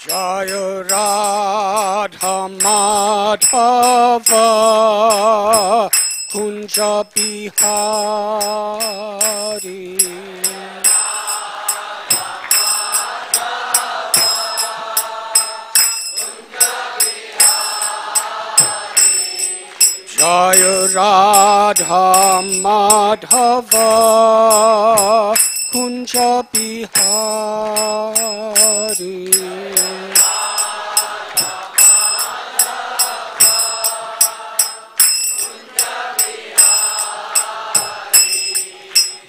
Jaya Radha Madhava Kunja Bihari. Jaya Radha Madhava Kunja Bihari.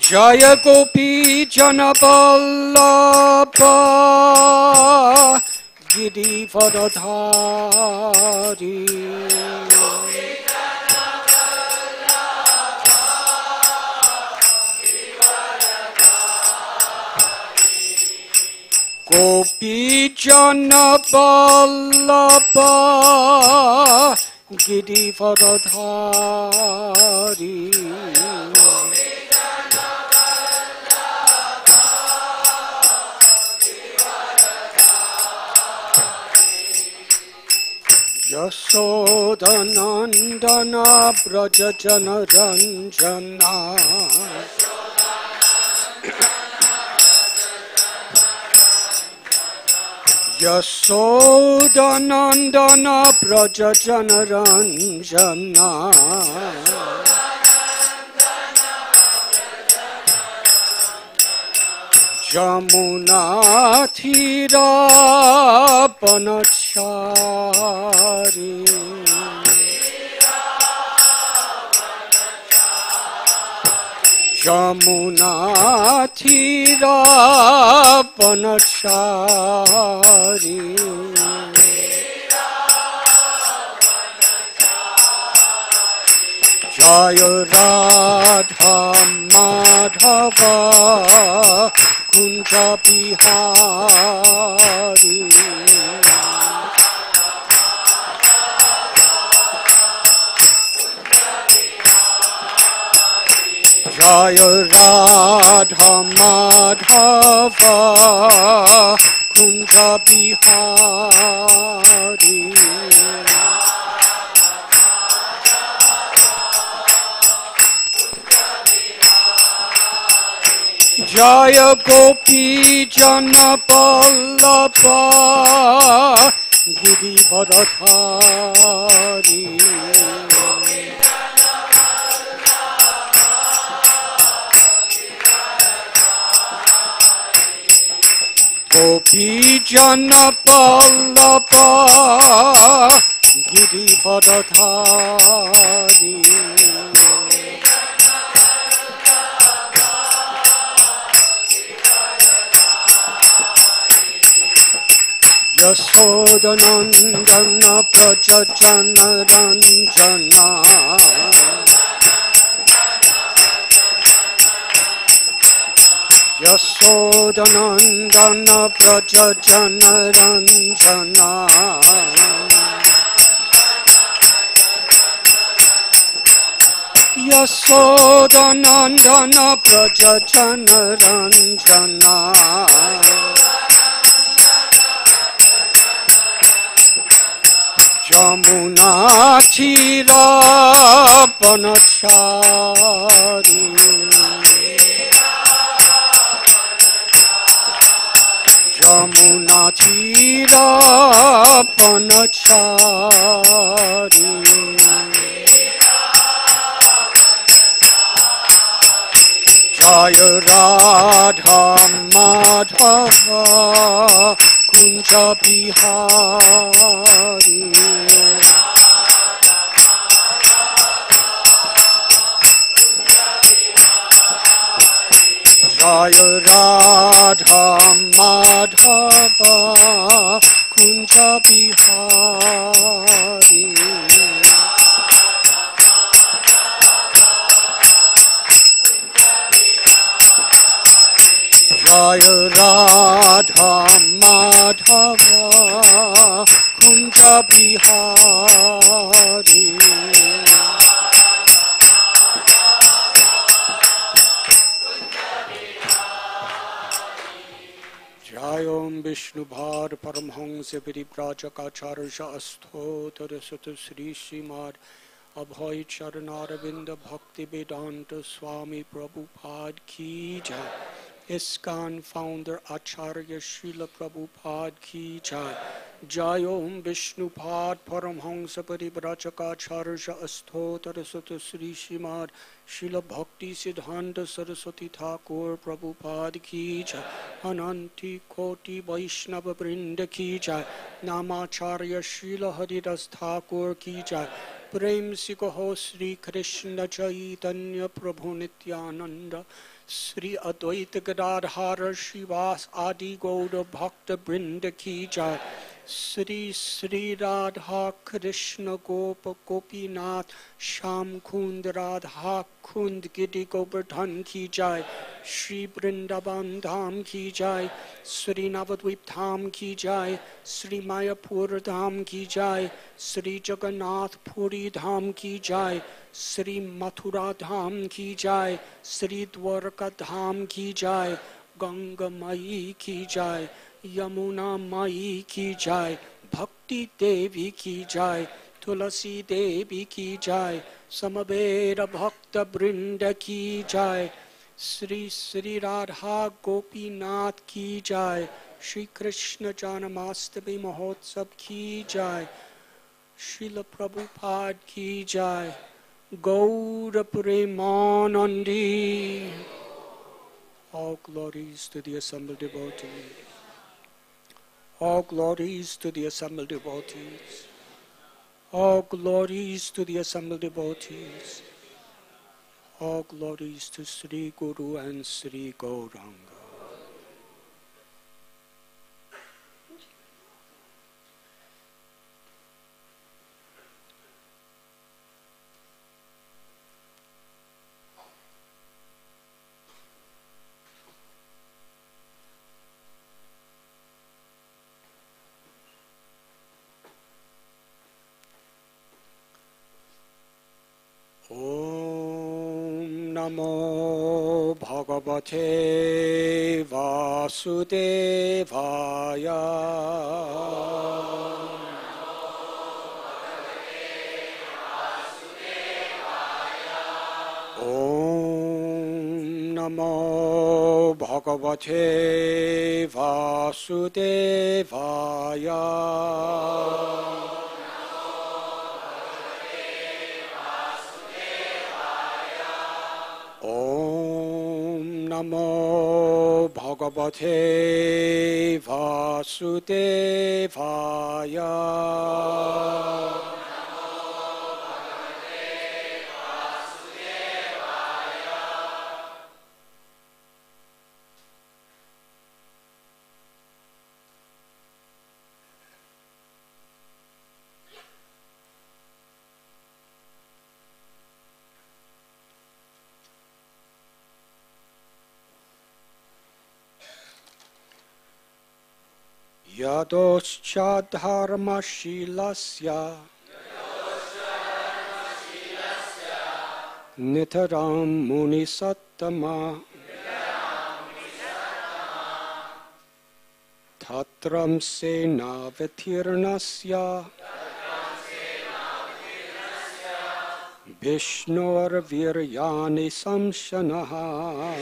Jaya Gopi Janaballabha Girivardhari. Gopi Janaballabha Girivardhari. Yashodanandana Brajajana Ranjana. Yashodanandana Brajajana Ranjana. Jamuna Thira Panachari. Jamuna Thira Panachari. Jaya Radha Madhava Kunja Bihari. Jaya Radha Madhava Kunja Bihari. Jaya Gopi Janaballabha Girivardhari. Gopi Janaballabha Girivardhari. Yashodanandana Brajajana Ranjana. Yashodanandana Brajajana Ranjana. Yashodanandana Brajajana Ranjana. Jamuna Thira Panachari. Jamuna Thira Panachari. Jaya Radha Madhava Kunja Bihari. Jaya Radha Madhava Kunja Bihari. Jaya Radha Madhava Kunja Bihari. Jaya Om Vishnu Vishnu Bhad Paramhangsa Parivrajakacharsha Asthotar Sata Sri Srimad Abhay Charanaravinda Bhakti Vedanta Swami Prabhupada Ki Jai. ISKCON founder Acharya Srila Prabhupada Ki Jai. Jai Om Vishnu Pad Paramhangsa Parivrajakacharsha Asthotar Sata Sri Srimad Srila Bhakti Siddhanta Saraswati Thakur Prabhupada Ki Jai. Ananti Koti Vaishnava Vrinda Ki Jai. Namacharya Srila Haridas Thakur Ki Jai. Prem si kaho Sri Krishna Chaitanya Prabhu Nityananda Sri Advaita Gadadhara Shivas Adi Gauda Bhakta Brinda Ki Jai. Sri Sri Radha Krishna Gopa Gopinath Sham Kund Radha Kund Giri Govardhan Ki Jai. Sri Vrindavan Dham Ki Jai. Sri Navadvip Dham Ki Jai. Sri Mayapur Dham Ki Jai. Sri Jagannath Puri Dham Ki Jai. Sri Mathura Dham Ki Jai. Sri Dwarka Dham Ki Jai. Ganga Mai Ki Jai. Yamuna Mai Ki Jai. Bhakti Devi Ki Jai. Tulasi Devi Ki Jai. Samaveda Bhakta Brinda Ki Jai. Sri Sri Radha Gopinath Ki Jai. Shri Krishna Janmashtami Mahotsav Ki Jai. Srila Prabhupada Ki Jai. Gaura Premanandi. All glories to the assembled devotees. All glories to the assembled devotees. All glories to the assembled devotees. All glories to Sri Guru and Sri Gauranga. Namo Bhagavate Vasudevaya. Om Namo Bhagavate Vasudevaya. Namo Bhagavate Vasudevaya. Yadoscha dharma shilasya nitaram muni sattama tatram sena vitirnasya Vishnur viryani samshanaha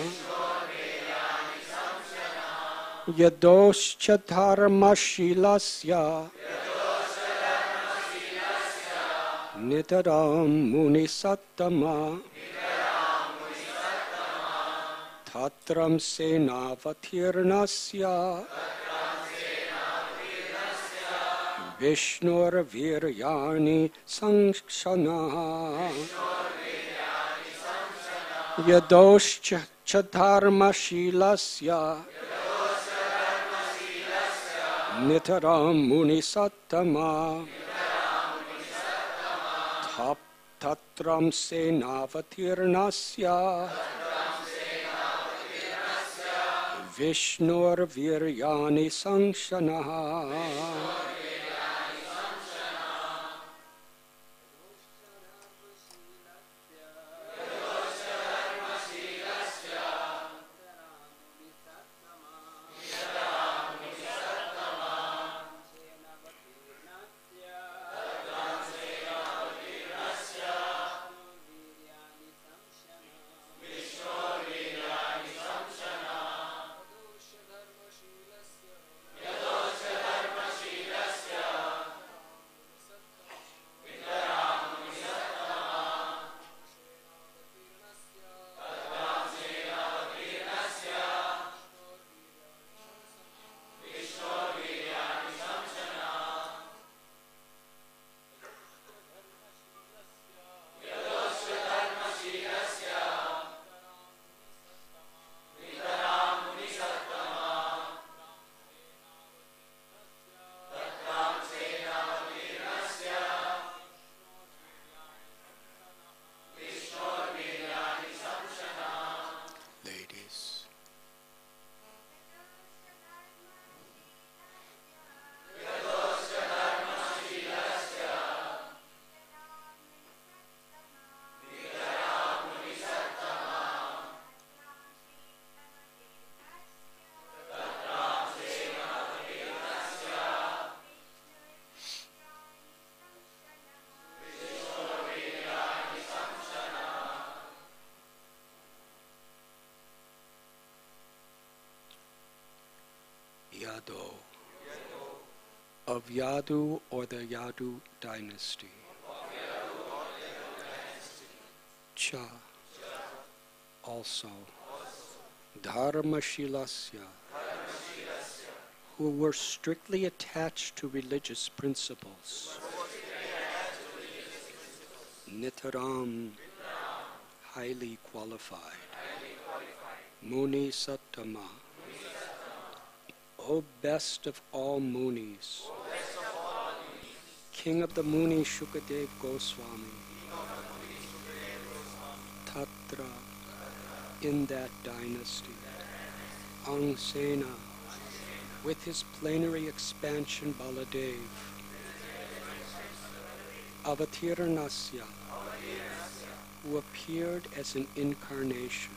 Yadoscha dharma shilasya nitaram muni sattama tatram sena vatirnasya Vishnur viryani samshanaha Yadoscha dharma shilasya Nitaram muni sattama tatram senavatirnasya Vishnur viryani sanshanaha Yadu, of Yadu or the Yadu dynasty. Cha, also. Dharmashilasya, who were strictly attached to religious principles. Nitaram, highly qualified. Muni Sattama, O best of all Munis, King of the Muni Shukadev Goswami, Tatra, in that dynasty, Angsena, with his plenary expansion Baladev, Avatiranasya, who appeared as an incarnation,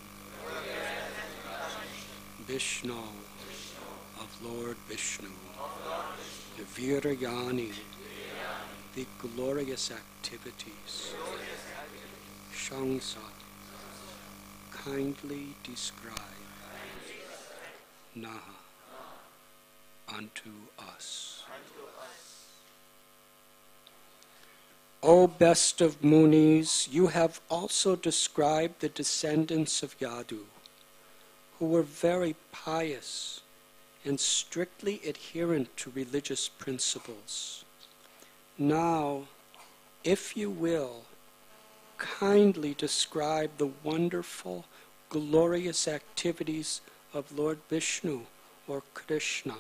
Vishnu, of Lord Vishnu, Virayani, the glorious activities, Shangsa, kindly describe, Naha, unto us. O best of Munis, you have also described the descendants of Yadu, who were very pious and strictly adherent to religious principles. Now, if you will, kindly describe the wonderful, glorious activities of Lord Vishnu or Krishna,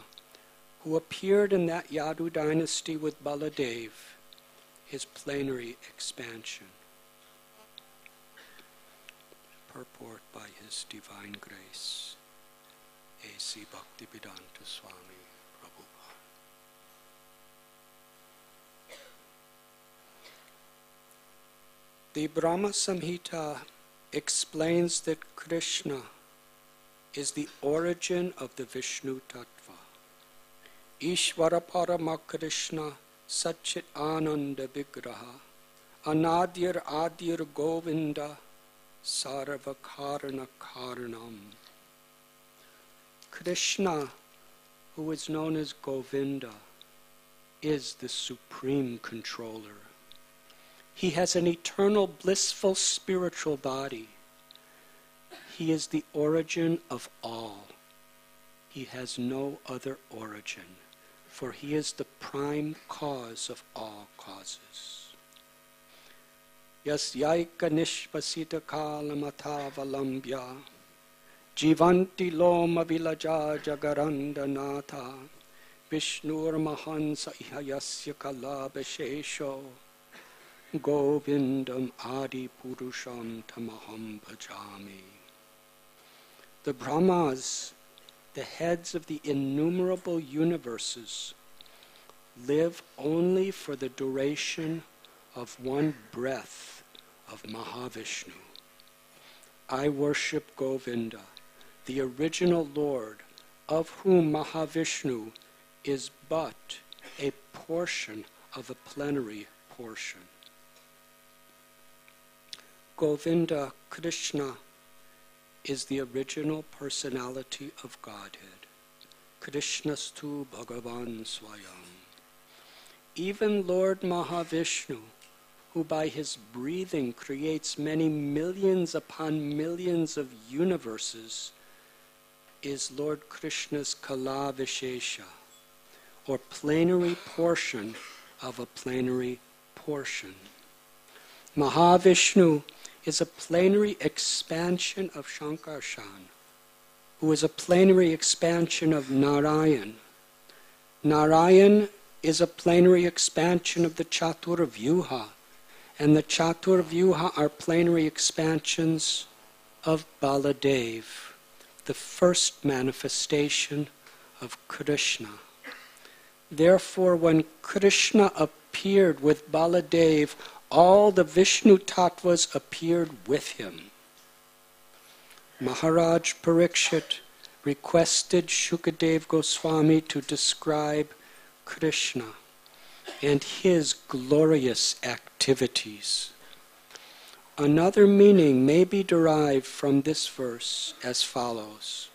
who appeared in that Yadu dynasty with Baladev, his plenary expansion. Purport by His Divine Grace, A.C. Bhaktivedanta Swami Prabhupada. The Brahma Samhita explains that Krishna is the origin of the Vishnu Tattva. Ishvara Parama Krishna Satchit Ananda Vigraha Anadyar Adyar Govinda Sarva Karana Karanam. Krishna, who is known as Govinda, is the supreme controller. He has an eternal, blissful spiritual body. He is the origin of all. He has no other origin, for he is the prime cause of all causes. Yasyaika nishpasita kalamatha valambhya jivanti loma vilaja jagaranda natha Vishnur mahansa ihayasya kalabhashesho Govindam adi purusham tamaham bhajami. The Brahmas, the heads of the innumerable universes, live only for the duration of one breath of Mahavishnu. I worship Govinda, the original Lord, of whom Mahavishnu is but a portion of a plenary portion. Govinda, Krishna, is the original personality of Godhead. Krishnastu Bhagavan Swayam. Even Lord Mahavishnu, who by his breathing creates many millions upon millions of universes, is Lord Krishna's Kala Vishesha, or plenary portion of a plenary portion. Mahavishnu is a plenary expansion of Shankarshan, who is a plenary expansion of Narayan. Narayan is a plenary expansion of the Chaturvyuha, and the Chaturvyuha are plenary expansions of Baladev, the first manifestation of Krishna. Therefore, when Krishna appeared with Baladev, all the Vishnu Tattvas appeared with him. Maharaj Parikshit requested Shukadev Goswami to describe Krishna and his glorious activities. Another meaning may be derived from this verse as follows.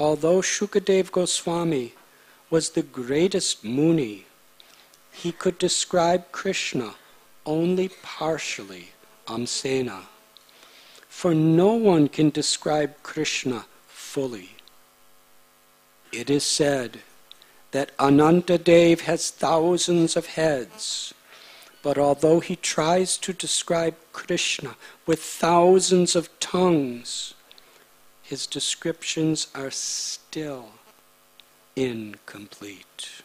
Although Shukadev Goswami was the greatest Muni, he could describe Krishna only partially, amsena. For no one can describe Krishna fully. It is said that Anantadev has thousands of heads, but although he tries to describe Krishna with thousands of tongues, his descriptions are still incomplete.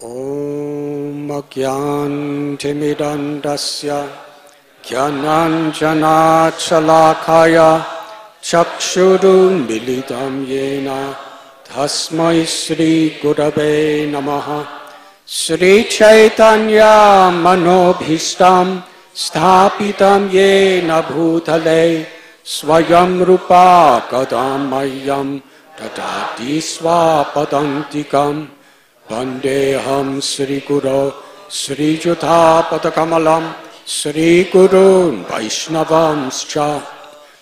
Om Agyantimidandasya Jnananjana Chalakaya Chakshuru Militam Yena Tasmai Sri Gurave Namaha Sri Chaitanya Manobhistam Sthapitam Yena Bhutale Swayam Rupa Kadamayam Tadati Swapadantikam Vandeham Sri Guru Sri Juthapatakamalam Sri Guru Vaishnavamscha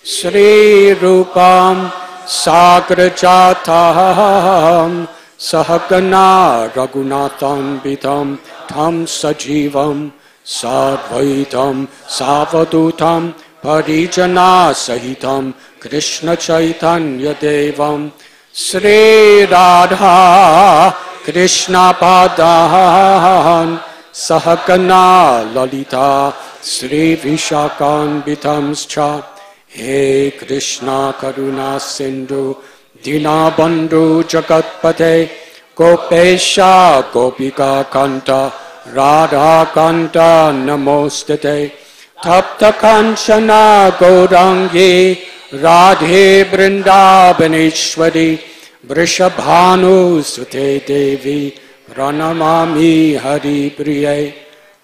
Sri Rupam Sagrajatam Sahagana Raghunatham Vitam Tam Sajivam Sadvaitam Savadutam Parijana Sahitam Krishna Chaitanya Devam Sri Radha Krishna Padan Sahagana Lalita Sri Vishakan Vitamscha He Krishna Karuna Sindhu Dinabandhu Jagatpate Gopesha Gopika Kanta Radha Kanta Namostate Tapta Kanchana Gaurangi Radhe Vrindavaneshwari Vrishabhanu Sute Devi Pranamami Hari Priye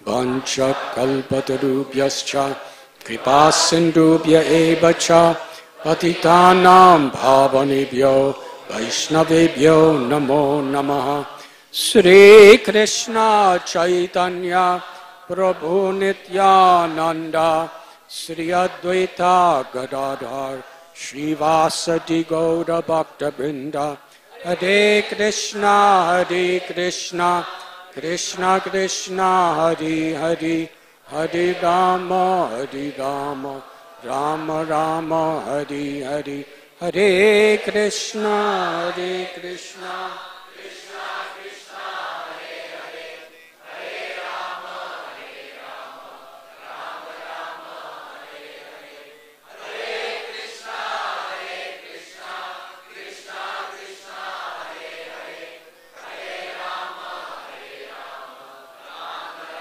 Vancha Kalpatarubhyascha Kripa Sindhubhya Evacha Patitanam Bhavanebhyo Vaishnavebhyo Namo Namaha Sri Krishna Chaitanya Prabhu Nityananda Sri Advaita Gadadhar Srivasati Gaura Bhakta Vrinda Hare Krishna Krishna Krishna Hare Hare Hare Rama Rama Rama Hare Hare Hare Krishna Krishna Krishna Hare Hare Hare Rama Rama Rama Hare Hare Hare Krishna Krishna Krishna Hare Hare Hare Rama Rama Rama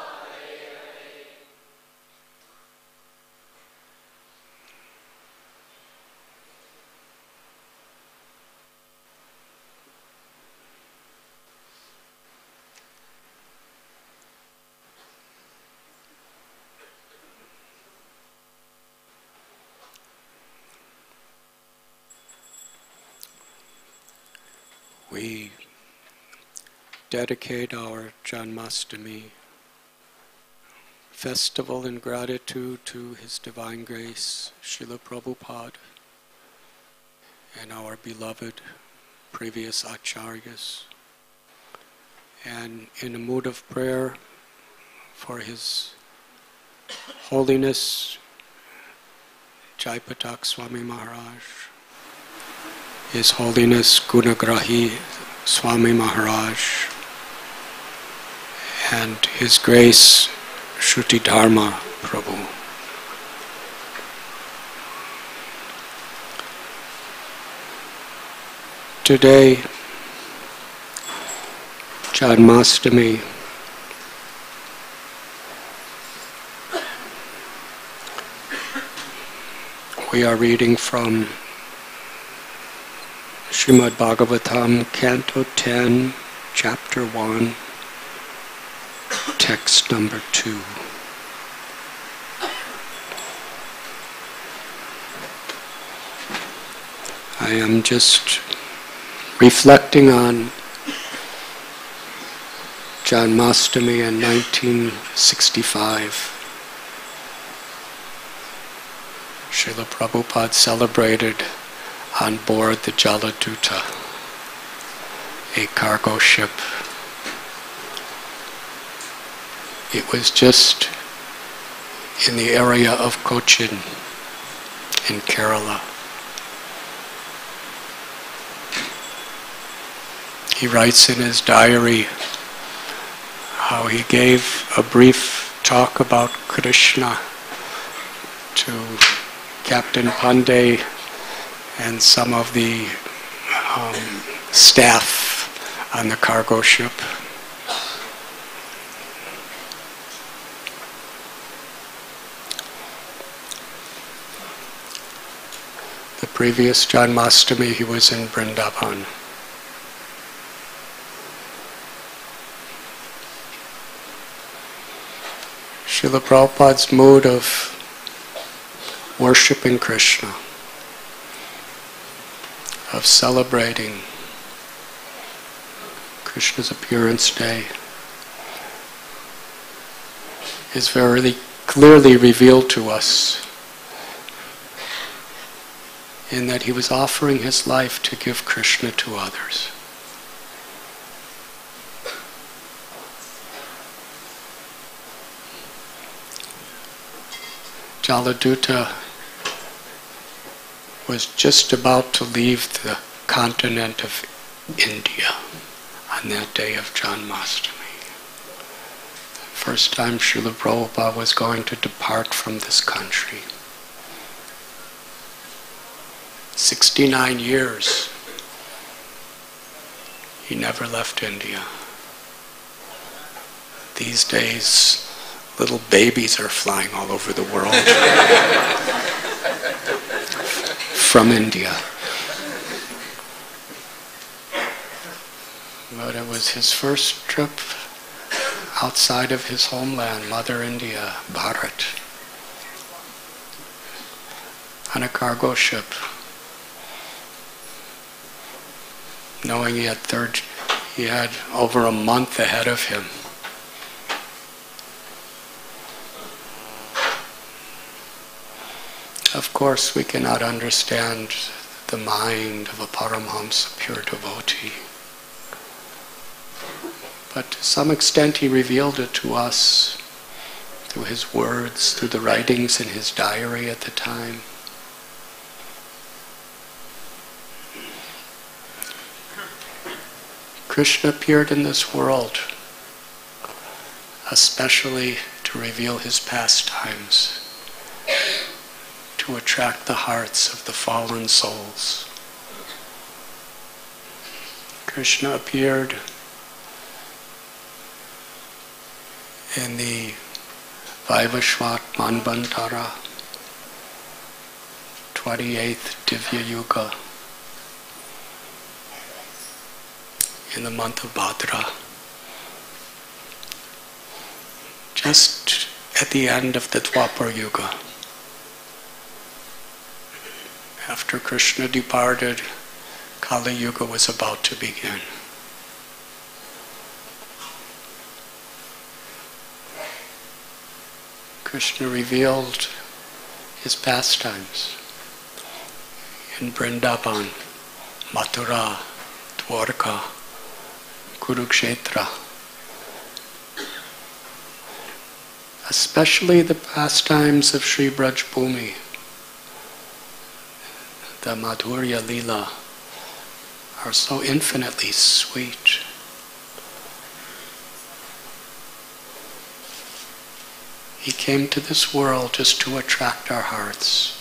Hare Hare. We dedicate our Janmashtami festival in gratitude to His Divine Grace, Srila Prabhupada, and our beloved previous Acharyas, and in a mood of prayer for His Holiness Jaipatak Swami Maharaj, His Holiness Gunagrahi Swami Maharaj, and His Grace Shruti Dharma Prabhu. Today, Janmashtami, we are reading from Srimad Bhagavatam, Canto 10, Chapter 1, Text number 2. I am just reflecting on Janmashtami in 1965. Srila Prabhupada celebrated on board the Jaladuta, a cargo ship. It was just in the area of Cochin in Kerala. He writes in his diary how he gave a brief talk about Krishna to Captain Pandey and some of the staff on the cargo ship. The previous Janmashtami he was in Vrindavan. Srila Prabhupada's mood of worshipping Krishna, of celebrating Krishna's appearance day, is very clearly revealed to us in that he was offering his life to give Krishna to others. Jaladuta was just about to leave the continent of India on that day of Janmashtami. First time Srila Prabhupada was going to depart from this country. 69 years he never left India. These days, little babies are flying all over the world from India. But it was his first trip outside of his homeland, Mother India, Bharat, on a cargo ship, knowing he had over a month ahead of him. Of course, we cannot understand the mind of a Paramhamsa, pure devotee. But to some extent he revealed it to us through his words, through the writings in his diary at the time. Krishna appeared in this world especially to reveal his pastimes, to attract the hearts of the fallen souls. Krishna appeared in the Vaivashvat Manvantara, 28th Divya Yuga, in the month of Bhadra, just at the end of the Dwapar Yuga. After Krishna departed, Kali Yuga was about to begin. Krishna revealed his pastimes in Vrindavan, Mathura, Dwarka, Kurukshetra. Especially the pastimes of Sri Braj Bhumi, the Madhurya Lila, are so infinitely sweet. He came to this world just to attract our hearts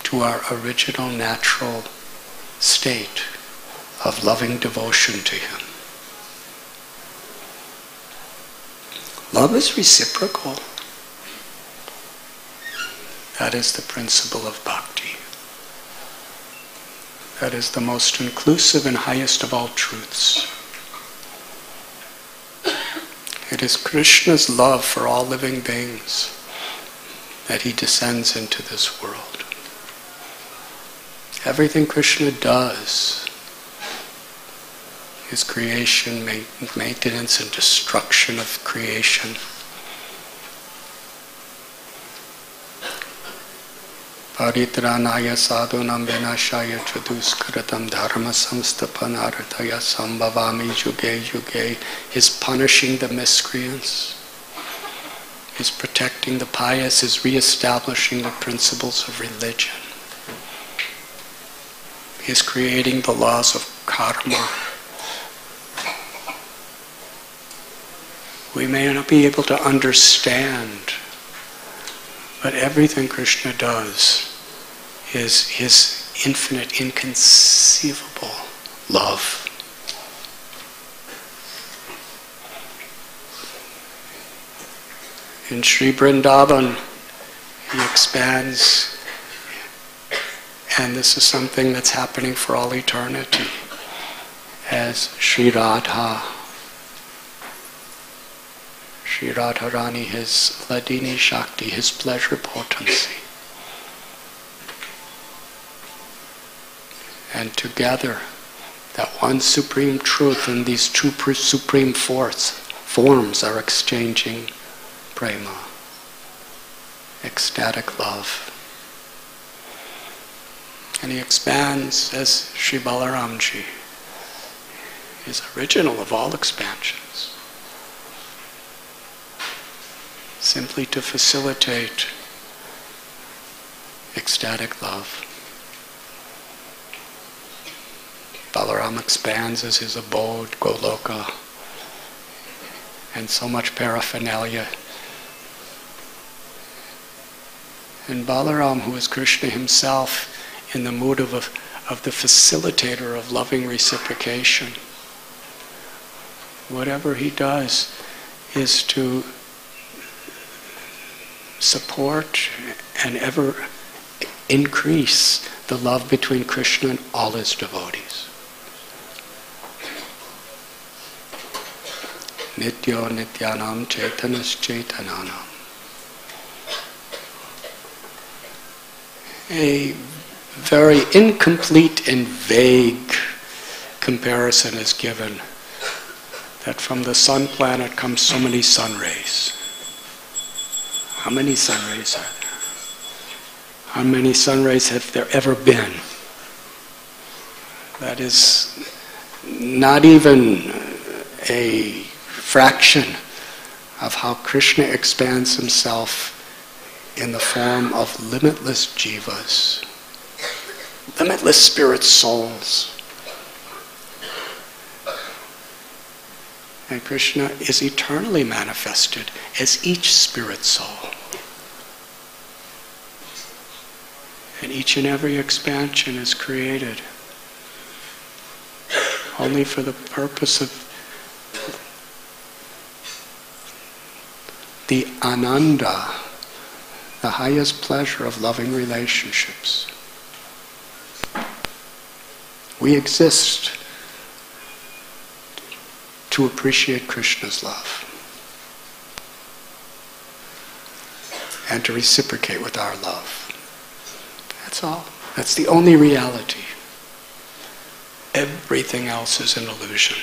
to our original natural state of loving devotion to him. Love is reciprocal. That is the principle of bhakti. That is the most inclusive and highest of all truths. It is Krishna's love for all living beings that he descends into this world. Everything Krishna does, his creation, maintenance and destruction of creation, Paritranaya sadhunam vinashaya chaduskaratam dharma samstapanarthaya sambhavami juge juge is punishing the miscreants, is protecting the pious, is re-establishing the principles of religion, is creating the laws of karma. We may not be able to understand, but everything Krishna does is his infinite, inconceivable love. In Sri Vrindavan, he expands, and this is something that's happening for all eternity, as Sri Radha. Sri Radharani, his Ladini Shakti, his pleasure potency. And together, that one supreme truth and these two supreme forms are exchanging prema, ecstatic love. And he expands as Sri Balaramji, is original of all expansions, simply to facilitate ecstatic love. Balaram expands as his abode, Goloka, and so much paraphernalia. And Balaram, who is Krishna himself, in the mood of the facilitator of loving reciprocation, whatever he does is to support and ever increase the love between Krishna and all his devotees. Nityo nityanam chaitanas chaitananam. A very incomplete and vague comparison is given that from the sun planet comes so many sun rays. How many sun rays are there? How many sun rays have there ever been? That is not even a fraction of how Krishna expands himself in the form of limitless jivas, limitless spirit souls. And Krishna is eternally manifested as each spirit soul. And each and every expansion is created only for the purpose of the ananda, the highest pleasure of loving relationships. We exist to appreciate Krishna's love and to reciprocate with our love. That's all. That's the only reality. Everything else is an illusion.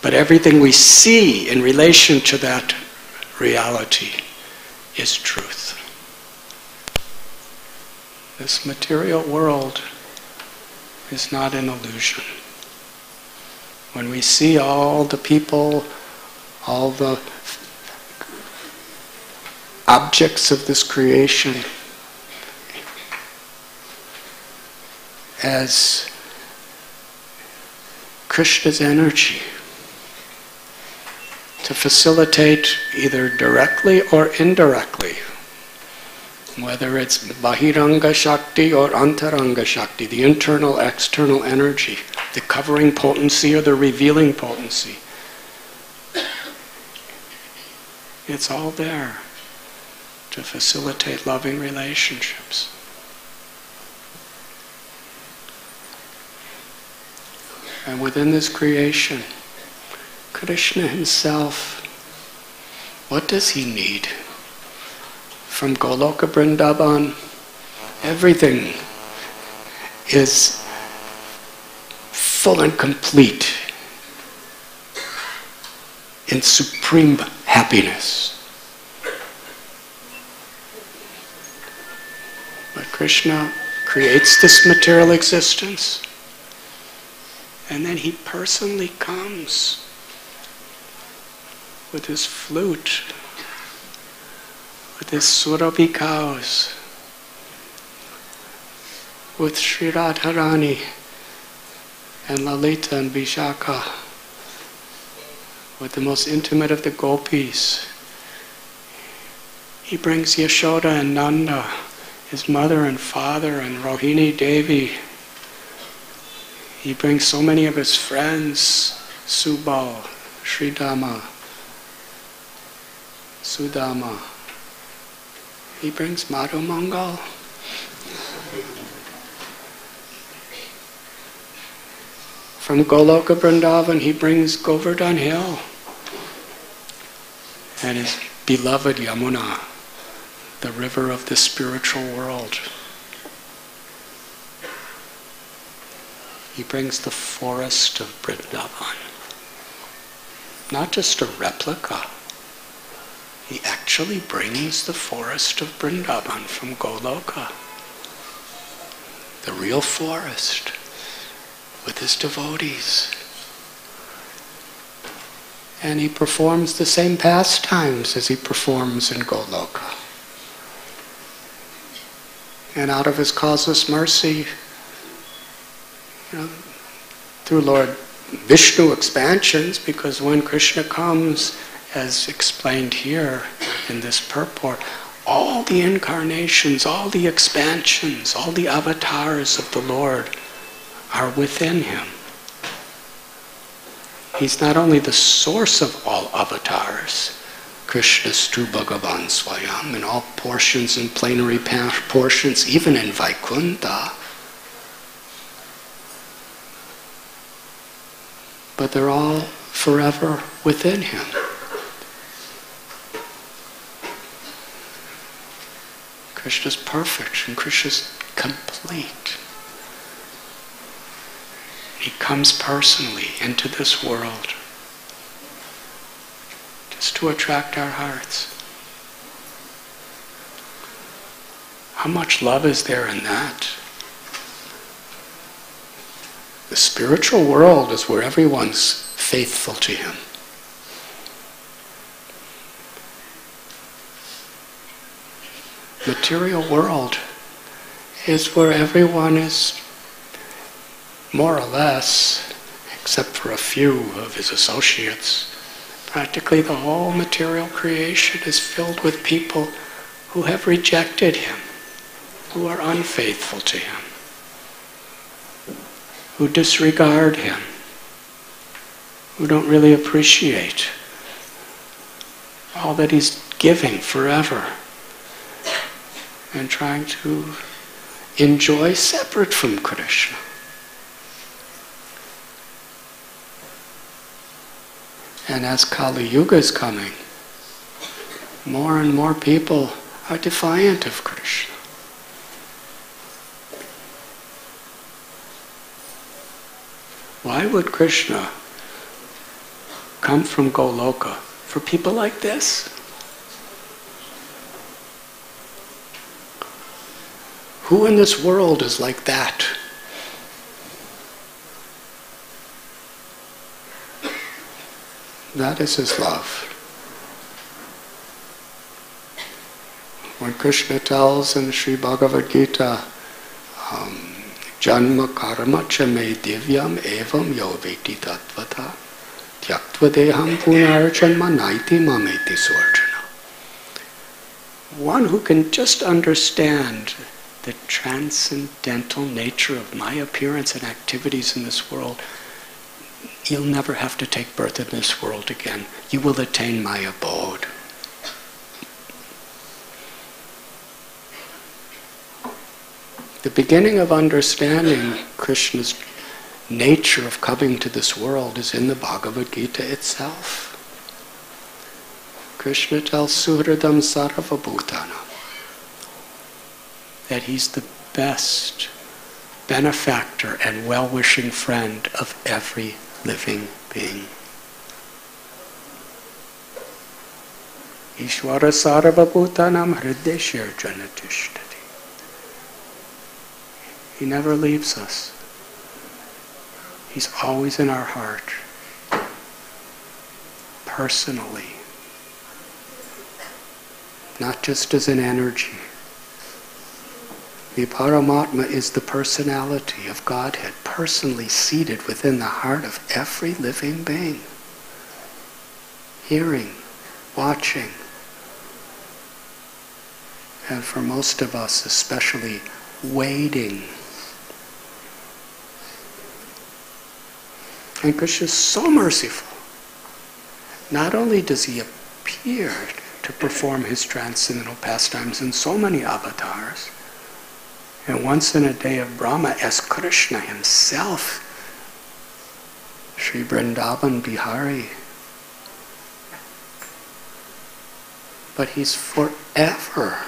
But everything we see in relation to that reality is truth. This material world is not an illusion. When we see all the people, all the objects of this creation as Krishna's energy to facilitate either directly or indirectly, whether it's Bahiranga Shakti or Antaranga Shakti, the internal, external energy, the covering potency or the revealing potency. It's all there to facilitate loving relationships. And within this creation, Krishna himself, what does he need? From Goloka Vrindavan, everything is full and complete in supreme happiness. Krishna creates this material existence, and then he personally comes with his flute, with his surabhi cows, with Sri Radharani and Lalita and Vishaka, with the most intimate of the gopis. He brings Yashoda and Nanda, his mother and father, and Rohini Devi. He brings so many of his friends, Subal, Sridama, Sudama. He brings Madhu Mangal. From Goloka Vrindavan, he brings Govardhan Hill and his beloved Yamuna, the river of the spiritual world. He brings the forest of Vrindavan. Not just a replica. He actually brings the forest of Vrindavan from Goloka. The real forest with his devotees. And he performs the same pastimes as he performs in Goloka. And out of his causeless mercy, through Lord Vishnu expansions, because when Krishna comes, as explained here in this purport, all the incarnations, all the expansions, all the avatars of the Lord are within him. He's not only the source of all avatars, Krishnastu Bhagavan Swayam, in all portions and plenary portions, even in Vaikuntha, but they're all forever within him. Krishna's perfect and Krishna's complete. He comes personally into this world just to attract our hearts. How much love is there in that? The spiritual world is where everyone's faithful to him. Material world is where everyone is more or less, except for a few of his associates, practically the whole material creation is filled with people who have rejected him, who are unfaithful to him, who disregard him, who don't really appreciate all that he's giving forever and trying to enjoy separate from Krishna. And as Kali Yuga is coming, more and more people are defiant of Krishna. Why would Krishna come from Goloka for people like this? Who in this world is like that? That is his love. When Krishna tells in Sri Bhagavad Gita, Janma karma cha me divyam evam yo veti tattvata tyaktva deham punarjanma naiti mameti swarjana. One who can just understand the transcendental nature of my appearance and activities in this world, you'll never have to take birth in this world again. You will attain my abode. The beginning of understanding Krishna's nature of coming to this world is in the Bhagavad Gita itself. Krishna tells Suhridam Sarva Bhutana that he's the best benefactor and well-wishing friend of every living being. Ishvara Sarva Bhutanam Hrideshir Janatishtati. He never leaves us. He's always in our heart, personally, not just as an energy. The Paramatma is the personality of Godhead, personally seated within the heart of every living being, hearing, watching, and for most of us especially, waiting. And Krishna is so merciful. Not only does he appear to perform his transcendental pastimes in so many avatars, and once in a day of Brahma as Krishna himself, Sri Vrindavan Bihari, but he's forever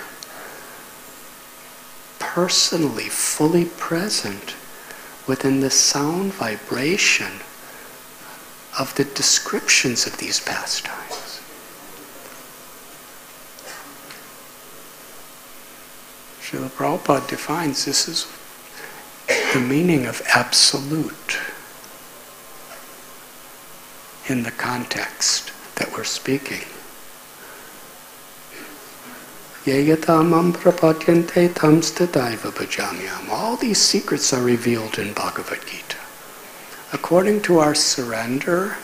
personally, fully present within the sound vibration of the descriptions of these pastimes. Srila Prabhupada defines this as the meaning of absolute in the context that we're speaking. Yeyatamam prapadyante tamstadaiva bhajamyam. All these secrets are revealed in Bhagavad Gita. According to our surrender,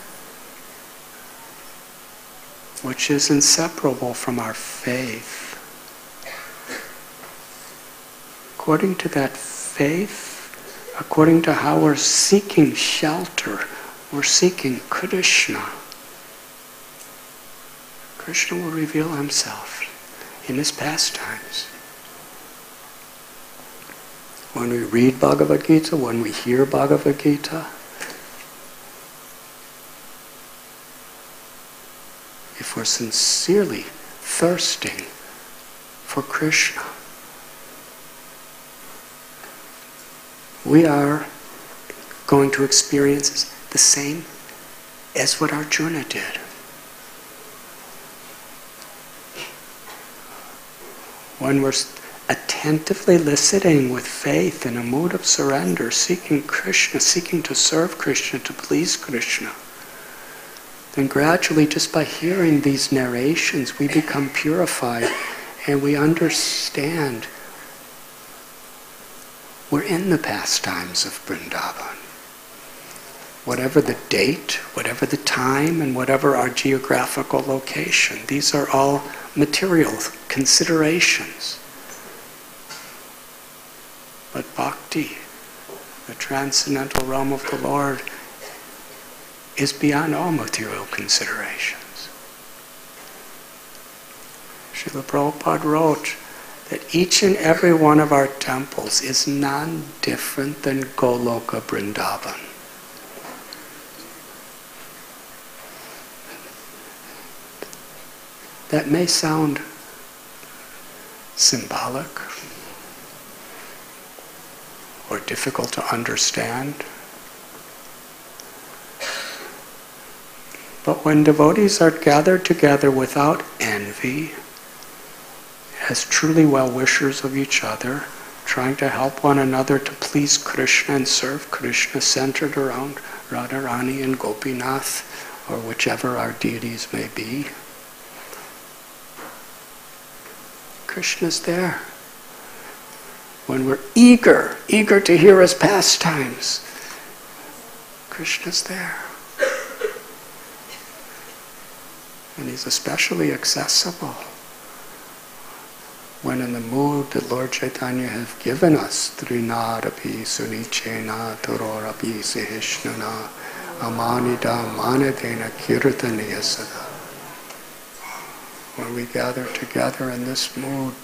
which is inseparable from our faith, according to that faith, according to how we're seeking shelter, we're seeking Krishna. Krishna will reveal himself in his pastimes. When we read Bhagavad Gita, when we hear Bhagavad Gita, if we're sincerely thirsting for Krishna, we are going to experience the same as what Arjuna did. When we're attentively listening with faith in a mood of surrender, seeking Krishna, seeking to serve Krishna, to please Krishna, then gradually, just by hearing these narrations, we become purified and we understand we're in the pastimes of Vrindavan. Whatever the date, whatever the time, and whatever our geographical location, these are all material considerations. But bhakti, the transcendental realm of the Lord, is beyond all material considerations. Srila Prabhupada wrote that each and every one of our temples is none different than Goloka Vrindavan. That may sound symbolic or difficult to understand, but when devotees are gathered together without envy, as truly well-wishers of each other, trying to help one another to please Krishna and serve Krishna, centered around Radharani and Gopinath, or whichever our deities may be, Krishna's there. When we're eager to hear his pastimes, Krishna's there. And he's especially accessible when in the mood that Lord Chaitanya has given us, Trinarapi Sunichena Turorapi Sihishnana Amanida Manadena Kirtaniya Sada. When we gather together in this mood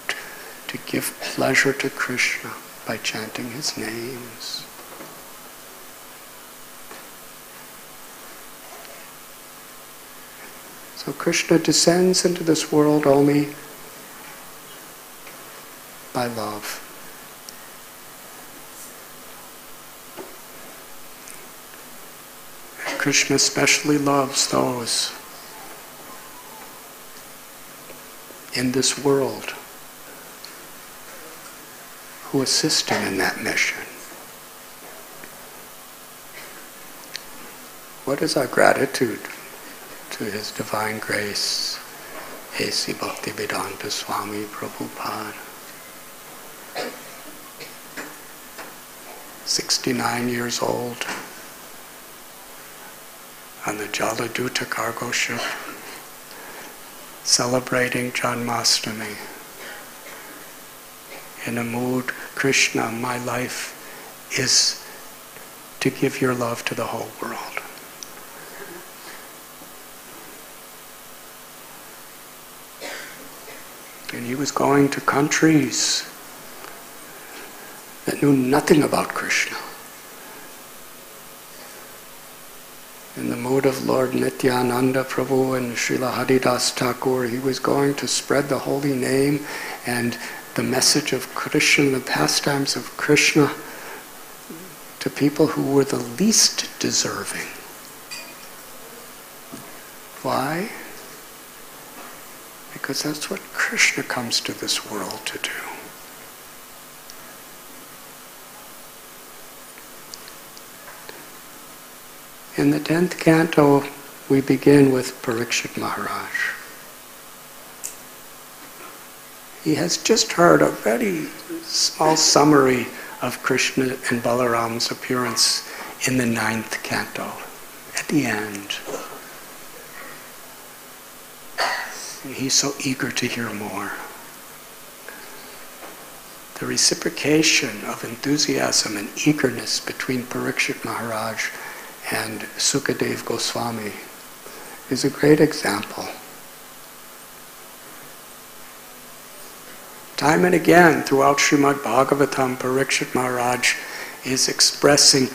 to give pleasure to Krishna by chanting his names. So Krishna descends into this world only by love. And Krishna especially loves those in this world who assist him in that mission. What is our gratitude to His Divine Grace, A.C. Bhaktivedanta Swami Prabhupada? 69 years old, on the Jaladuta cargo ship, celebrating Janmashtami. In a mood, Krishna, my life is to give your love to the whole world. And he was going to countries that knew nothing about Krishna. In the mood of Lord Nityananda Prabhu and Srila Haridas Thakur, he was going to spread the holy name and the message of Krishna, the pastimes of Krishna, to people who were the least deserving. Why? Because that's what Krishna comes to this world to do. In the 10th canto, we begin with Parikshit Maharaj. He has just heard a very small summary of Krishna and Balaram's appearance in the 9th canto, at the end. And he's so eager to hear more. The reciprocation of enthusiasm and eagerness between Parikshit Maharaj and Sukadeva Goswami is a great example. Time and again throughout Srimad Bhagavatam, Parikshit Maharaj is expressing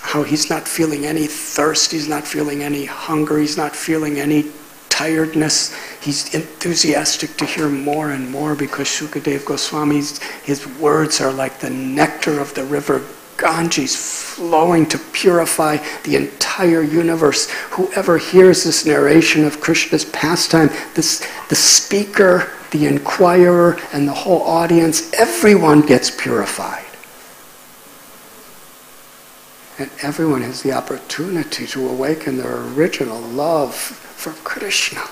how he's not feeling any thirst, he's not feeling any hunger, he's not feeling any tiredness. He's enthusiastic to hear more and more because Sukadeva Goswami's his words are like the nectar of the river Ganges, flowing to purify the entire universe. Whoever hears this narration of Krishna's pastime, the speaker, the inquirer, and the whole audience, everyone gets purified. And everyone has the opportunity to awaken their original love for Krishna.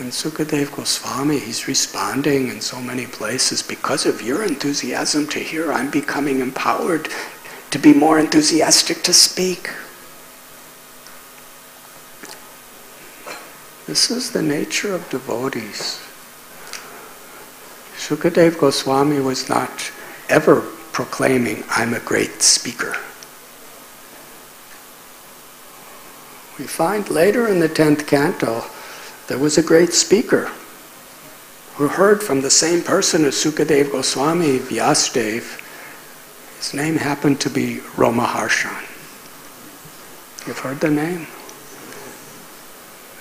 And Sukadeva Goswami, he's responding in so many places, because of your enthusiasm to hear, I'm becoming empowered to be more enthusiastic to speak. This is the nature of devotees. Sukadeva Goswami was not ever proclaiming, I'm a great speaker. We find later in the 10th canto, there was a great speaker who heard from the same person as Sukadeva Goswami, Vyasadeva. His name happened to be Romaharshan. You've heard the name?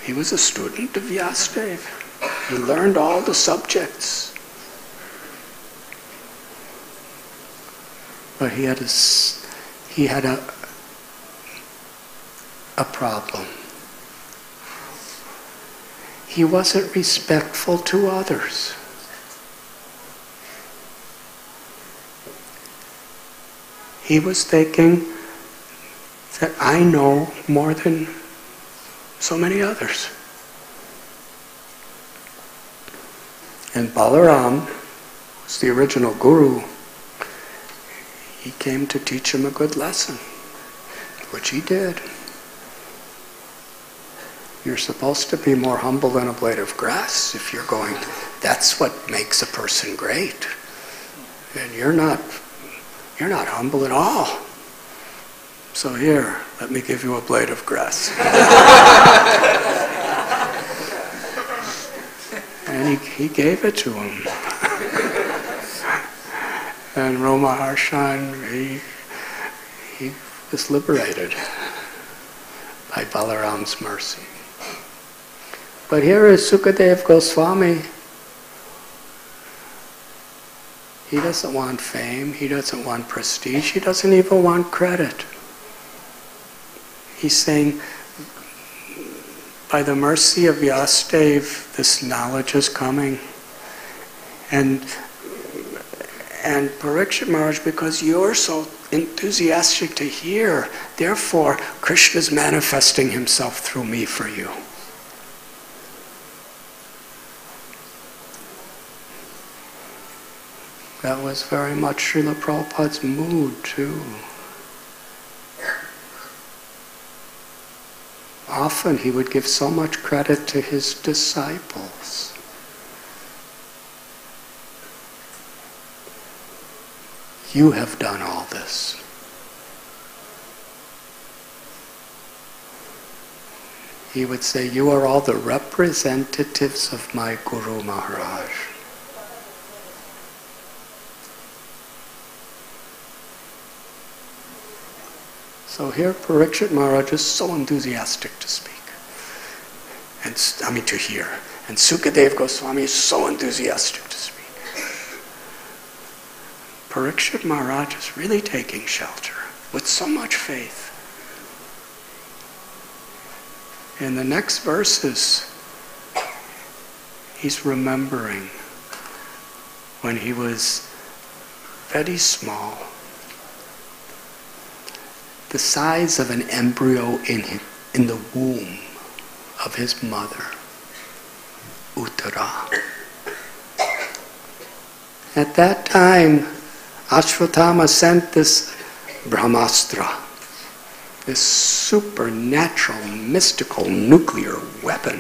He was a student of Vyasadeva. He learned all the subjects. But he had a problem. He wasn't respectful to others. He was thinking that I know more than so many others. And Balaram was the original guru. He came to teach him a good lesson, which he did. You're supposed to be more humble than a blade of grass if you're going. That's what makes a person great. And you're not humble at all. So here, let me give you a blade of grass. And he gave it to him. And Romaharshan, he was liberated by Balaram's mercy. But here is Sukadeva Goswami. He doesn't want fame, he doesn't want prestige, he doesn't even want credit. He's saying, by the mercy of Vyasadeva, this knowledge is coming. And Parikshit Maharaj, because you're so enthusiastic to hear, therefore Krishna is manifesting himself through me for you. That was very much Srila Prabhupada's mood too. Often he would give so much credit to his disciples. You have done all this. He would say, you are all the representatives of my Guru Maharaj. So here Parikshit Maharaj is so enthusiastic to speak. To hear. And Sukadeva Goswami is so enthusiastic to speak. Parikshit Maharaj is really taking shelter with so much faith. In the next verses, he's remembering when he was very small, the size of an embryo in the womb of his mother, Uttara. At that time, Ashwatthama sent this Brahmastra, this supernatural, mystical nuclear weapon,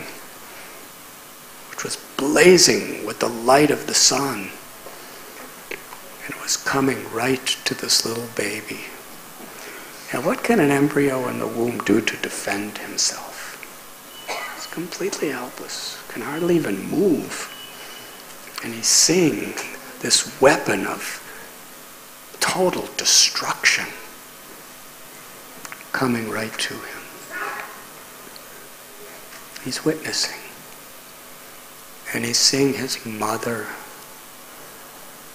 which was blazing with the light of the sun. And it was coming right to this little baby. Now, what can an embryo in the womb do to defend himself? He's completely helpless, can hardly even move. And he's seeing this weapon of total destruction coming right to him. He's witnessing. And he's seeing his mother,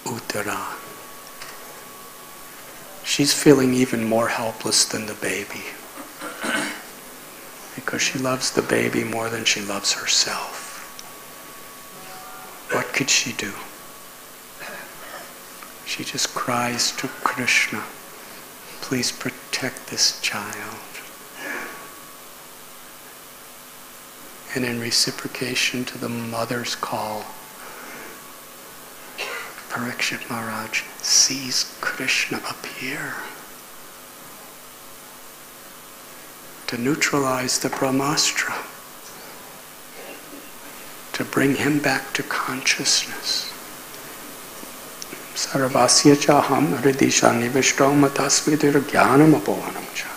Uttara. She's feeling even more helpless than the baby, because she loves the baby more than she loves herself. What could she do? She just cries to Krishna, please protect this child. And in reciprocation to the mother's call, Parikshit Maharaj sees Krishna appear to neutralize the Brahmastra, to bring him back to consciousness. Sarvasya chaham hridisha nivishto matasmidir jnanam apohanam cha.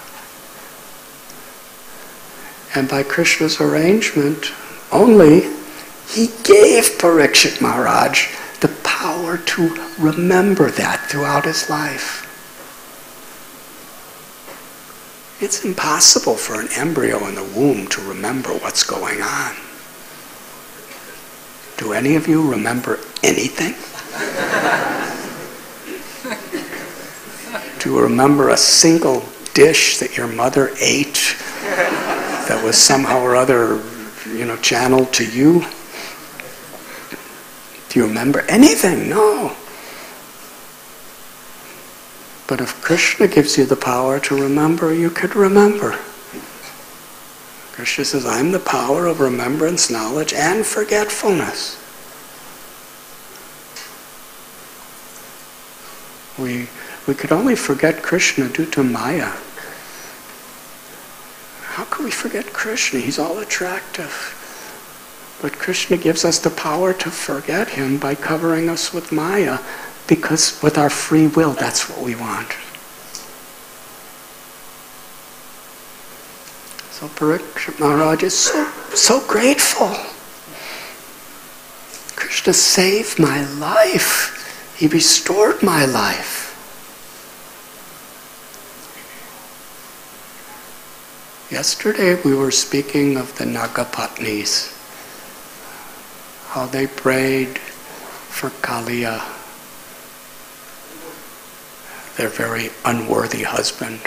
And by Krishna's arrangement, only he gave Parikshit Maharaj the power to remember that throughout his life. It's impossible for an embryo in the womb to remember what's going on. Do any of you remember anything? Do you remember a single dish that your mother ate that was somehow or other, channeled to you? Do you remember anything? No. But if Krishna gives you the power to remember, you could remember. Krishna says, I'm the power of remembrance, knowledge, and forgetfulness. We could only forget Krishna due to Maya. How could we forget Krishna? He's all attractive. But Krishna gives us the power to forget him by covering us with Maya, because with our free will, that's what we want. So Parikshit Maharaj is so grateful. Krishna saved my life. He restored my life. Yesterday we were speaking of the Nagapatnis, how they prayed for Kaliya, their very unworthy husband.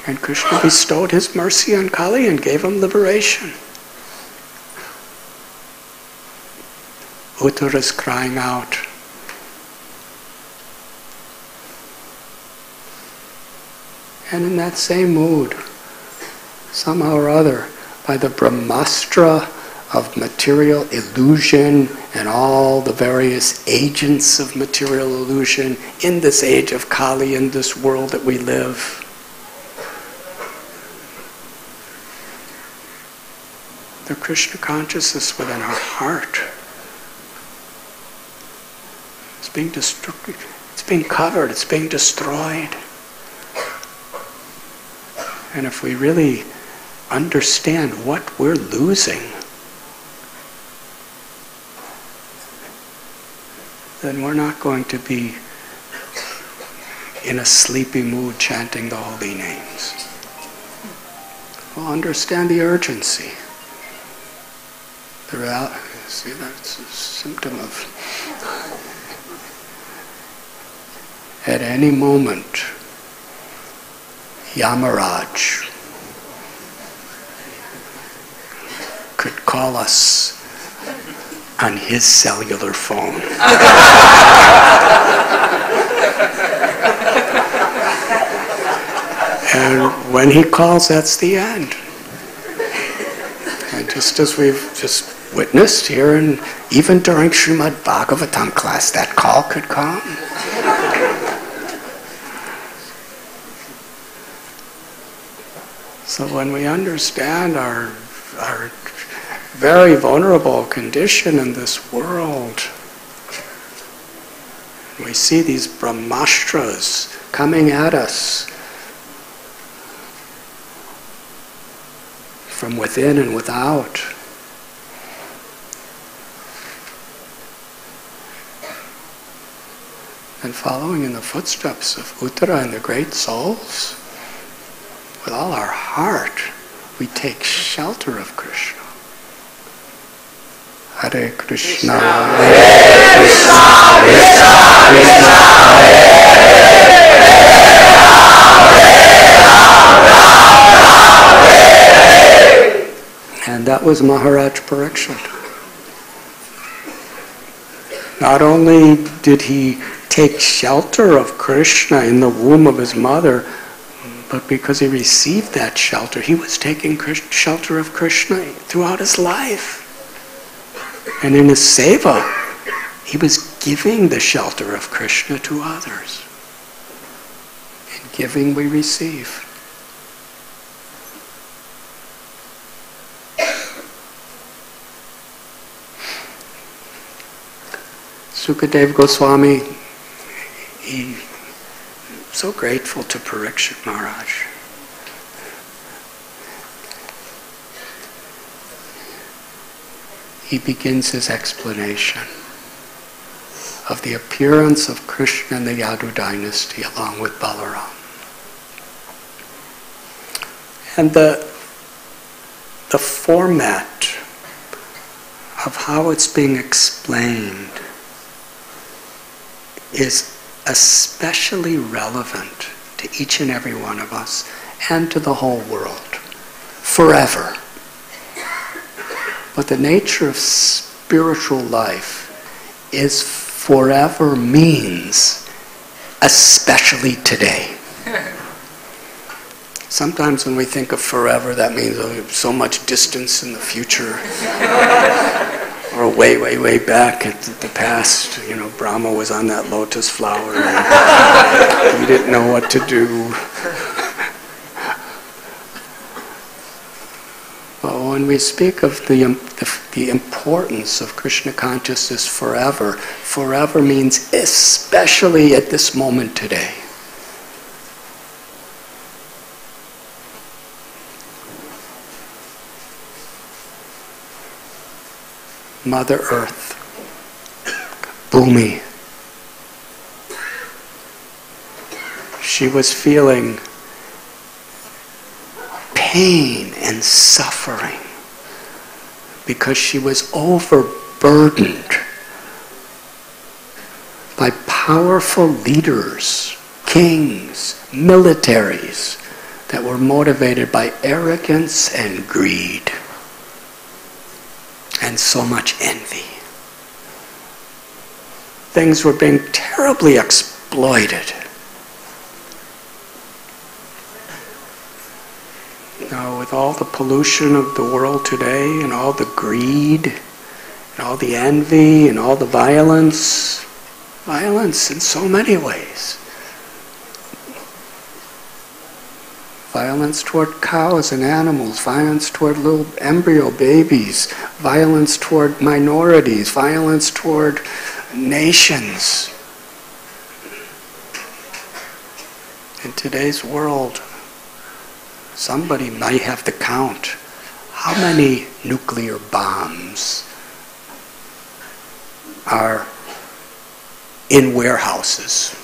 And Krishna bestowed his mercy on Kali and gave him liberation. Uttara is crying out. And in that same mood, somehow or other, by the Brahmastra of material illusion and all the various agents of material illusion in this age of Kali, in this world that we live, the Krishna consciousness within our heart is being destroyed, it's being covered, it's being destroyed. And if we really understand what we're losing, then we're not going to be in a sleepy mood chanting the holy names. We'll understand the urgency. The reality, see, that's a symptom of, at any moment, Yamaraj could call us on his cellular phone. And when he calls, that's the end. And just as we've just witnessed here, and even during Srimad Bhagavatam class, that call could come. So when we understand our very vulnerable condition in this world, we see these brahmastras coming at us from within and without. And following in the footsteps of Uttara and the great souls, with all our heart, we take shelter of Krishna. Hare Krishna, Hare Krishna, Krishna Krishna, Hare And that was Maharaj Parikshit. Not only did he take shelter of Krishna in the womb of his mother, but because he received that shelter, he was taking shelter of Krishna throughout his life. And in his seva, he was giving the shelter of Krishna to others. In giving, we receive. Sukadeva Goswami, he so grateful to Parikshit Maharaj. He begins his explanation of the appearance of Krishna in the Yadu dynasty along with Balaram. And the format of how it's being explained is especially relevant to each and every one of us and to the whole world, forever. But the nature of spiritual life is forever means especially today. Sometimes when we think of forever, that means so much distance in the future. Or way, way, way back at the past, Brahma was on that lotus flower and he didn't know what to do. But when we speak of the importance of Krishna consciousness forever, forever means especially at this moment today. Mother Earth, Bhumi, she was feeling pain and suffering because she was overburdened by powerful leaders, kings, militaries, that were motivated by arrogance and greed and so much envy. Things were being terribly exploited. Now, with all the pollution of the world today and all the greed and all the envy and all the violence in so many ways. Violence toward cows and animals, violence toward little embryo babies, violence toward minorities, violence toward nations. In today's world, somebody might have to count how many nuclear bombs are in warehouses,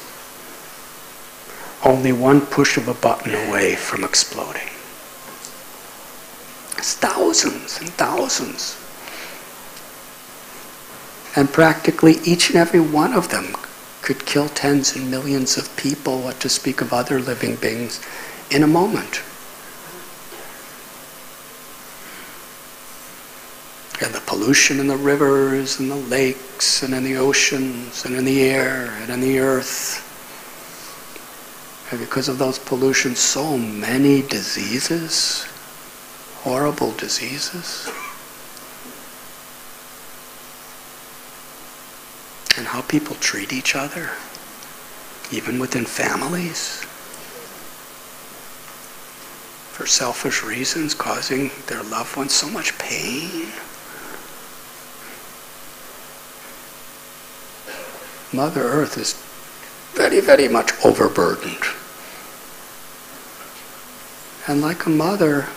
only one push of a button away from exploding. It's thousands and thousands. And practically each and every one of them could kill tens and millions of people, what to speak of other living beings, in a moment. And the pollution in the rivers and the lakes and in the oceans and in the air and in the earth. And because of those pollutions, so many diseases, horrible diseases. And how people treat each other, even within families, for selfish reasons, causing their loved ones so much pain. Mother Earth is very, very much overburdened. And like a mother,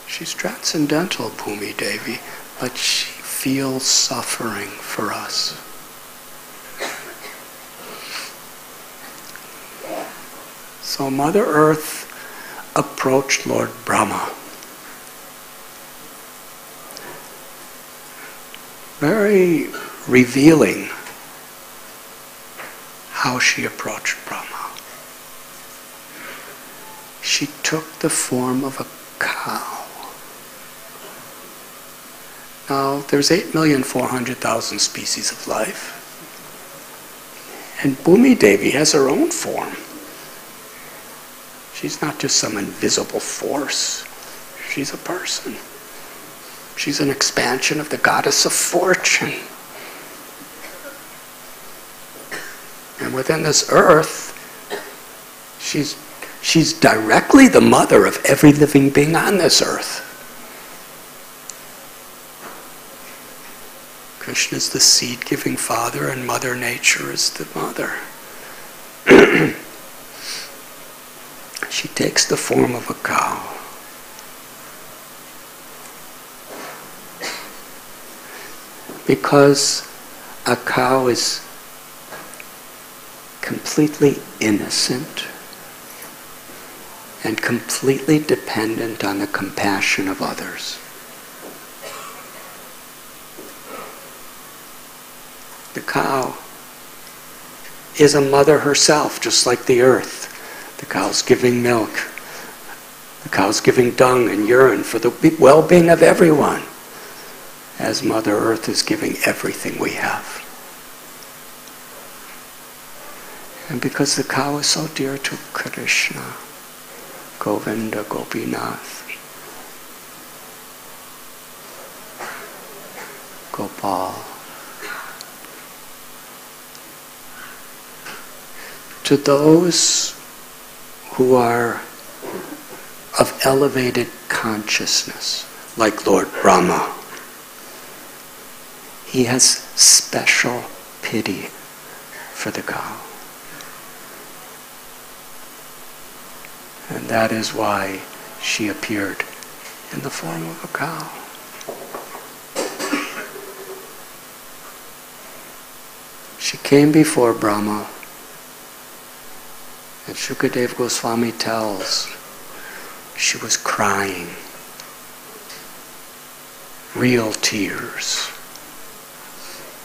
she's transcendental, Bhumi Devi, but she feels suffering for us. So Mother Earth approached Lord Brahma. Very revealing how she approached Brahma. She took the form of a cow. Now, there's 8,400,000 species of life. And Bhumi Devi has her own form. She's not just some invisible force. She's a person. She's an expansion of the goddess of fortune. And within this earth, she's directly the mother of every living being on this earth. Krishna is the seed-giving father, and Mother Nature is the mother. She takes the form of a cow. Because a cow is completely innocent and completely dependent on the compassion of others. The cow is a mother herself, just like the earth. The cow's giving milk. The cow's giving dung and urine for the well-being of everyone, as Mother Earth is giving everything we have. And because the cow is so dear to Krishna, Govinda, Gopinath, Gopal, to those who are of elevated consciousness, like Lord Brahma, he has special pity for the cow. And that is why she appeared in the form of a cow. She came before Brahma, and Shukadeva Goswami tells she was crying, real tears.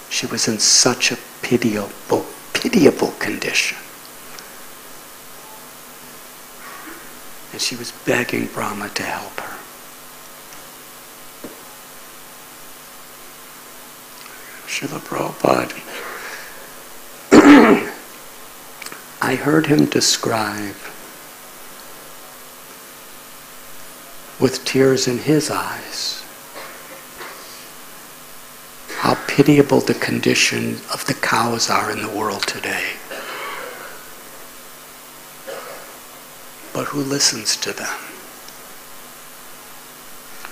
She was in such a pitiable condition. And she was begging Brahma to help her. Srila Prabhupada, I heard him describe with tears in his eyes how pitiable the condition of the cows are in the world today. But who listens to them?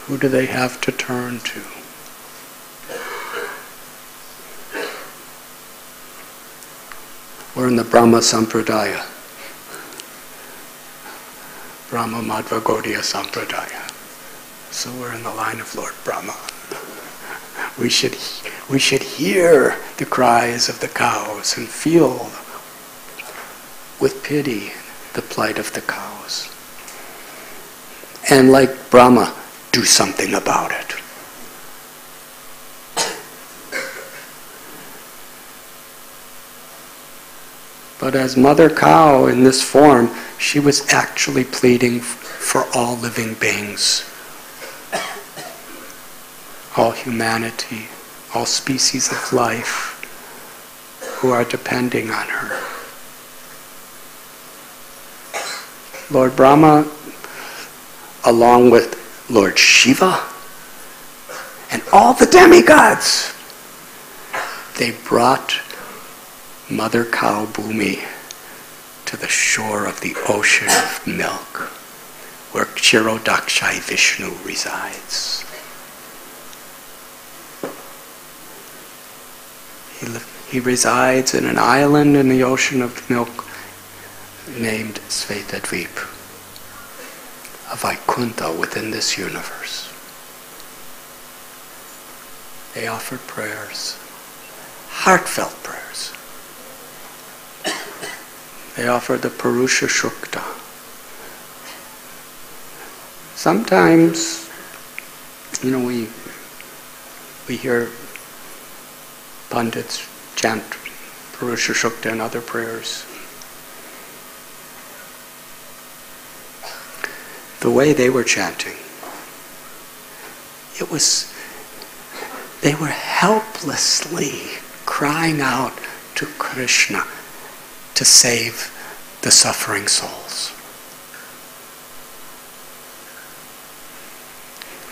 Who do they have to turn to? We're in the Brahma Sampradaya. Brahma Madhva Gaudiya Sampradaya. So we're in the line of Lord Brahma. We should hear the cries of the cows and feel with pity the plight of the cows. And like Brahma, do something about it. But as Mother Cow in this form, she was actually pleading for all living beings, all humanity, all species of life who are depending on her. Lord Brahma, along with Lord Shiva and all the demigods, they brought Mother Cow Bhumi to the shore of the ocean of milk, where Kshirodakshai Vishnu resides. He resides in an island in the ocean of milk named Svetadvip, a Vaikuntha within this universe. They offered prayers, heartfelt prayers. They offered the Purusha Shukta. Sometimes, we hear Pandits chant Purusha Shukta and other prayers. The way they were chanting, they were helplessly crying out to Krishna to save the suffering souls.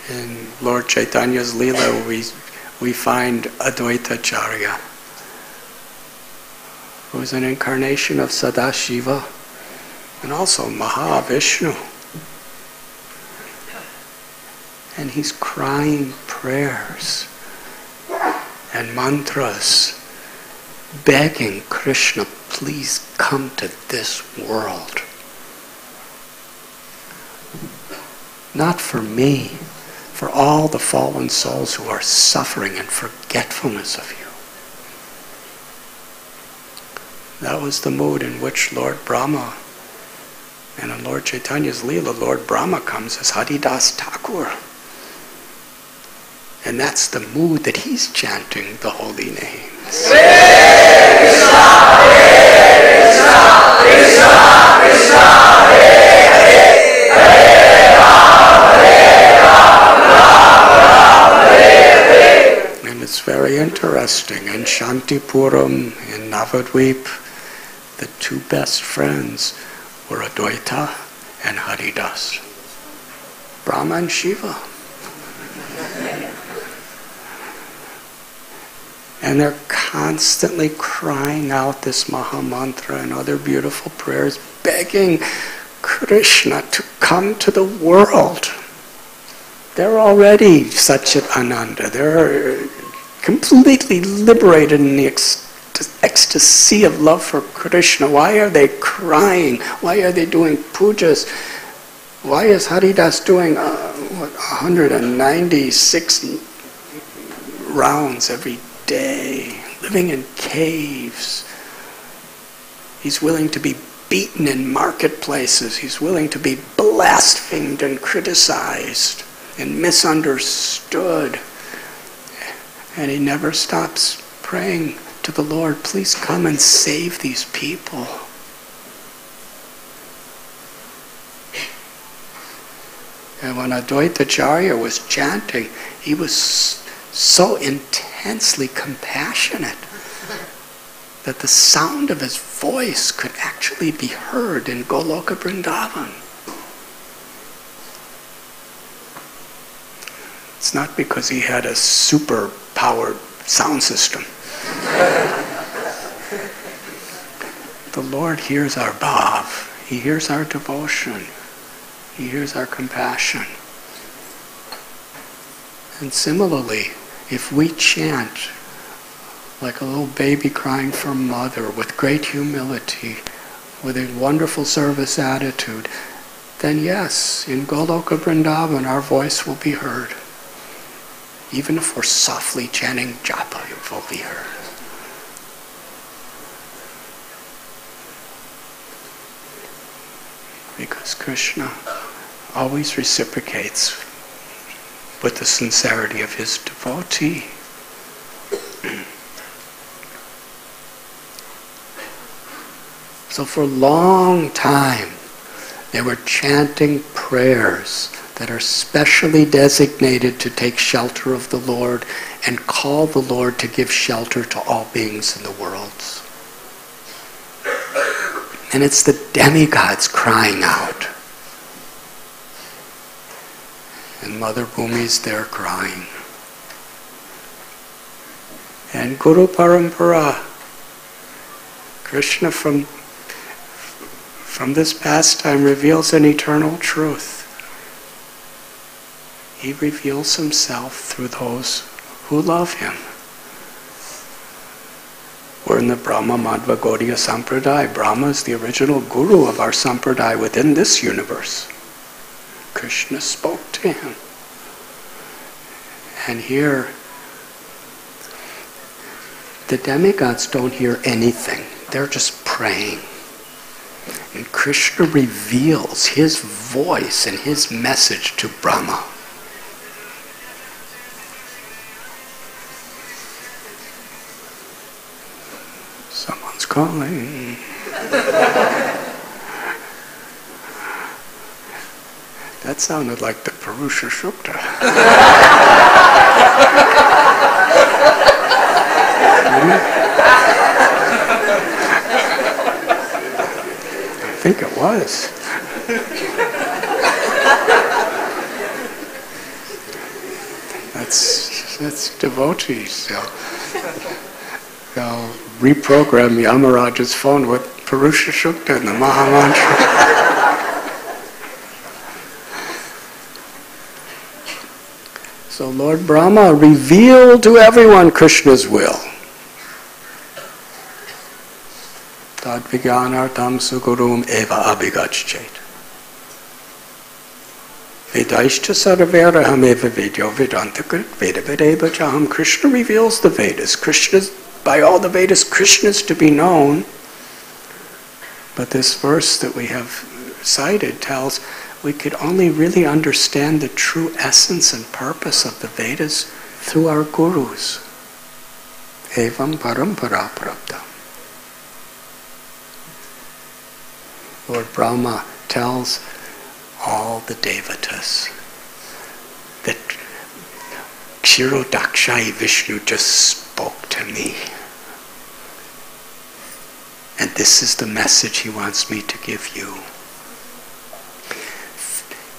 In Lord Chaitanya's Leela, we find Advaitacharya, who is an incarnation of Sadashiva and also Mahavishnu. And he's crying prayers and mantras, begging Krishna, please come to this world. Not for me, for all the fallen souls who are suffering in forgetfulness of you. That was the mood in which Lord Brahma, and in Lord Chaitanya's Leela, Lord Brahma comes as Haridas Thakur. And that's the mood that he's chanting the holy names. And it's very interesting. In Shantipuram, in Navadvip, the two best friends were Advaita and Haridas. Brahma and Shiva. And they're constantly crying out this Mahamantra and other beautiful prayers, begging Krishna to come to the world. They're already Satchit Ananda. They're completely liberated in the ecstasy of love for Krishna. Why are they crying? Why are they doing pujas? Why is Haridas doing 196 rounds every day, living in caves? He's willing to be beaten in marketplaces. He's willing to be blasphemed and criticized and misunderstood. And he never stops praying to the Lord, please come and save these people. And when Advaita Acharya was chanting, he was so intensely compassionate that the sound of his voice could actually be heard in Goloka Vrindavan. It's not because he had a super-powered sound system. The Lord hears our bhav. He hears our devotion. He hears our compassion. And similarly, if we chant like a little baby crying for mother with great humility, with a wonderful service attitude, then yes, in Goloka Vrindavan our voice will be heard. Even if we're softly chanting japa, it will be heard. Because Krishna always reciprocates with the sincerity of his devotee. So for a long time, they were chanting prayers that are specially designated to take shelter of the Lord and call the Lord to give shelter to all beings in the worlds. And it's the demigods crying out. And Mother Bhumi's there crying. And Guru Parampara, Krishna from this pastime reveals an eternal truth. He reveals himself through those who love him. We're in the Brahma Madhva Gaudiya Sampradaya. Brahma is the original guru of our sampradaya within this universe. Krishna spoke to him. And here, the demigods don't hear anything. They're just praying. And Krishna reveals his voice and his message to Brahma. Someone's calling. That sounded like the Purusha Sukta. I think it was. That's devotees. They'll reprogram Yamaraja's phone with Purusha Sukta and the Mahamantra. So Lord Brahma revealed to everyone Krishna's will. Tad vijnanartam sugurum eva abhigachet. Vedaishta sarvaraham eva vedyo vedantakrit veda vedeva chaham. Krishna reveals the Vedas. Krishna's, by all the Vedas, Krishna is to be known. But this verse that we have cited tells we could only really understand the true essence and purpose of the Vedas through our gurus. Evam parampara prabdha. Lord Brahma tells all the devatas that Kshirodakshayi Vishnu just spoke to me. And this is the message he wants me to give you.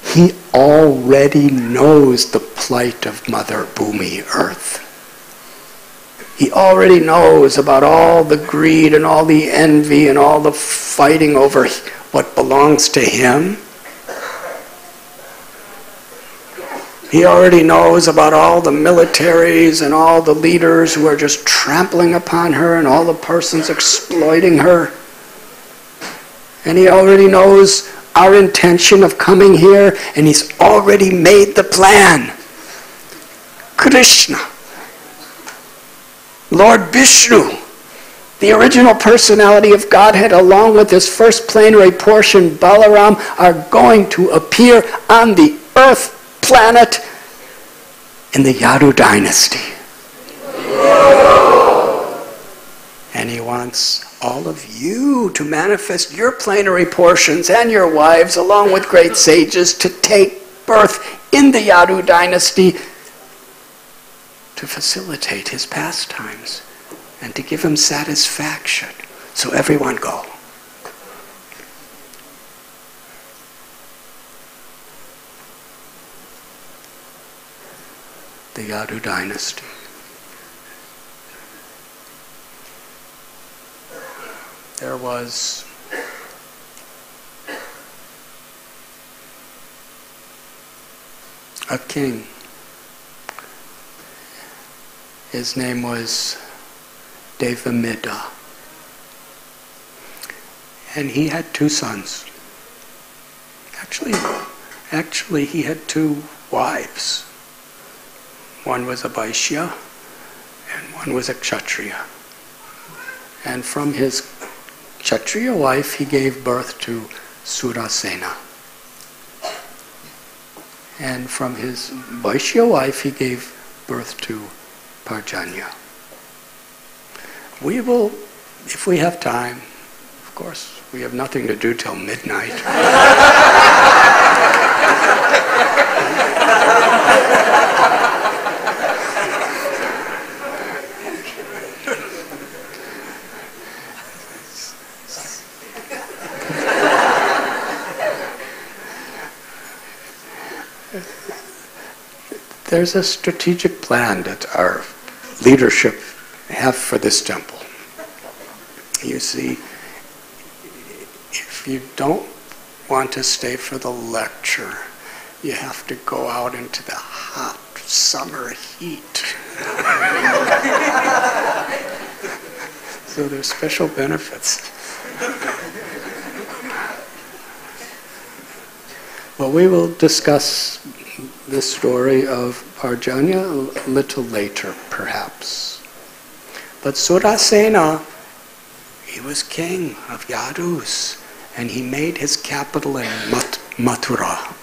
He already knows the plight of Mother Bhumi, Earth. He already knows about all the greed and all the envy and all the fighting over what belongs to him. He already knows about all the militaries and all the leaders who are just trampling upon her and all the persons exploiting her. And he already knows our intention of coming here, and he's already made the plan. Krishna, Lord Vishnu, the original personality of Godhead, along with his first plenary portion, Balaram, are going to appear on the earth planet in the Yadu dynasty. And he wants all of you to manifest your plenary portions and your wives, along with great sages, to take birth in the Yadu dynasty to facilitate his pastimes and to give him satisfaction. So everyone go. The Yadu dynasty. There was a king. His name was Devamida. And he had two sons. Actually, he had two wives. One was a Vaishya and one was a Kshatriya. And from his Kshatriya wife, he gave birth to Surasena. And from his Vaishya wife, he gave birth to Parjanya. We will, if we have time, of course, we have nothing to do till midnight. There's a strategic plan that our leadership have for this temple. You see, if you don't want to stay for the lecture, you have to go out into the hot summer heat. So there's special benefits. Well, we will discuss the story of Parjanya a little later, perhaps. But Surasena, he was king of Yadus, and he made his capital in Mathura.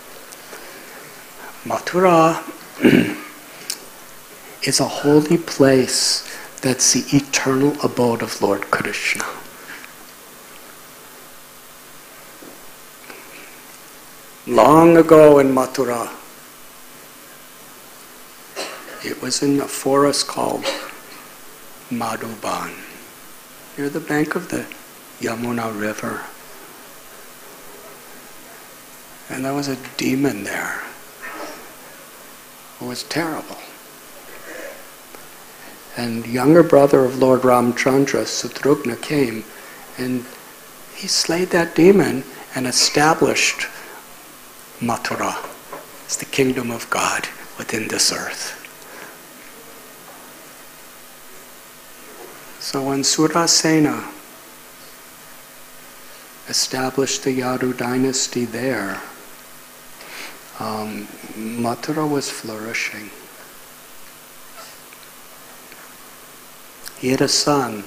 Mathura is a holy place that's the eternal abode of Lord Krishna. Long ago in Mathura, it was in a forest called Madhuban, near the bank of the Yamuna River. And there was a demon there who was terrible. And younger brother of Lord Ramchandra, Satrugna, came and he slayed that demon and established Mathura as the kingdom of God within this earth. So when Surasena established the Yadu dynasty there, Mathura was flourishing. He had a son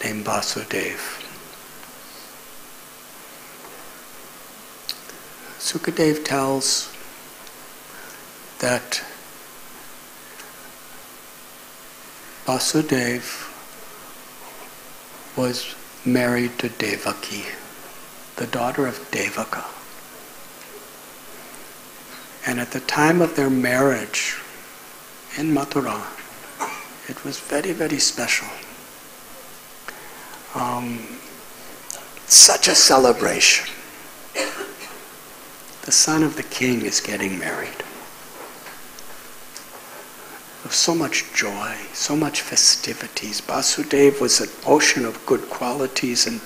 named Vasudeva. Sukadeva tells that Vasudeva was married to Devaki, the daughter of Devaka. And at the time of their marriage in Mathura, it was very, very special. Such a celebration. The son of the king is getting married. There was so much joy, so much festivities. Vasudeva was an ocean of good qualities, and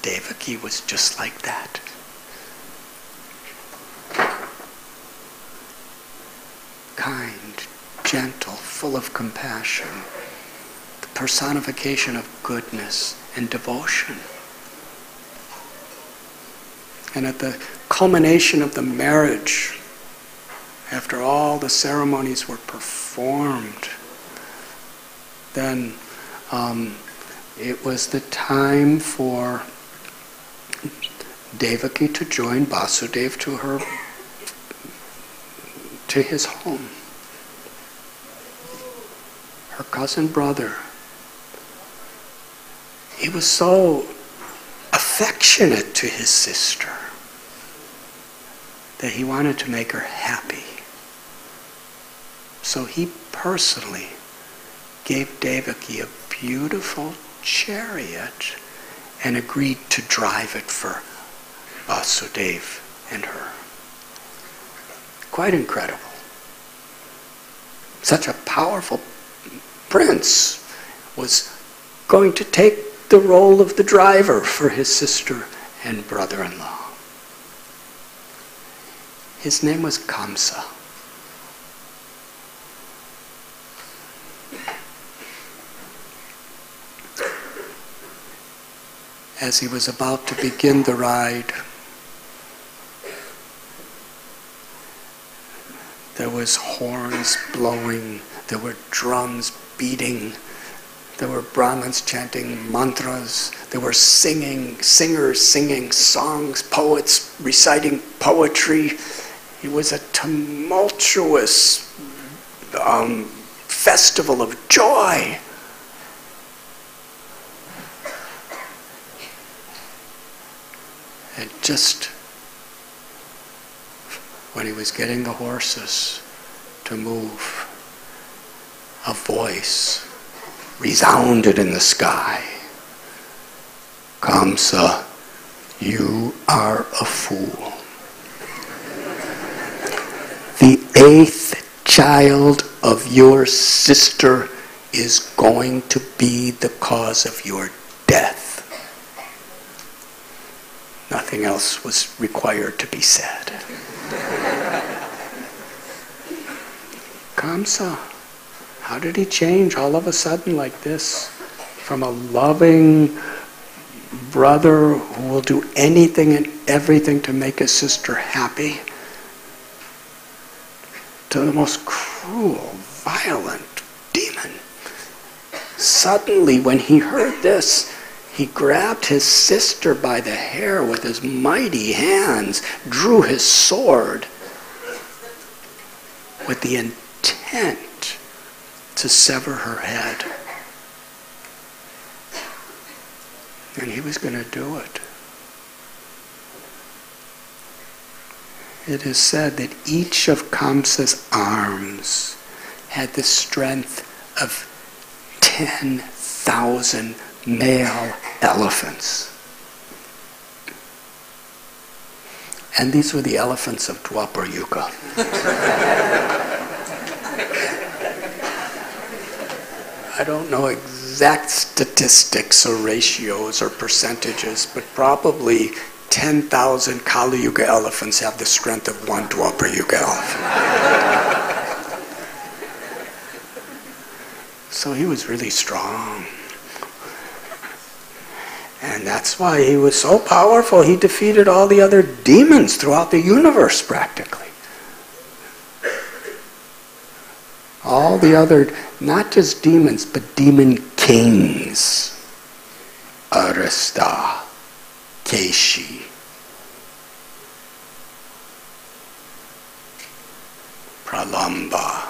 Devaki was just like that. Kind, gentle, full of compassion, the personification of goodness and devotion. And at the culmination of the marriage, after all the ceremonies were performed, then it was the time for Devaki to join Vasudeva to his home. Her cousin brother. He was so affectionate to his sister that he wanted to make her happy. So he personally gave Devaki a beautiful chariot and agreed to drive it for Vasudeva and her. Quite incredible. Such a powerful prince was going to take the role of the driver for his sister and brother-in-law. His name was Kamsa. As he was about to begin the ride, there was horns blowing, there were drums beating, there were Brahmins chanting mantras, there were singers singing songs, poets reciting poetry. It was a tumultuous festival of joy. And just when he was getting the horses to move, a voice resounded in the sky. Kamsa, you are a fool. The 8th child of your sister is going to be the cause of your death. Nothing else was required to be said. Kamsa, how did he change all of a sudden like this? From a loving brother who will do anything and everything to make his sister happy, to the most cruel, violent demon. Suddenly, when he heard this, he grabbed his sister by the hair with his mighty hands, drew his sword with the intent to sever her head. And he was going to do it. It is said that each of Kamsa's arms had the strength of 10,000 male elephants. And these were the elephants of Dwapar Yuga. I don't know exact statistics or ratios or percentages, but probably 10,000 Kali Yuga elephants have the strength of one Dwapar Yuga elephant. So he was really strong. And that's why he was so powerful. He defeated all the other demons throughout the universe, practically. All the other, not just demons, but demon kings. Arista, Keshi, Pralamba.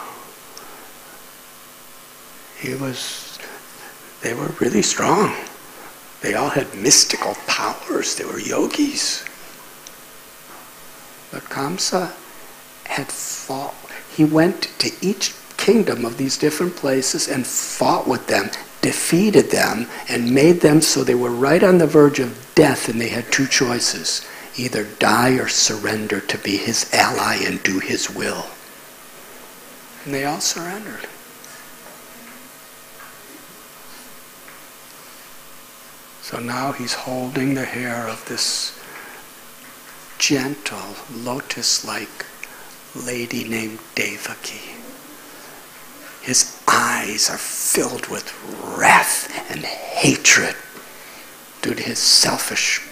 They were really strong. They all had mystical powers. They were yogis. But Kamsa had fought. He went to each kingdom of these different places and fought with them, defeated them, and made them so they were right on the verge of death, and they had two choices: either die or surrender to be his ally and do his will. And they all surrendered. So now he's holding the hair of this gentle, lotus-like lady named Devaki. His eyes are filled with wrath and hatred due to his selfish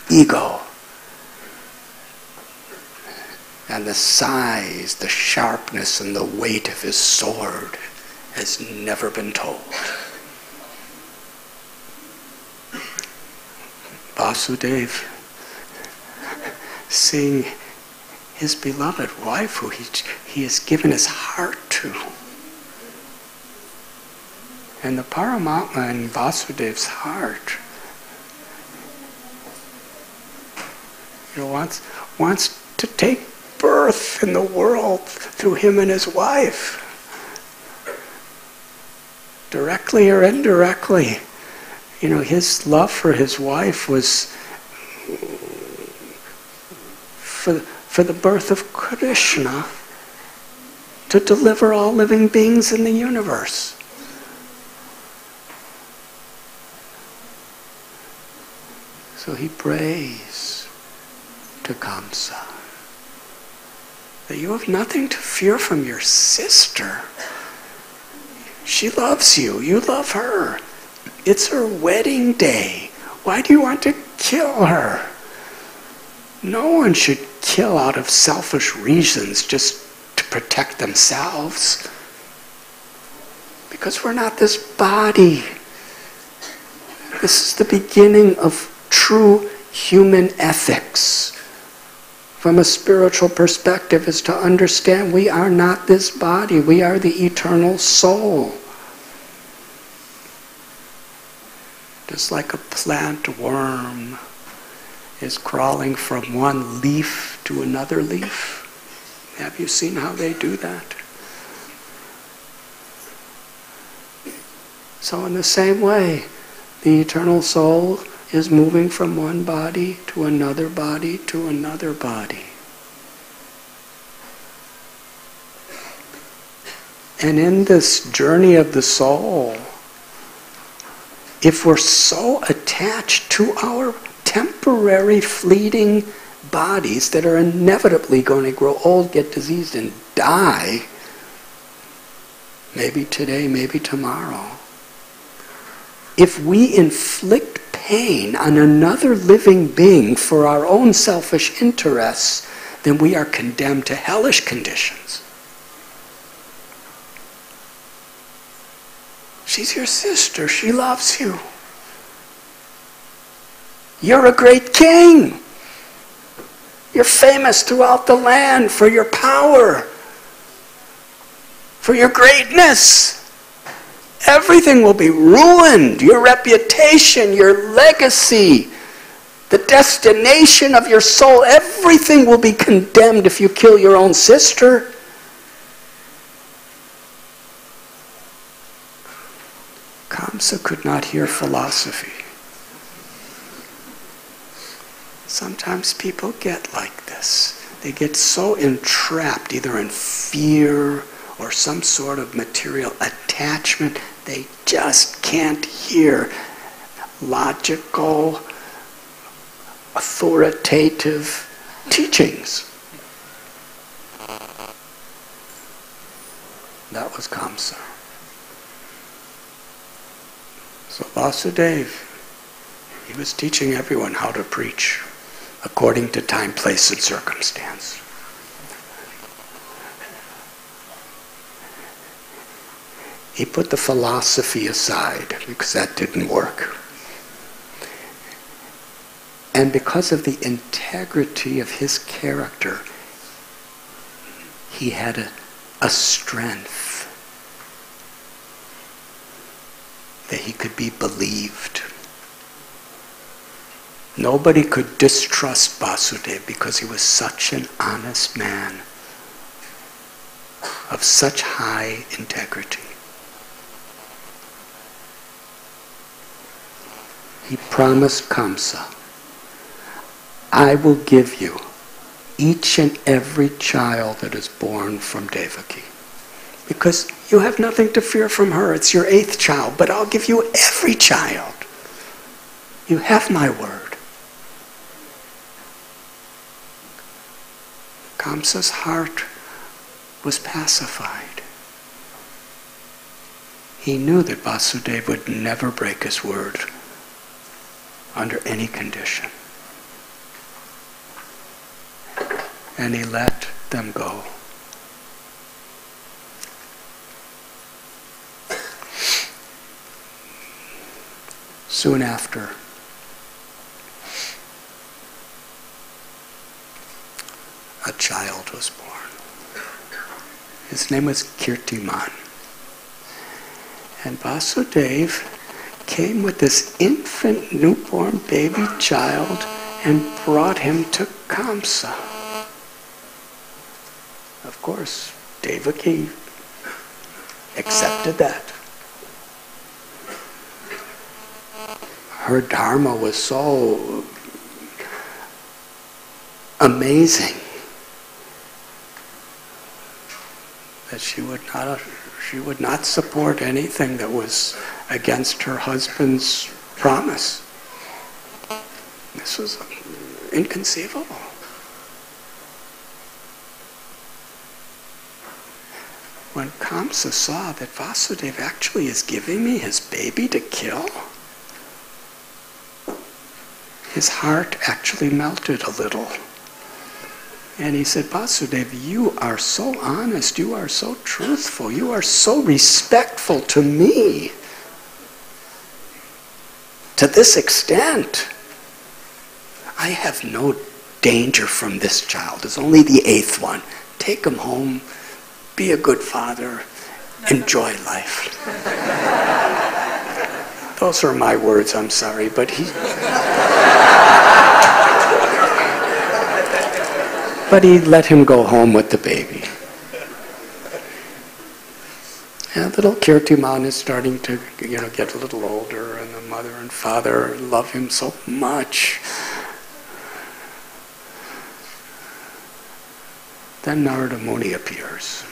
ego. And the size, the sharpness, and the weight of his sword has never been told. Vasudeva, seeing his beloved wife, who he has given his heart to. And the Paramatma in Vasudeva's heart, wants to take birth in the world through him and his wife. Directly or indirectly. You know, his love for his wife was for the birth of Krishna to deliver all living beings in the universe. So he prays to Kamsa that you have nothing to fear from your sister. She loves you. You love her. It's her wedding day. Why do you want to kill her? No one should kill out of selfish reasons just to protect themselves. Because we're not this body. This is the beginning of true human ethics. From a spiritual perspective, is to understand we are not this body. We are the eternal soul. Just like a plant worm is crawling from one leaf to another leaf. Have you seen how they do that? So in the same way, the eternal soul is moving from one body to another body to another body. And in this journey of the soul, if we're so attached to our temporary fleeting bodies that are inevitably going to grow old, get diseased, and die, maybe today, maybe tomorrow, if we inflict pain on another living being for our own selfish interests, then we are condemned to hellish conditions. She's your sister. She loves you. You're a great king. You're famous throughout the land for your power, for your greatness. Everything will be ruined. Your reputation, your legacy, the destination of your soul, everything will be condemned if you kill your own sister. Kamsa could not hear philosophy. Sometimes people get like this. They get so entrapped either in fear or some sort of material attachment, they just can't hear logical, authoritative teachings. That was Kamsa. So Vasudeva, he was teaching everyone how to preach according to time, place, and circumstance. He put the philosophy aside because that didn't work. And because of the integrity of his character, he had a strength that he could be believed. Nobody could distrust Vasudeva because he was such an honest man of such high integrity. He promised Kamsa, I will give you each and every child that is born from Devaki. Because you have nothing to fear from her. It's your 8th child, but I'll give you every child. You have my word. Kamsa's heart was pacified. He knew that Vasudeva would never break his word under any condition. And he let them go. Soon after, a child was born. His name was Kirtiman. And Vasudeva came with this infant newborn baby child and brought him to Kamsa. Of course, Devaki accepted that. Her dharma was so amazing that she would not support anything that was against her husband's promise. This was inconceivable. When Kamsa saw that Vasudeva actually is giving me his baby to kill, his heart actually melted a little. And he said, Vasudeva, you are so honest, you are so truthful, you are so respectful to me. To this extent, I have no danger from this child. It's only the 8th one. Take him home, be a good father, enjoy life. Those are my words, I'm sorry, but he let him go home with the baby. And little Kirtiman is starting to, get a little older, and the mother and father love him so much. Then Narada Muni appears.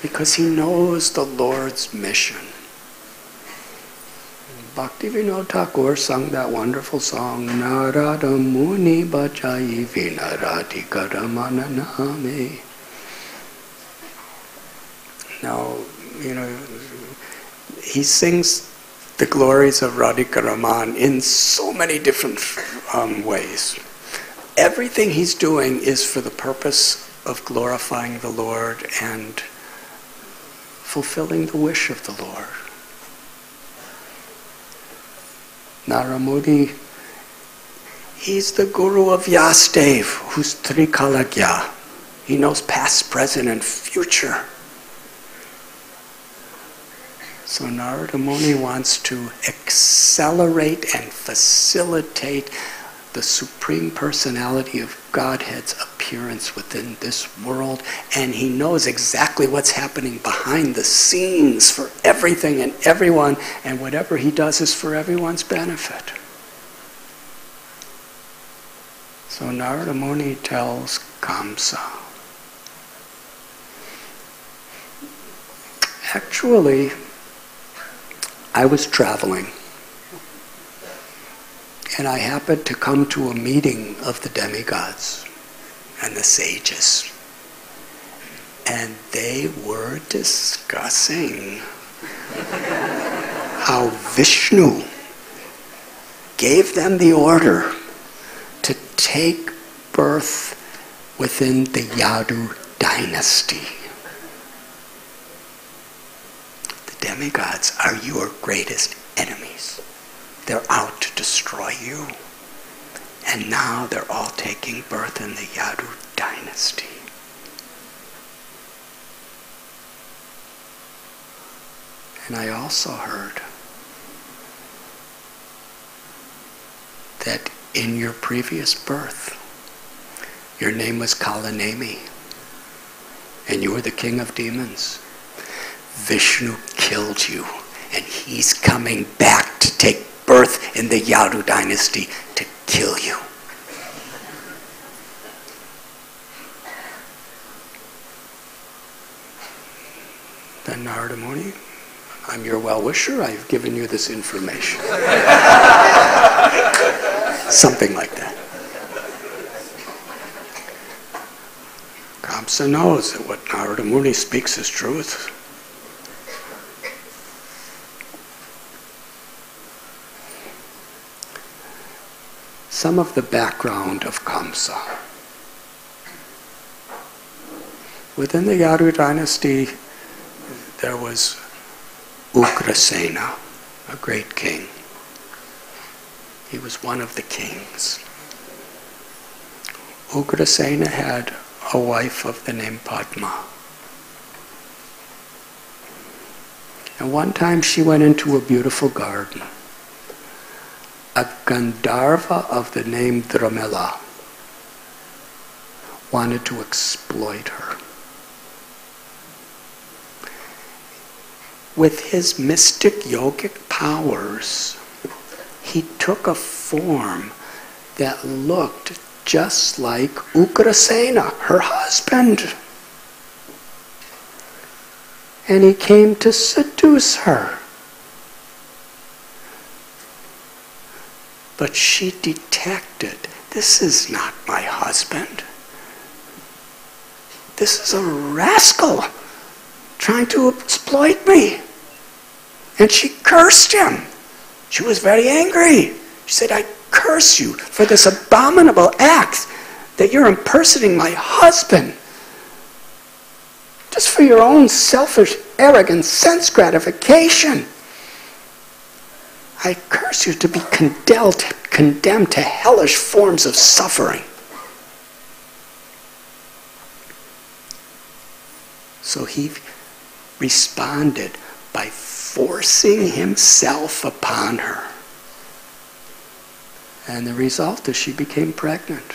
Because he knows the Lord's mission. Bhaktivinoda Thakur sung that wonderful song, Narada Muni Bachai Vinarati Karamananame. Now, he sings the glories of Radhika Raman in so many different ways. Everything he's doing is for the purpose of glorifying the Lord and fulfilling the wish of the Lord. Narada Muni, he's the guru of Vyasadeva, who's Trikalagya. He knows past, present, and future. So Narada Muni wants to accelerate and facilitate the Supreme Personality of Godhead's appearance within this world, and he knows exactly what's happening behind the scenes for everything and everyone, and whatever he does is for everyone's benefit. So Narada Muni tells Kamsa, actually, I was traveling, and I happened to come to a meeting of the demigods and the sages. And they were discussing how Vishnu gave them the order to take birth within the Yadu dynasty. The demigods are your greatest enemies. They're out to destroy you. And now they're all taking birth in the Yadu dynasty. And I also heard that in your previous birth, your name was Kalanemi, and you were the king of demons. Vishnu killed you, and he's coming back to take birth in the Yadu dynasty to kill you. Then Narada Muni, I'm your well-wisher, I've given you this information. Something like that. Kamsa knows that what Narada Muni speaks is truth. Some of the background of Kamsa. Within the Yadu dynasty, there was Ugrasena, a great king. He was one of the kings. Ugrasena had a wife of the name Padma. And one time she went into a beautiful garden. A Gandharva of the name Dramela wanted to exploit her. With his mystic yogic powers, he took a form that looked just like Ugrasena, her husband. And he came to seduce her. But she detected, this is not my husband. This is a rascal trying to exploit me. And she cursed him. She was very angry. She said, I curse you for this abominable act that you're impersonating my husband. Just for your own selfish, arrogant sense gratification. I curse you to be condemned to hellish forms of suffering. So he responded by forcing himself upon her. And the result is she became pregnant.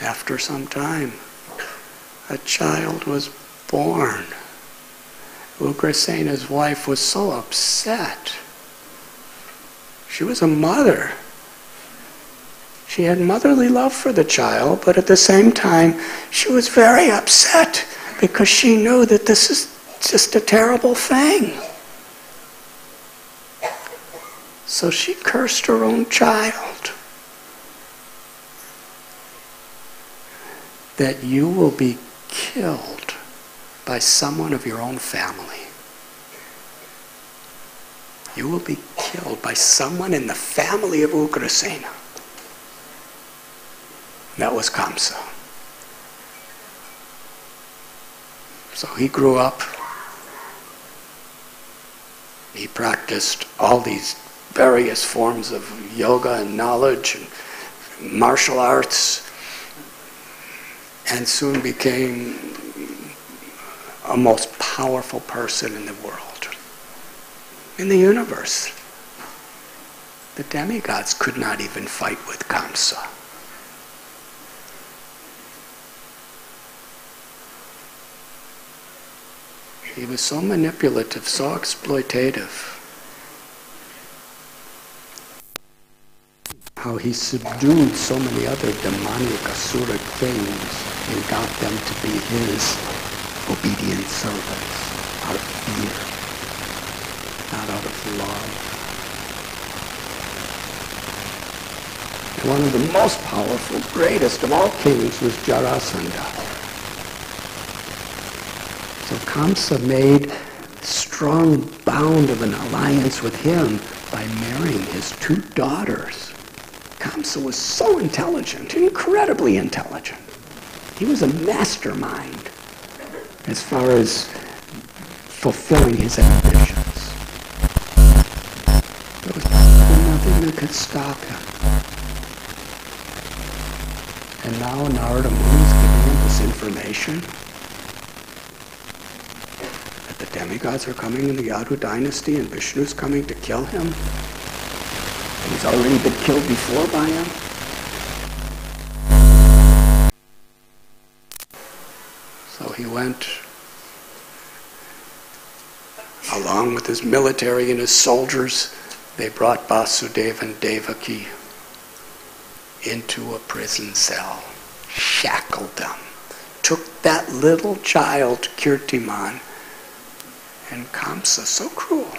After some time, a child was born. Ugrasena's wife was so upset. She was a mother. She had motherly love for the child, but at the same time, she was very upset because she knew that this is just a terrible thing. So she cursed her own child. That you will be killed by someone of your own family. You will be killed by someone in the family of Ugrasena. That was Kamsa. So he grew up. He practiced all these various forms of yoga and knowledge and martial arts, and soon became a most powerful person in the world, in the universe. The demigods could not even fight with Kamsa. He was so manipulative, so exploitative. How he subdued so many other demonic asura kings and got them to be his obedient servants out of fear, not out of love. And one of the most powerful, greatest of all kings was Jarasandha. So Kamsa made a strong bound of an alliance with him by marrying his two daughters. Kamsa was so intelligent, incredibly intelligent. He was a mastermind as far as fulfilling his ambitions. There was nothing that could stop him. And now Narada Muni is giving him this information that the demigods are coming in the Yadu dynasty and Vishnu's coming to kill him. And he's already been killed before by him. So he went along with his military and his soldiers. They brought Vasudeva and Devaki into a prison cell, shackled them, took that little child, Kirtiman, and Kamsa, so cruel.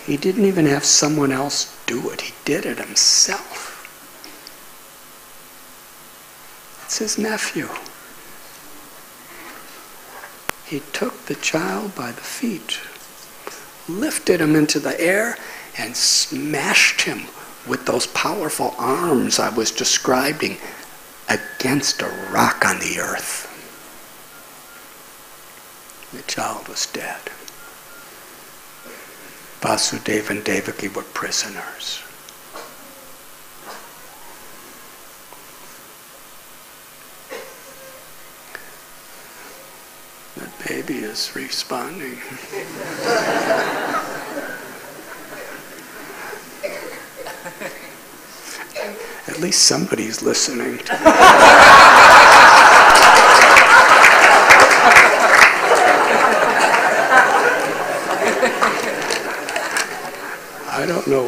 He didn't even have someone else do it. He did it himself. It's his nephew. He took the child by the feet, lifted him into the air, and smashed him with those powerful arms I was describing against a rock on the earth. The child was dead. Vasudeva and Devaki were prisoners. That baby is responding. At least somebody's listening. I don't know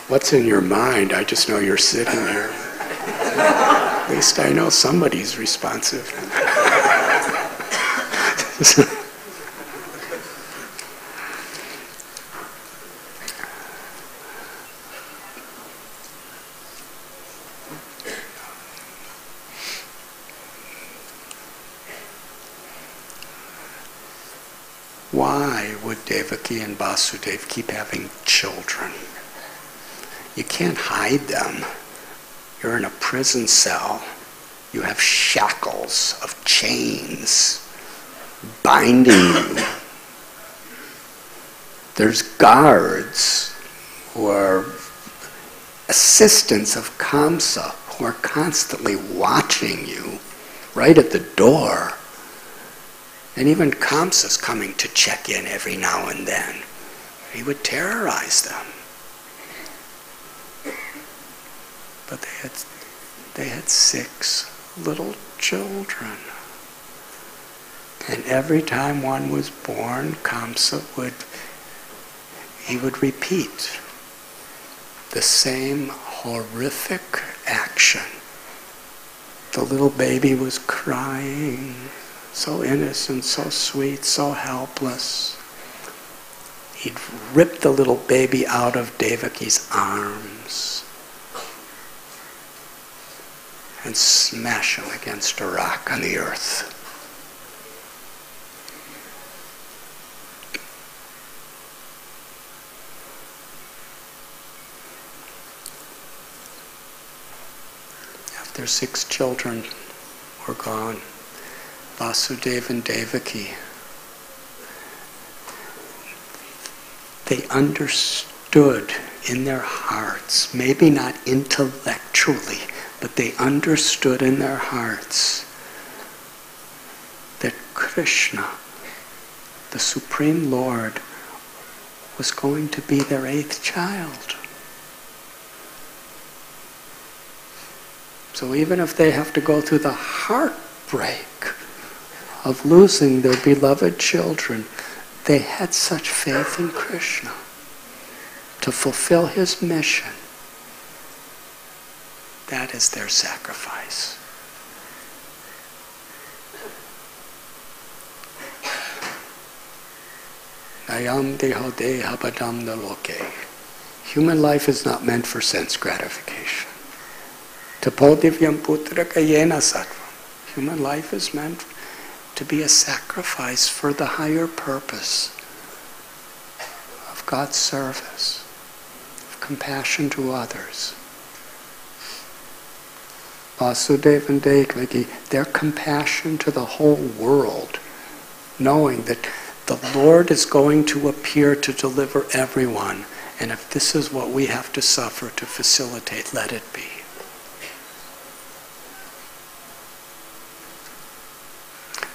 what's in your mind. I just know you're sitting here. At least I know somebody's responsive. Why would Devaki and Vasudeva keep having children? You can't hide them. You're in a prison cell. You have shackles of chains binding you. There's guards who are assistants of Kamsa who are constantly watching you right at the door. And even Kamsa's coming to check in every now and then. He would terrorize them. But they had 6 little children. And every time one was born, Kamsa would repeat the same horrific action. The little baby was crying, so innocent, so sweet, so helpless. He'd rip the little baby out of Devaki's arms and smash him against a rock on the earth. After 6 children were gone, Vasudeva and Devaki, they understood in their hearts, maybe not intellectually, but they understood in their hearts that Krishna, the Supreme Lord, was going to be their 8th child. So even if they have to go through the heartbreak of losing their beloved children, they had such faith in Krishna to fulfill his mission. That is their sacrifice. Nayam deho deha padam naloke. Human life is not meant for sense gratification. Tapodivyam putra kayena sattvam. Human life is meant to be a sacrifice for the higher purpose of God's service, of compassion to others. Vasudeva and Devaki, their compassion to the whole world, knowing that the Lord is going to appear to deliver everyone, and if this is what we have to suffer to facilitate, let it be.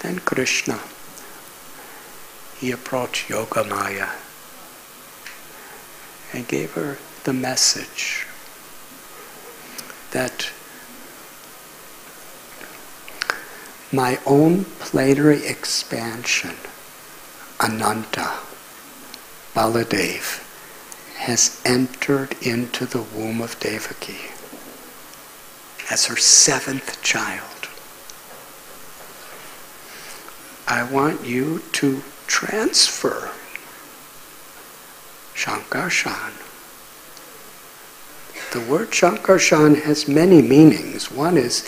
Then Krishna, he approached Yogamaya and gave her the message that my own plenary expansion, Ananta, Baladev, has entered into the womb of Devaki as her 7th child. I want you to transfer Shankarshan. The word Shankarshan has many meanings. One is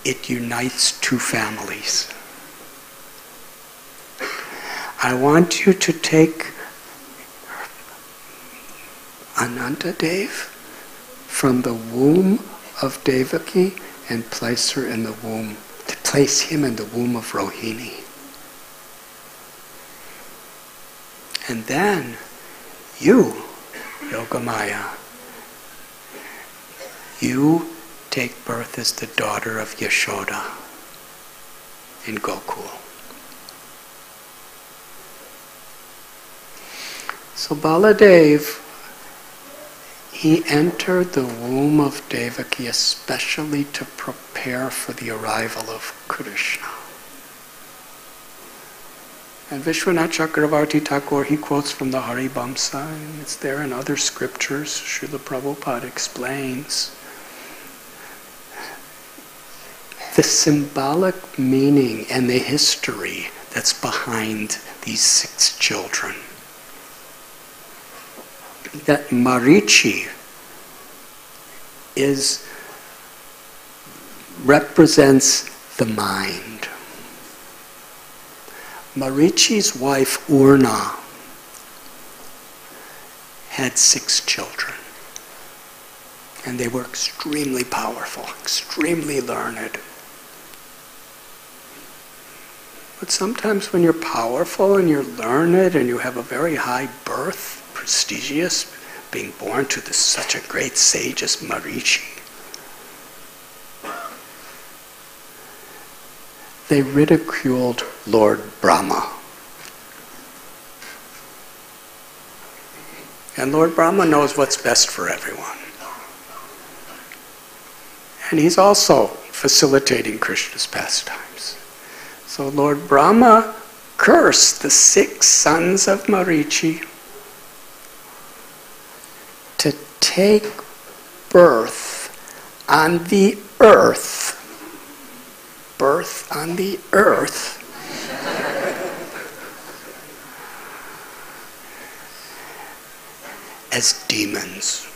it unites 2 families. I want you to take Anantadev from the womb of Devaki and place him in the womb of Rohini. And then you, Yogamaya, you take birth as the daughter of Yashoda in Gokul. So Baladev, He entered the womb of Devaki especially to prepare for the arrival of Krishna. And Vishwanath Chakravarti Thakur, he quotes from the Haribamsa, and it's there in other scriptures. Srila Prabhupada explains the symbolic meaning and the history that's behind these 6 children. That Marichi represents the mind. Marichi's wife Urna had 6 children, and they were extremely powerful, extremely learned. But sometimes when you're powerful and you're learned and you have a very high birth, prestigious, being born to such a great sage as Marichi, they ridiculed Lord Brahma. And Lord Brahma knows what's best for everyone. And he's also facilitating Krishna's pastimes. So Lord Brahma cursed the 6 sons of Marichi to take birth on the earth. Birth on the earth. As demons.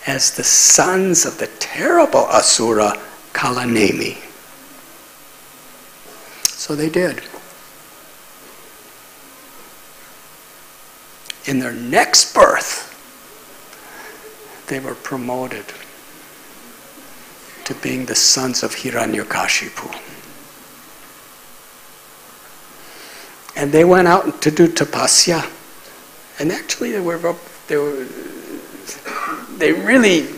As the sons of the terrible Asura Kalanemi. So they did. In their next birth, they were promoted to being the sons of Hiranyakashipu. And they went out to do tapasya. And actually they really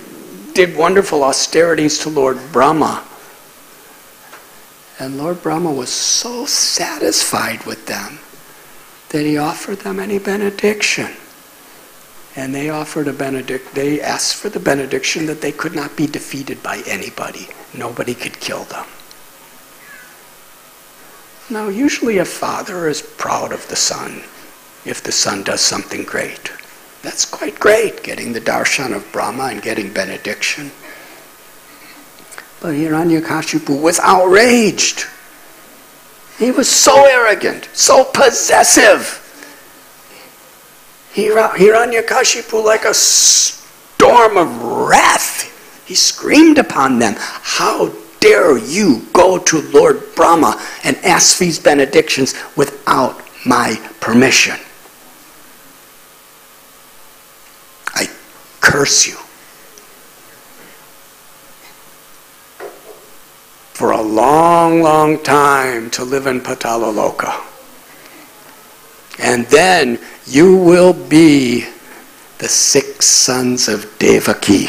did wonderful austerities to Lord Brahma. And Lord Brahma was so satisfied with them that he offered them any benediction. And they offered they asked for the benediction that they could not be defeated by anybody. Nobody could kill them. Now, usually a father is proud of the son if the son does something great. That's quite great, getting the darshan of Brahma and getting benediction. But Hiranyakashipu was outraged. He was so arrogant, so possessive. Hiranyakashipu, like a storm of wrath, he screamed upon them, "How dare you go to Lord Brahma and ask these benedictions without my permission? I curse you for a long, long time to live in Patalaloka. And then you will be the 6 sons of Devaki.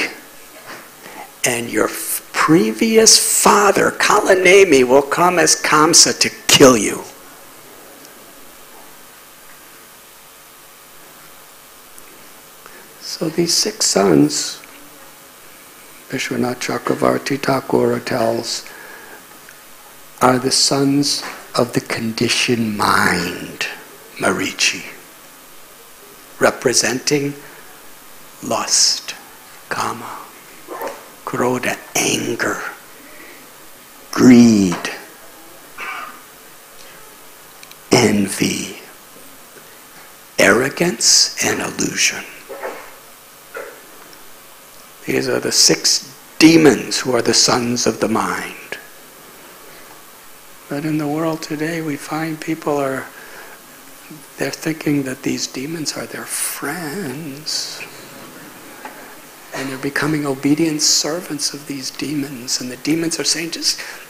And your previous father, Kalanemi, will come as Kamsa to kill you." So these 6 sons, Vishwanath Chakravarti Thakur tells, are the sons of the conditioned mind, Marichi, representing lust, kama, krodha, anger, greed, envy, arrogance, and illusion. These are the 6 demons who are the sons of the mind. But in the world today, we find people they're thinking that these demons are their friends. And they're becoming obedient servants of these demons. And the demons are saying,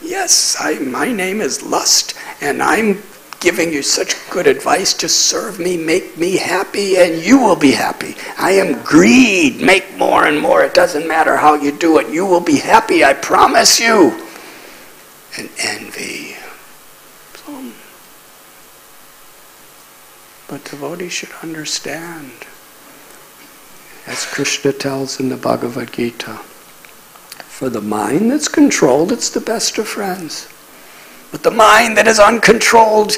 yes, my name is lust, and I'm giving you such good advice. Just serve me, make me happy, and you will be happy. I am greed. Make more and more. It doesn't matter how you do it. You will be happy, I promise you. And envy. But devotees should understand As Krishna tells in the Bhagavad Gita, for the mind that's controlled, it's the best of friends. But the mind that is uncontrolled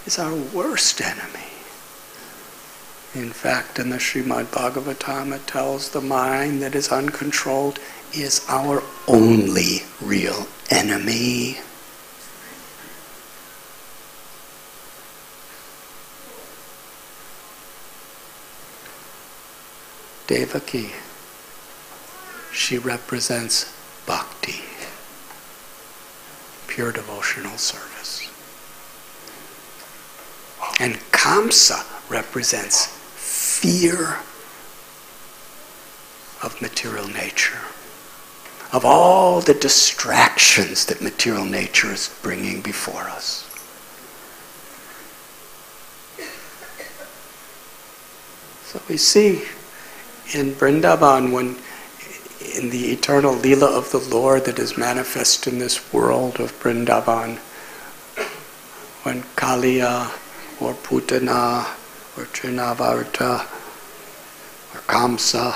is our worst enemy. In fact, in the Srimad Bhagavatam, it tells the mind that is uncontrolled is our only real enemy. Devaki, she represents bhakti, pure devotional service. And Kamsa represents fear of material nature, of all the distractions that material nature is bringing before us. So we see in Vrindavan, when in the eternal Leela of the Lord that is manifest in this world of Vrindavan, when Kaliya or Putana or Trinavarta or Kamsa,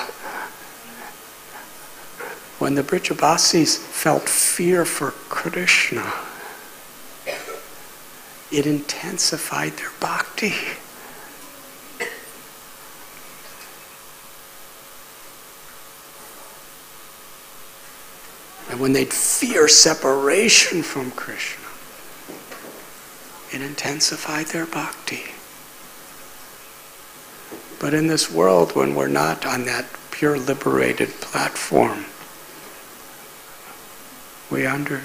when the Brajavasis felt fear for Krishna, it intensified their bhakti. And when they'd fear separation from Krishna, it intensified their bhakti. But in this world, when we're not on that pure liberated platform, we Hari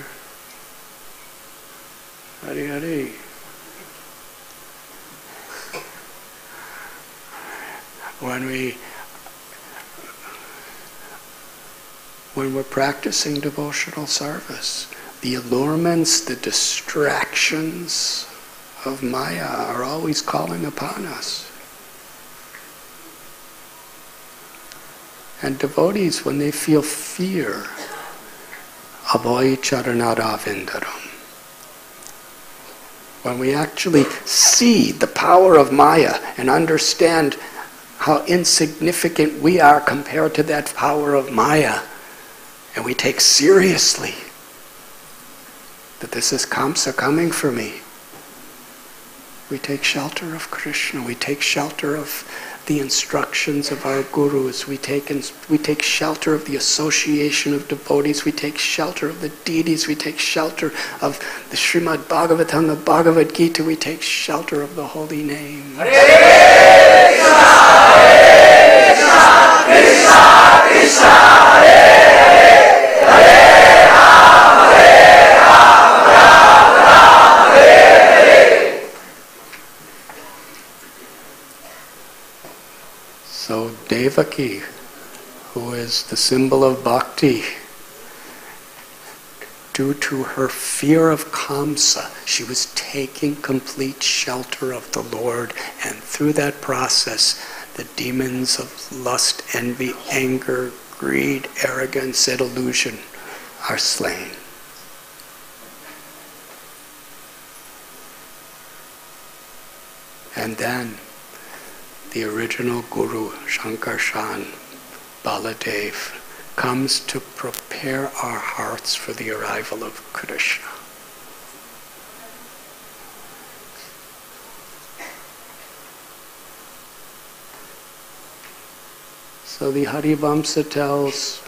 Hari. When we're practicing devotional service, the allurements, the distractions of Maya are always calling upon us. And devotees, when they feel fear, abhoy charanara vindaram, when we actually see the power of Maya and understand how insignificant we are compared to that power of Maya, and we take seriously that this is Kamsa coming for me, we take shelter of Krishna, we take shelter of the instructions of our gurus, we take shelter of the association of devotees, we take shelter of the deities, we take shelter of the Srimad Bhagavatam, the Bhagavad Gita, we take shelter of the holy name. Hare Krishna, Krishna Krishna, Krishna Hare So Devaki, who is the symbol of bhakti, due to her fear of Kamsa, she was taking complete shelter of the Lord, and through that process, the demons of lust, envy, anger, greed, arrogance, and illusion are slain. And then the original Guru, Shankarshan, Baladev, comes to prepare our hearts for the arrival of Krishna. So the Harivamsa tells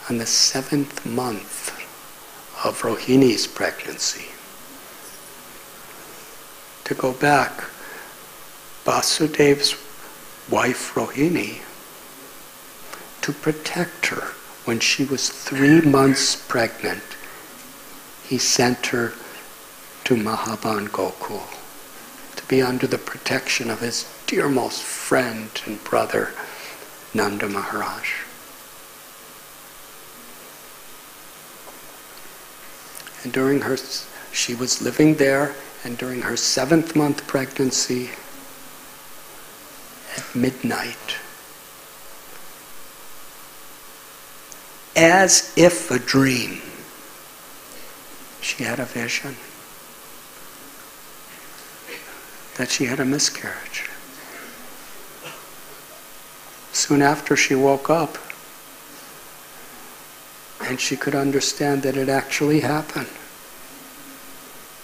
on the 7th month of Rohini's pregnancy, to go back, Vasudev's wife Rohini, to protect her when she was 3 months pregnant, he sent her to Mahaban Gokul to be under the protection of his dearmost friend and brother, Nanda Maharaj. And she was living there, and during her 7th month pregnancy, at midnight, as if a dream, she had a vision that she had a miscarriage. Soon after she woke up, and she could understand that it actually happened.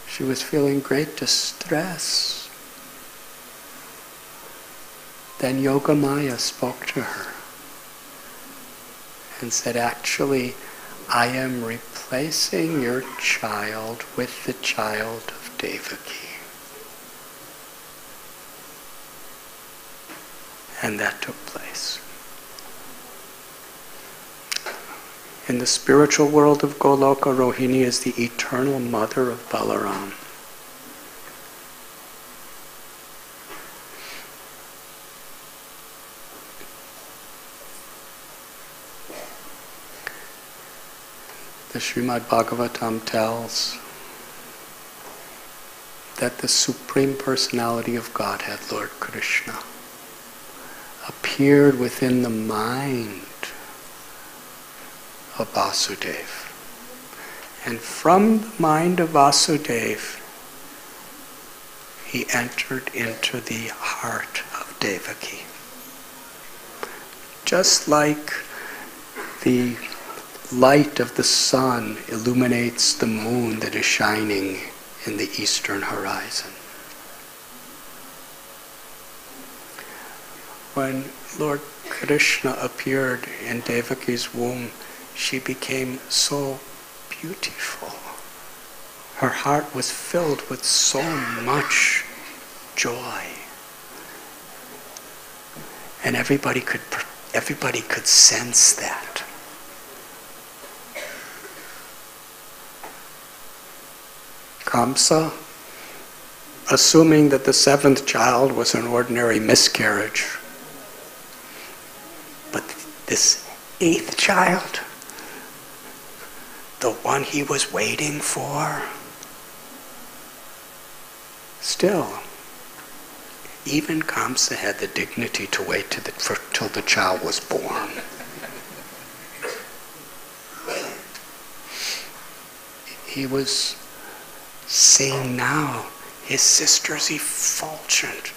She was feeling great distress. Then Yogamaya spoke to her and said, actually, I am replacing your child with the child of Devaki. And that took place. In the spiritual world of Goloka, Rohini is the eternal mother of Balaram. The Srimad Bhagavatam tells that the Supreme Personality of Godhead, Lord Krishna, appeared within the mind of Vasudeva. And from the mind of Vasudeva, he entered into the heart of Devaki. Just like the light of the sun illuminates the moon that is shining in the eastern horizon. When Lord Krishna appeared in Devaki's womb, she became so beautiful. Her heart was filled with so much joy. And everybody could sense that. Kamsa, assuming that the seventh child was an ordinary miscarriage, but this eighth child, the one he was waiting for, still, even Kamsa had the dignity to wait till the child was born. He was saying now, his sister's effulgent,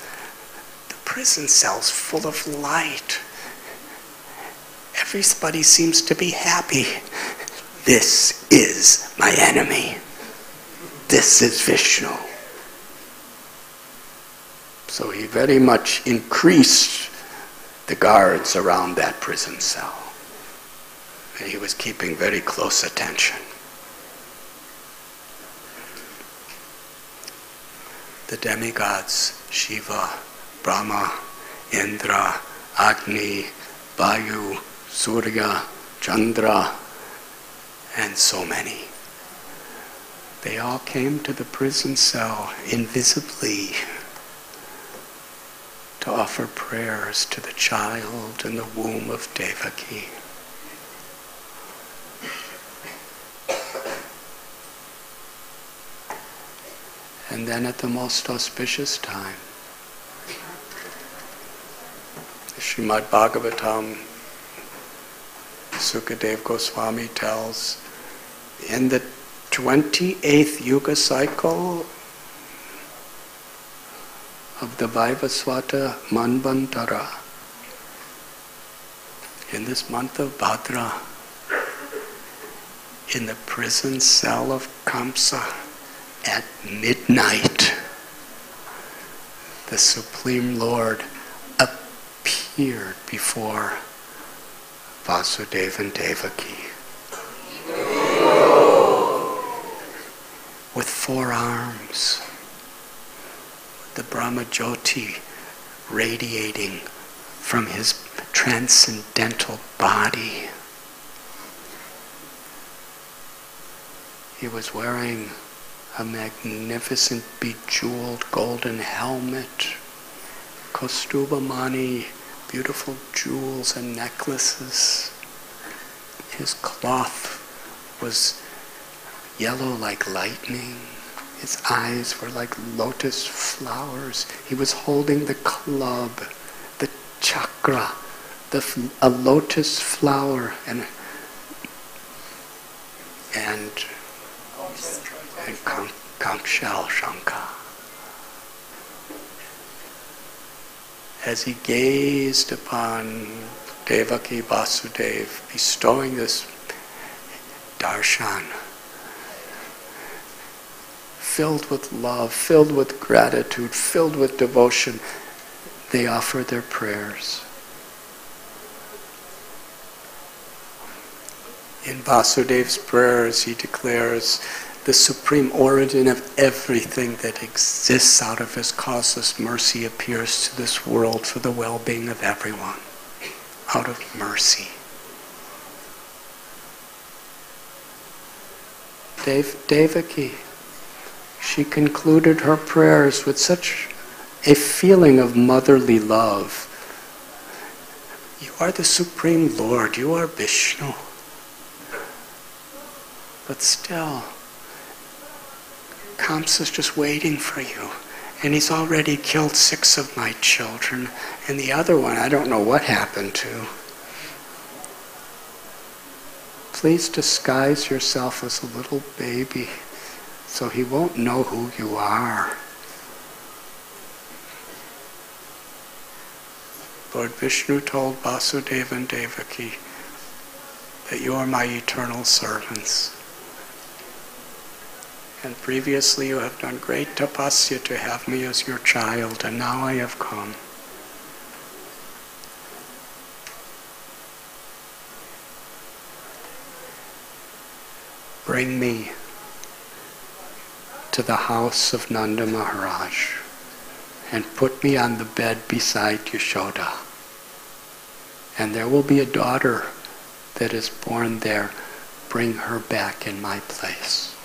the prison cell's full of light. Everybody seems to be happy. This is my enemy. This is Vishnu. So he very much increased the guards around that prison cell. And he was keeping very close attention. The demigods, Shiva, Brahma, Indra, Agni, Vayu, Surya, Chandra, and so many. They all came to the prison cell invisibly to offer prayers to the child in the womb of Devaki. And then at the most auspicious time, the Srimad Bhagavatam, Sukadeva Goswami tells, in the 28th Yuga cycle of the Vaivasvata Manvantara, in this month of Bhadra, in the prison cell of Kamsa, at midnight, the Supreme Lord appeared before Vasudeva and Devaki with 4 arms, the Brahma Jyoti radiating from his transcendental body. He was wearing a magnificent bejeweled golden helmet, Kaustubhamani, beautiful jewels and necklaces. His cloth was yellow like lightning. His eyes were like lotus flowers. He was holding the club, the chakra, a lotus flower, and and conch shell Shankha. As he gazed upon Devaki Vasudeva bestowing this darshan, filled with love, filled with gratitude, filled with devotion, they offer their prayers. In Vasudeva's prayers, he declares the supreme origin of everything that exists out of his causeless mercy appears to this world for the well-being of everyone, out of mercy. Devaki, she concluded her prayers with such a feeling of motherly love. You are the Supreme Lord, you are Vishnu. But still, Kamsa's just waiting for you. And he's already killed 6 of my children. And the other one, I don't know what happened to. Please disguise yourself as a little baby so he won't know who you are. Lord Vishnu told Vasudeva and Devaki that you are my eternal servants. And previously you have done great tapasya to have me as your child, and now I have come. Bring me to the house of Nanda Maharaj and put me on the bed beside Yashoda. And there will be a daughter that is born there. Bring her back in my place.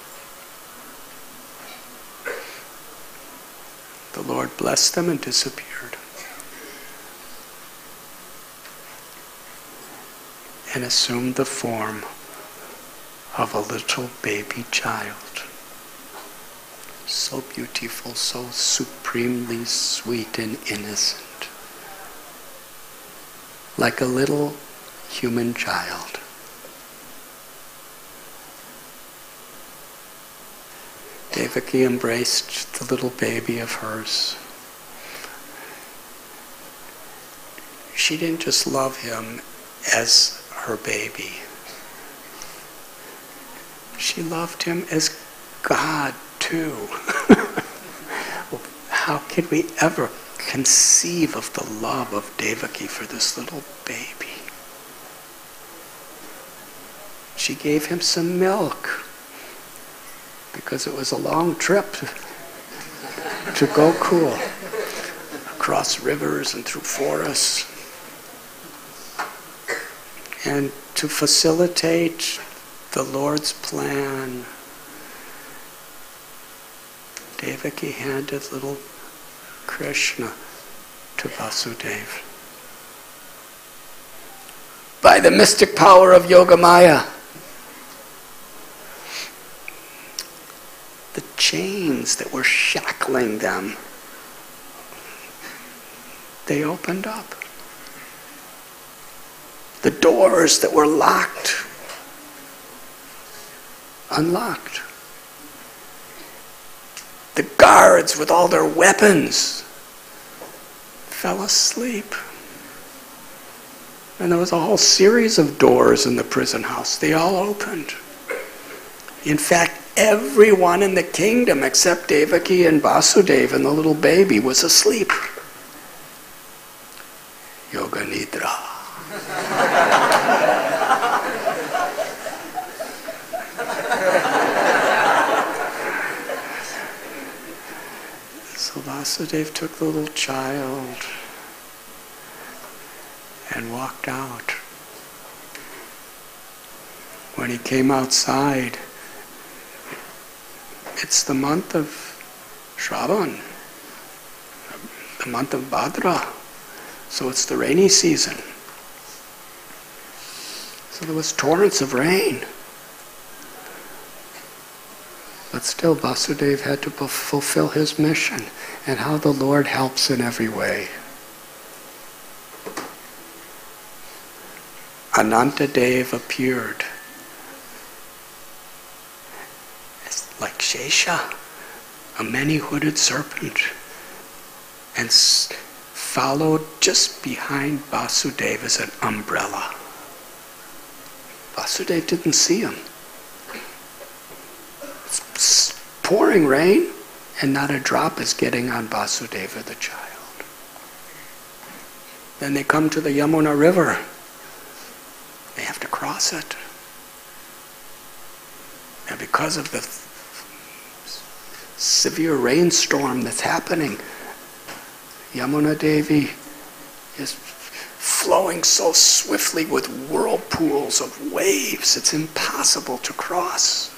The Lord blessed them and disappeared. And assumed the form of a little baby child. So beautiful, so supremely sweet and innocent. Like a little human child. Devaki embraced the little baby of hers. She didn't just love him as her baby. She loved him as God too. How can we ever conceive of the love of Devaki for this little baby? She gave him some milk because it was a long trip to Gokul, across rivers and through forests. And to facilitate the Lord's plan, Devaki handed little Krishna to Vasudeva. By the mystic power of Yogamaya, the chains that were shackling them, they opened up. The doors that were locked, unlocked. The guards with all their weapons fell asleep. And there was a whole series of doors in the prison house. They all opened. In fact, everyone in the kingdom except Devaki and Vasudeva and the little baby was asleep. Yoga Nidra. So Vasudeva took the little child and walked out. When he came outside, it's the month of Shravan, the month of Bhadra, so it's the rainy season. So there was torrents of rain. But still Vasudeva had to fulfill his mission, and how the Lord helps in every way. Anantadev appeared like Shesha, a many-hooded serpent, and followed just behind Vasudeva as an umbrella. Vasudeva didn't see him. It's pouring rain, and not a drop is getting on Vasudeva the child. Then they come to the Yamuna River. They have to cross it. And because of the severe rainstorm that's happening, Yamuna Devi is flowing so swiftly with whirlpools of waves, it's impossible to cross.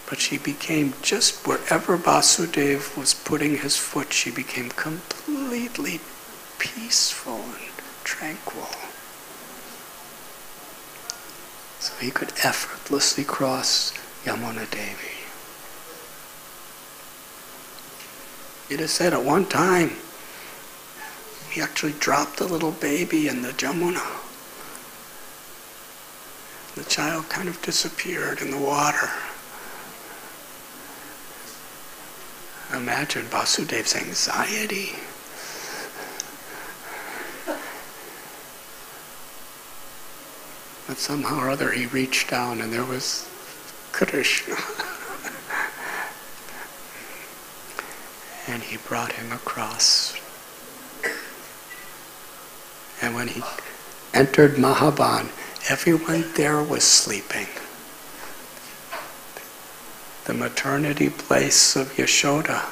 But she became, just wherever Vasudeva was putting his foot, she became completely peaceful and tranquil. So he could effortlessly cross Yamuna Devi. It is said at one time, he actually dropped a little baby in the Jamuna. The child kind of disappeared in the water. Imagine Vasudeva's anxiety. But somehow or other he reached down and there was Krishna. And he brought him across. And when he entered Mahaban, everyone there was sleeping. The maternity place of Yashoda,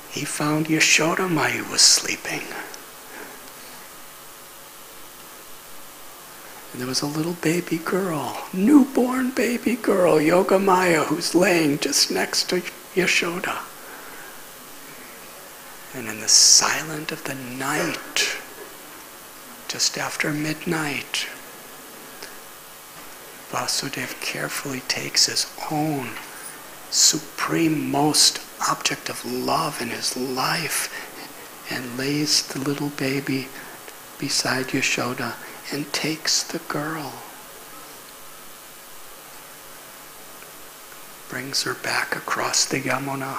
he found Yashoda Mai was sleeping. And there was a little baby girl, newborn baby girl, Yogamaya, who's laying just next to Yashoda. And in the silence of the night, just after midnight, Vasudeva carefully takes his own supreme most object of love in his life and lays the little baby beside Yashoda and takes the girl. Brings her back across the Yamuna,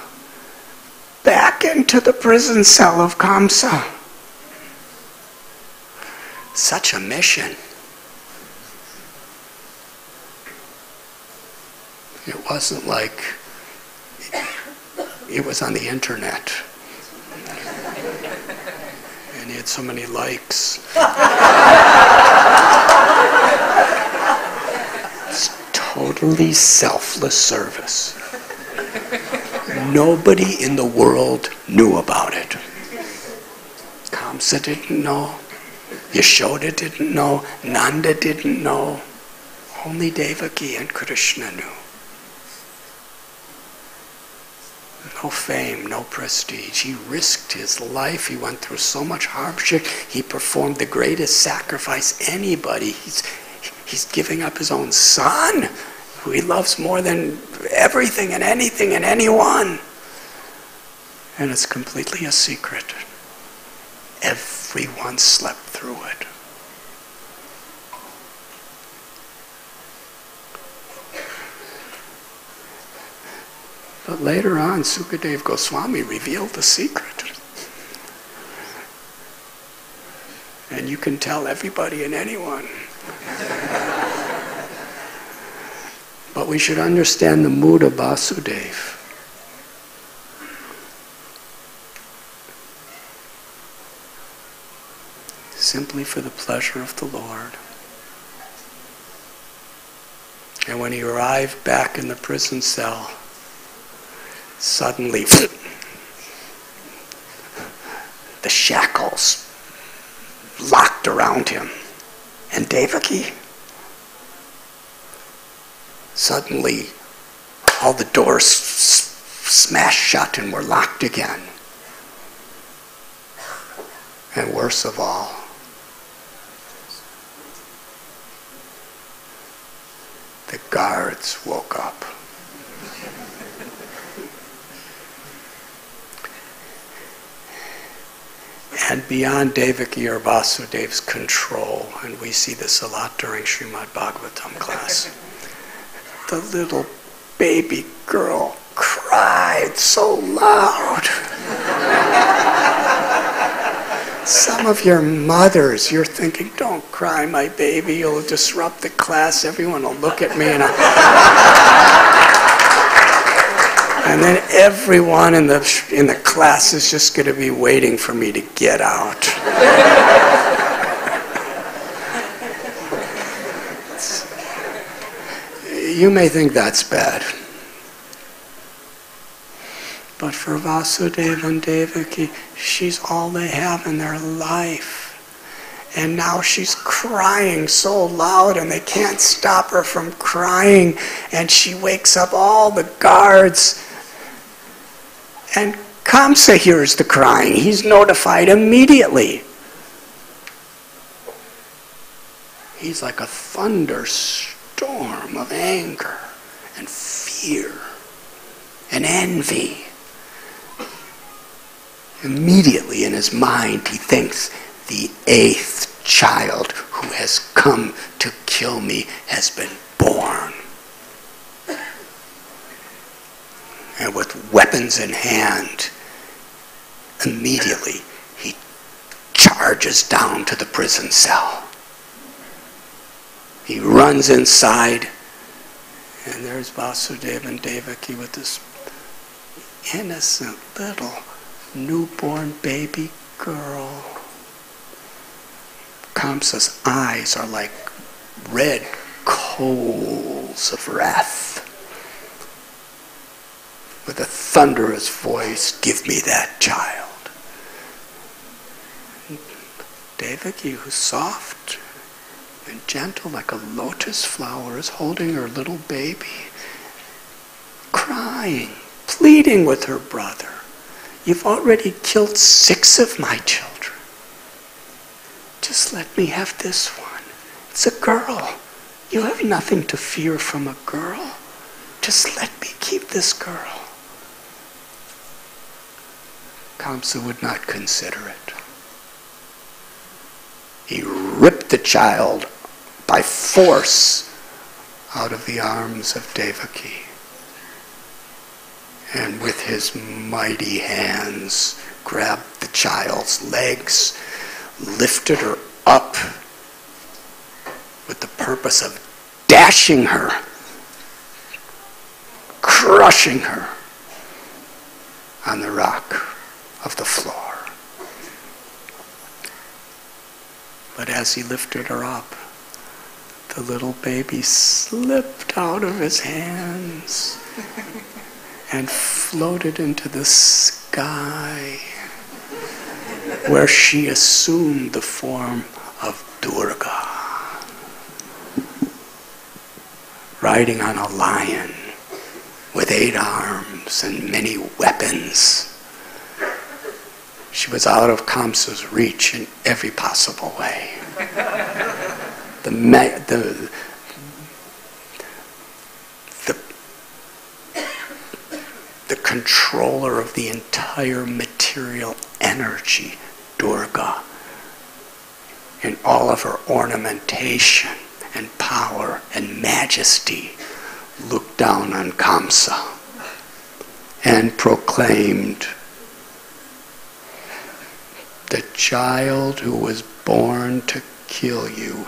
back into the prison cell of Kamsa. Such a mission. It wasn't like it was on the internet and he had so many likes. It's totally selfless service. Nobody in the world knew about it. Kamsa didn't know. Yashoda didn't know. Nanda didn't know. Only Devaki and Krishna knew. No fame, no prestige. He risked his life. He went through so much hardship. He performed the greatest sacrifice anybody. He's giving up his own son, who he loves more than everything and anything and anyone. And it's completely a secret. Everyone slept through it. But later on, Sukadeva Goswami revealed the secret. And you can tell everybody and anyone. But we should understand the mood of Vasudeva. Simply for the pleasure of the Lord. And when he arrived back in the prison cell, suddenly the shackles locked around him. And Devaki, suddenly all the doors smashed shut and were locked again. And worst of all, the guards woke up. And beyond Devaki or Vasudeva's control, and we see this a lot during Srimad Bhagavatam class, the little baby girl cried so loud. Some of your mothers, you're thinking, don't cry, my baby, you'll disrupt the class, everyone will look at me. And then everyone in the class is just going to be waiting for me to get out. You may think that's bad. But for Vasudeva and Devaki, she's all they have in their life. And now she's crying so loud and they can't stop her from crying. And she wakes up all the guards. And Kamsa hears the crying. He's notified immediately. He's like a thunderstorm of anger and fear and envy. Immediately in his mind he thinks, the 8th child who has come to kill me has been born. And with weapons in hand, immediately he charges down to the prison cell. He runs inside, and there's Vasudeva and Devaki with this innocent little newborn baby girl. Kamsa's eyes are like red coals of wrath. With a thunderous voice, give me that child. Devaki, who's soft and gentle like a lotus flower, is holding her little baby, crying, pleading with her brother. You've already killed 6 of my children. Just let me have this one. It's a girl. You have nothing to fear from a girl. Just let me keep this girl. Kamsa would not consider it. He ripped the child by force out of the arms of Devaki. And with his mighty hands grabbed the child's legs, lifted her up with the purpose of dashing her, crushing her on the rock of the floor. But as he lifted her up, the little baby slipped out of his hands and floated into the sky, where she assumed the form of Durga, riding on a lion with 8 arms and many weapons. She was out of Kamsa's reach in every possible way. The controller of the entire material energy, Durga, in all of her ornamentation and power and majesty, looked down on Kamsa and proclaimed, the child who was born to kill you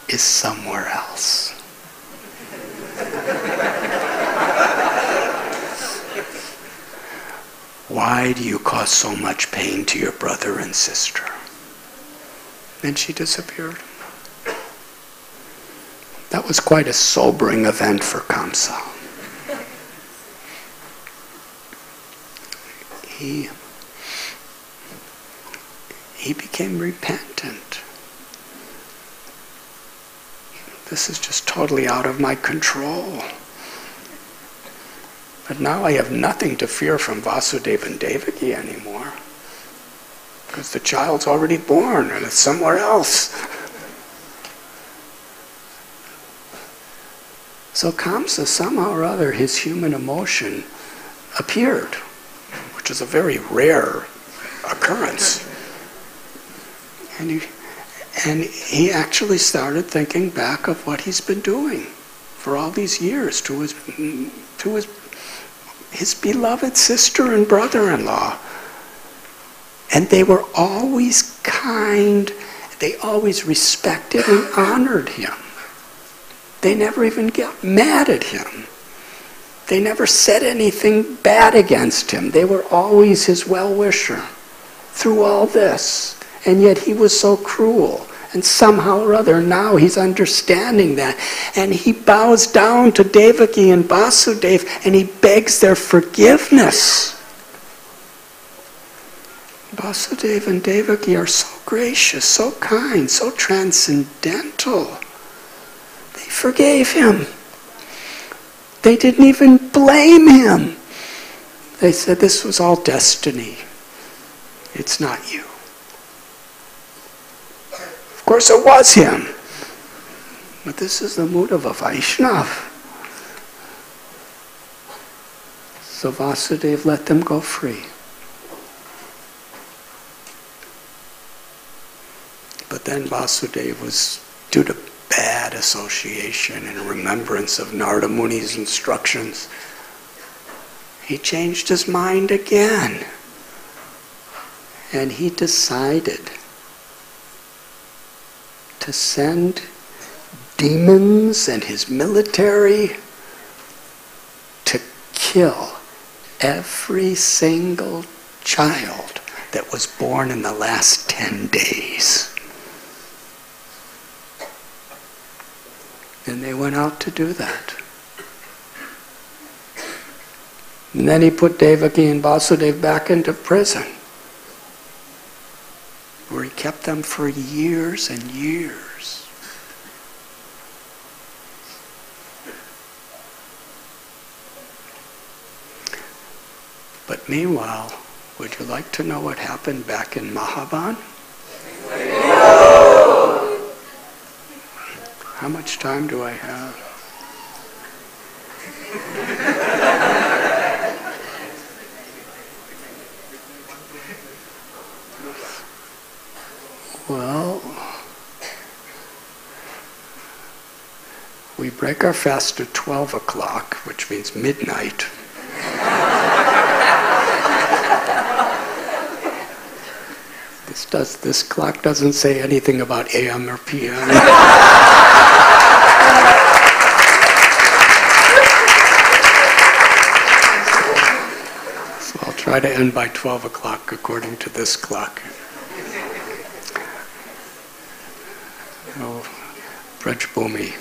is somewhere else. Why do you cause so much pain to your brother and sister? And she disappeared. That was quite a sobering event for Kamsa. He became repentant. This is just totally out of my control. But now I have nothing to fear from Vasudeva and Devaki anymore, because the child's already born and it's somewhere else. So Kamsa, somehow or other, his human emotion appeared, which is a very rare occurrence. And he actually started thinking back of what he's been doing for all these years to his beloved sister and brother-in-law. And they were always kind. They always respected and honored him. They never even got mad at him. They never said anything bad against him. They were always his well-wisher through all this. And yet he was so cruel. And somehow or other now he's understanding that. And he bows down to Devaki and Vasudeva and he begs their forgiveness. Vasudeva and Devaki are so gracious, so kind, so transcendental. They forgave him. They didn't even blame him. They said, this was all destiny. It's not you. Of course it was him. But this is the mood of a Vaishnava. So Vasudeva let them go free. But then Vasudeva was, due to bad association and remembrance of Narada Muni's instructions, he changed his mind again. And he decided to send demons and his military to kill every single child that was born in the last 10 days. And they went out to do that. And then he put Devaki and Vasudeva back into prison, where he kept them for years and years. But meanwhile, would you like to know what happened back in Mahaban? How much time do I have? Well, we break our fast at 12 o'clock, which means midnight. This clock doesn't say anything about AM or PM. So I'll try to end by 12 o'clock according to this clock. Oh, Braj Bhumi.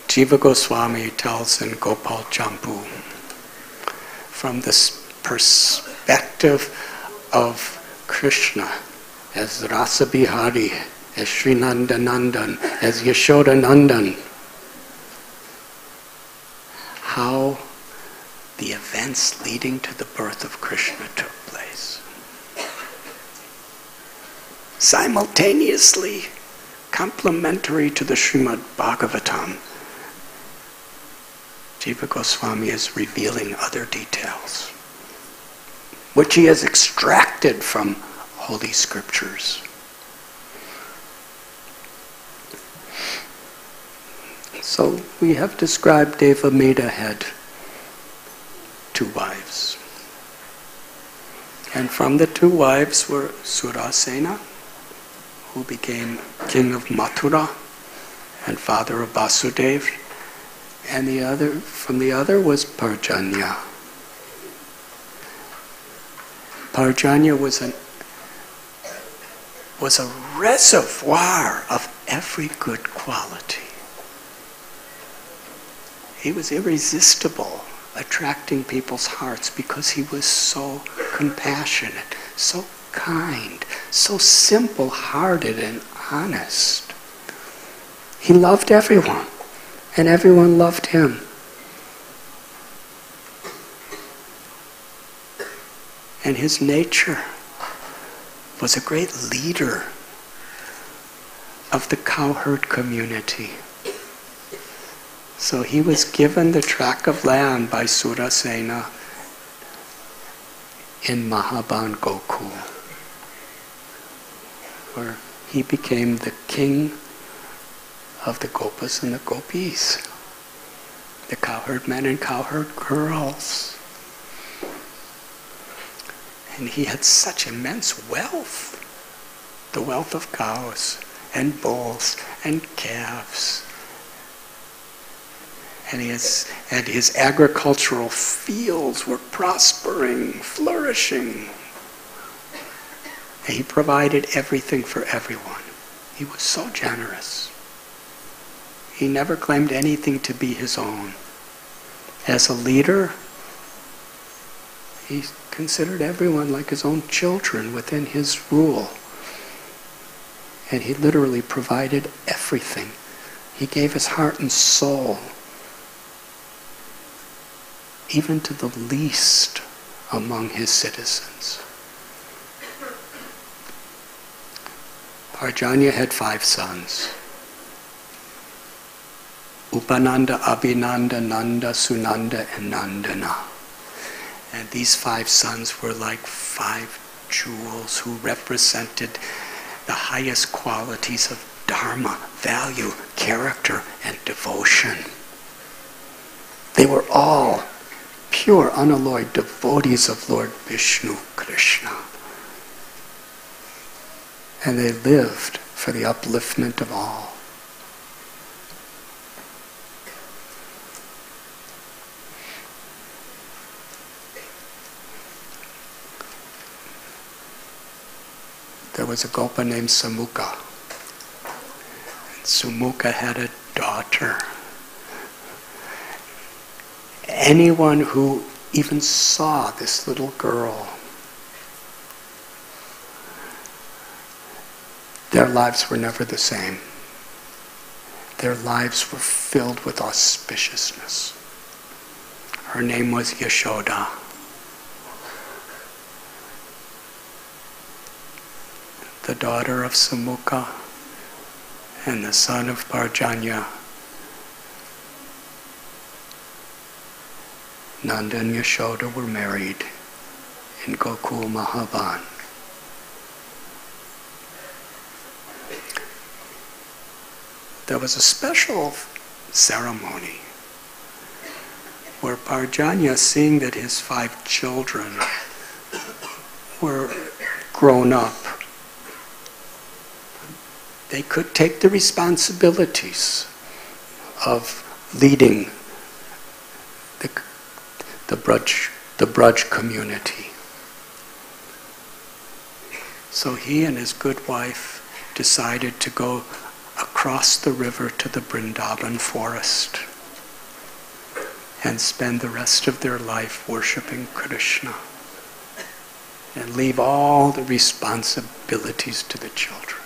Jiva Goswami tells in Gopal Champu, from this perspective of Krishna as Rasa Bihari, as Sri Nandanandan, as Yashoda Nandan, how the events leading to the birth of Krishna took place. Simultaneously, complementary to the Srimad Bhagavatam, Jiva Goswami is revealing other details, which he has extracted from Holy Scriptures. So we have described Devameda had 2 wives. And from the 2 wives were Surasena, who became king of Mathura and father of Vasudeva, and from the other was Parjanya. Parjanya was a reservoir of every good quality. He was irresistible, attracting people's hearts because he was so compassionate, so kind, so simple-hearted and honest. He loved everyone, and everyone loved him. And his nature was a great leader of the cowherd community. So he was given the tract of land by Surasena in Mahaban Gokul, where he became the king of the gopas and the gopis, the cowherd men and cowherd girls. And he had such immense wealth, the wealth of cows and bulls and calves. And his agricultural fields were prospering, flourishing. And he provided everything for everyone. He was so generous. He never claimed anything to be his own. As a leader, he considered everyone like his own children within his rule. And he literally provided everything. He gave his heart and soul, even to the least among his citizens. Parjanya had 5 sons. Upananda, Abhinanda, Nanda, Sunanda, and Nandana. And these 5 sons were like 5 jewels who represented the highest qualities of dharma, value, character, and devotion. They were all pure, unalloyed devotees of Lord Vishnu, Krishna. And they lived for the upliftment of all. There was a gopa named Samukha. And Samukha had a daughter. Anyone who even saw this little girl, their lives were never the same. Their lives were filled with auspiciousness. Her name was Yashoda. The daughter of Samukha and the son of Parjanya. Nanda and Yashoda were married in Gokul Mahavan. There was a special ceremony where Parjanya, seeing that his 5 children were grown up, they could take the responsibilities of leading the Braj community. So he and his good wife decided to go across the river to the Vrindavan forest and spend the rest of their life worshiping Krishna and leave all the responsibilities to the children.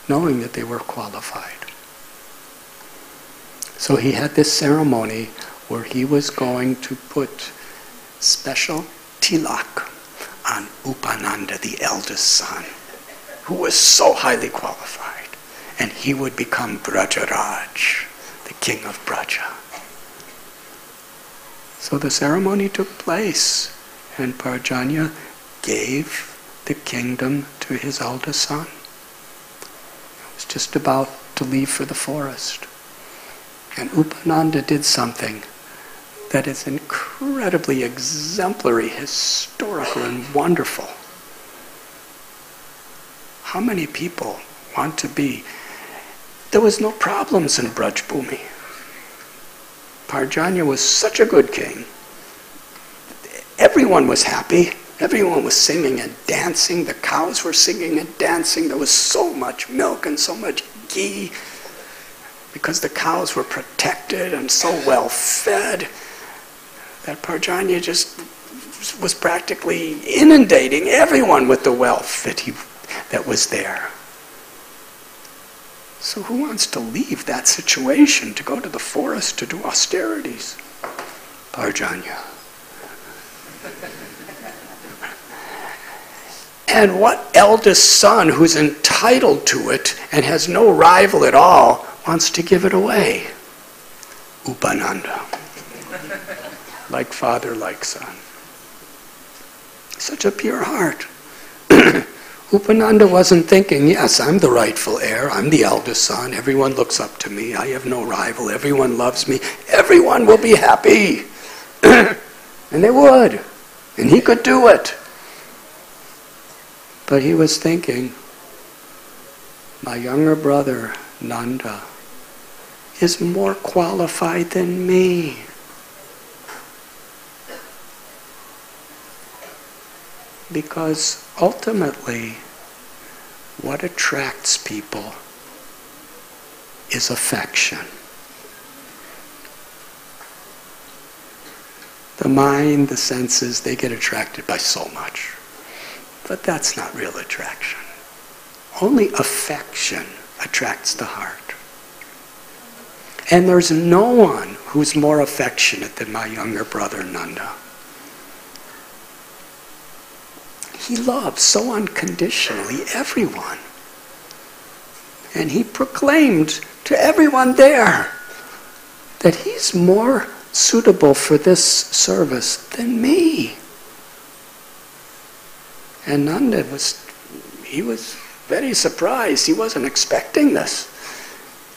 Knowing that they were qualified. So he had this ceremony where he was going to put special tilak on Upananda, the eldest son, who was so highly qualified. And he would become Brajaraj, the king of Braja. So the ceremony took place, and Parjanya gave the kingdom to his eldest son. He was just about to leave for the forest. And Upananda did something that is incredibly exemplary, historical, and wonderful. How many people want to be? There was no problems in Braj Bhumi. Parjanya was such a good king. Everyone was happy. Everyone was singing and dancing. The cows were singing and dancing. There was so much milk and so much ghee because the cows were protected and so well fed that Parjanya just was practically inundating everyone with the wealth that was there. So who wants to leave that situation to go to the forest to do austerities? Parjanya. And what eldest son who's entitled to it and has no rival at all wants to give it away? Upananda. Like father, like son. Such a pure heart. Upananda wasn't thinking, yes, I'm the rightful heir, I'm the eldest son, everyone looks up to me, I have no rival, everyone loves me, everyone will be happy. And they would. And he could do it. But he was thinking, my younger brother, Nanda, is more qualified than me. Because ultimately, what attracts people is affection. The mind, the senses, they get attracted by so much. But that's not real attraction. Only affection attracts the heart. And there's no one who's more affectionate than my younger brother Nanda. He loves so unconditionally everyone. And he proclaimed to everyone there that he's more suitable for this service than me. And Nanda was very surprised. He wasn't expecting this.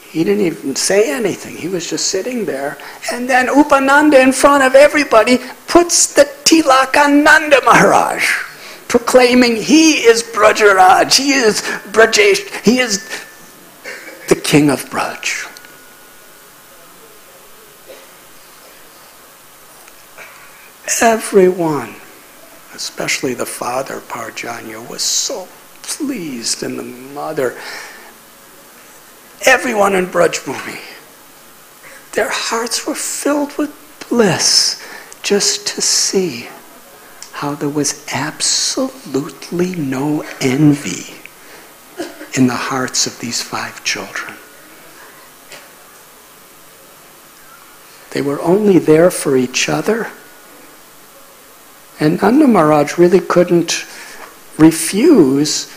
He didn't even say anything. He was just sitting there. And then Upananda in front of everybody puts the tilak on Nanda Maharaj, proclaiming he is Brajaraj, he is Brajesh, he is the king of Braj. Everyone, especially the father Parjanya, was so pleased, and the mother, everyone in Brajbhumi, their hearts were filled with bliss just to see how there was absolutely no envy in the hearts of these 5 children. They were only there for each other. And Nanda Maharaj really couldn't refuse,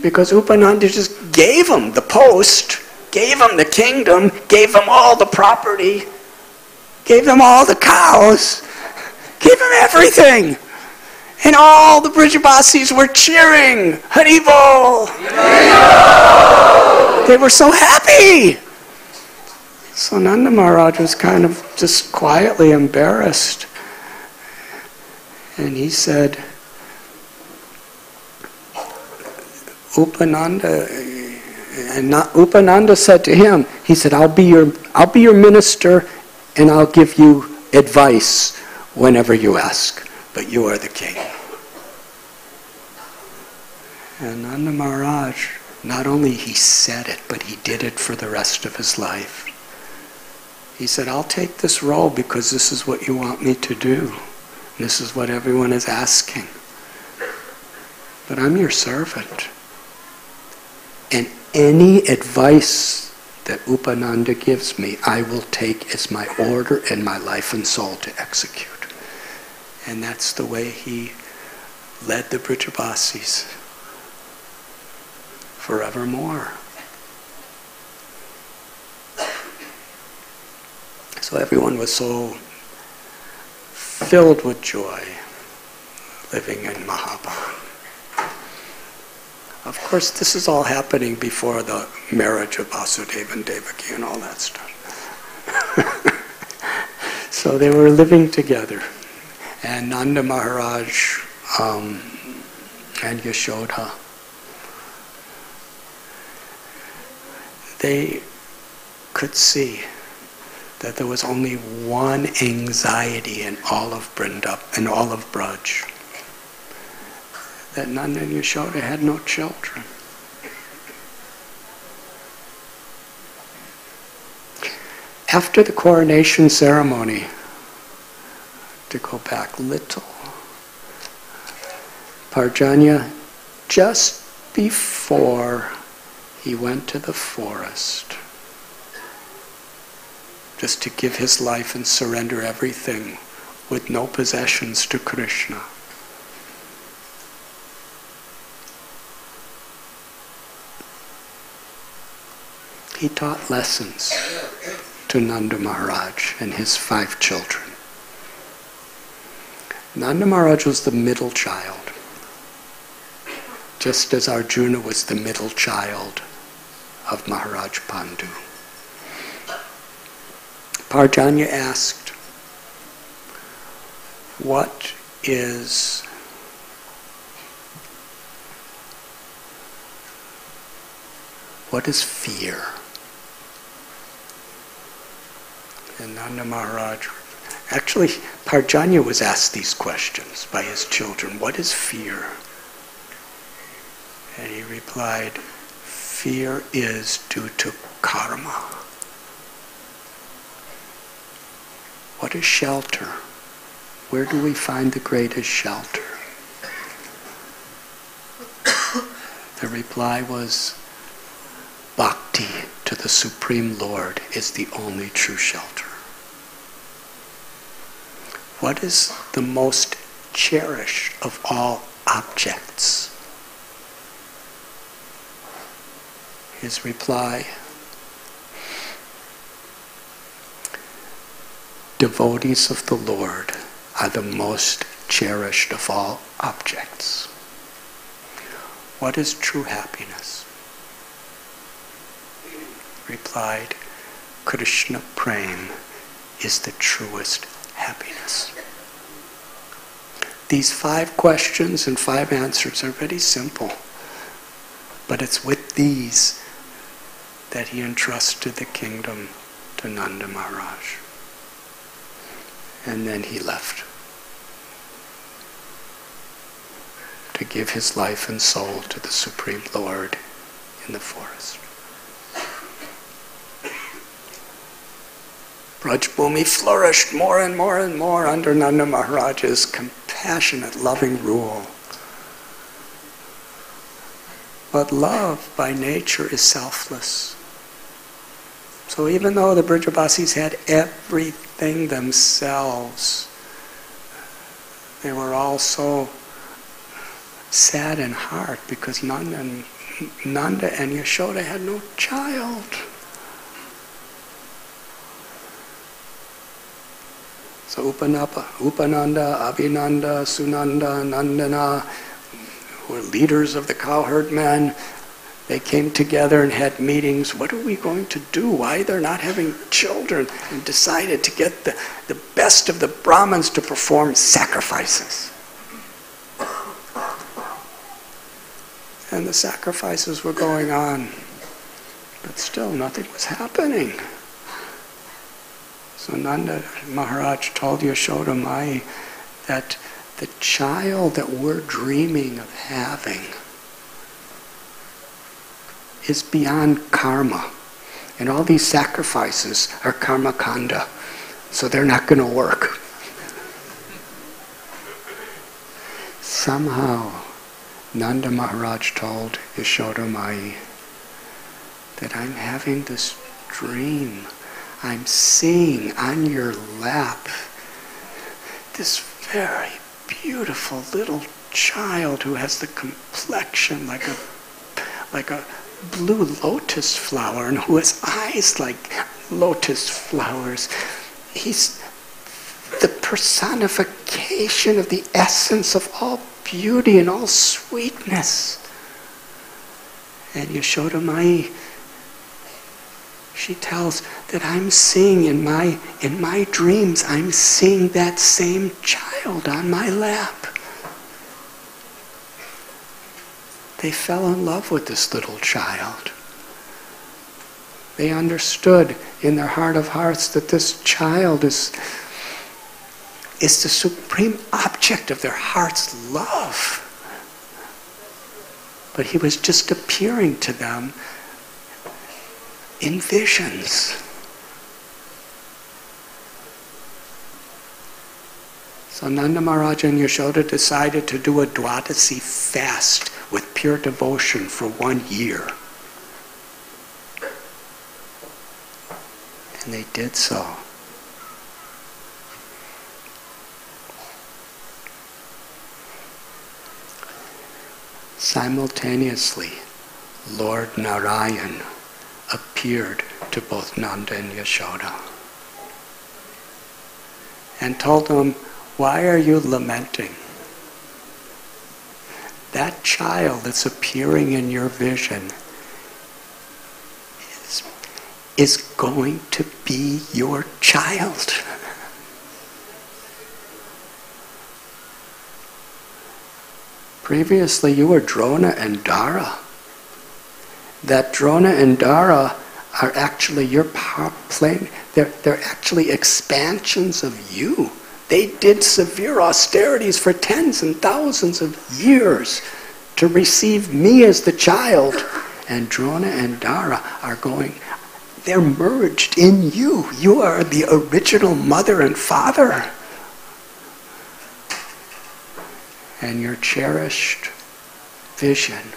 because Upananda just gave him the post, gave him the kingdom, gave him all the property, gave them all the cows, gave him everything. And all the Brijabasis were cheering, Hari Bol! They were so happy. So Nanda Maharaj was kind of just quietly embarrassed. And he said, Upananda said to him, he said, I'll be your minister and I'll give you advice whenever you ask, but you are the king. And Nanda Maharaj, not only he said it, but he did it for the rest of his life. He said, I'll take this role because this is what you want me to do. This is what everyone is asking. But I'm your servant. And any advice that Upananda gives me, I will take as my order and my life and soul to execute. And that's the way he led the Brijabasis forevermore. So everyone was so filled with joy living in Mahabhan. Of course, this is all happening before the marriage of Vasudeva and Devaki and all that stuff. So they were living together. And Nanda Maharaj and Yashoda, they could see that there was only one anxiety in all of Braj. That Nanda and Yashoda had no children. After the coronation ceremony, to go back little, Parjanya, just before he went to the forest, just to give his life and surrender everything with no possessions to Krishna, he taught lessons to Nanda Maharaj and his 5 children. Nanda Maharaj was the middle child. just as Arjuna was the middle child of Maharaj Pandu. Parjanya asked, what is fear? And Nanda Maharaj, actually Parjanya was asked these questions by his children. What is fear? And he replied, fear is due to karma. What is shelter? Where do we find the greatest shelter? The reply was, bhakti to the Supreme Lord is the only true shelter. What is the most cherished of all objects? His reply, devotees of the Lord are the most cherished of all objects. What is true happiness? Replied, Krishna Prem is the truest happiness. These 5 questions and 5 answers are very simple, but it's with these that he entrusted the kingdom to Nanda Maharaj. And then he left to give his life and soul to the Supreme Lord in the forest. Brajbhumi flourished more and more and more under Nanda Maharaj's compassionate, loving rule. But love by nature is selfless. So even though the Brajavasis had everything themselves, they were all so sad in heart because Nanda and Yashoda had no child. So Upananda, Abhinanda, Sunanda, Nandana, who were leaders of the cowherd men, they came together and had meetings. What are we going to do? Why they're not having children? And decided to get the best of the Brahmins to perform sacrifices. And the sacrifices were going on, but still nothing was happening. So Nanda Maharaj told Yashoda Mai that the child that we're dreaming of having is beyond karma. And all these sacrifices are karma kanda, so they're not going to work. Somehow, Nanda Maharaj told Yashoda Mai that I'm having this dream. I'm seeing on your lap this very beautiful little child who has the complexion like a blue lotus flower and who has eyes like lotus flowers. He's the personification of the essence of all beauty and all sweetness. And Yashoda Mai, she tells that I'm seeing in my dreams, I'm seeing that same child on my lap. They fell in love with this little child. They understood in their heart of hearts that this child is the supreme object of their heart's love. But he was just appearing to them in visions. So Nanda Maharaj and Yashoda decided to do a Dwadasi fast with pure devotion for 1 year. And they did so. Simultaneously, Lord Narayan appeared to both Nanda and Yashoda and told them, why are you lamenting? that child that's appearing in your vision is going to be your child. Previously you were Drona and Dara. That Drona and Dara are actually your plane. They're actually expansions of you. They did severe austerities for tens and thousands of years to receive me as the child. And Drona and Dara are they're merged in you. You are the original mother and father. And your cherished vision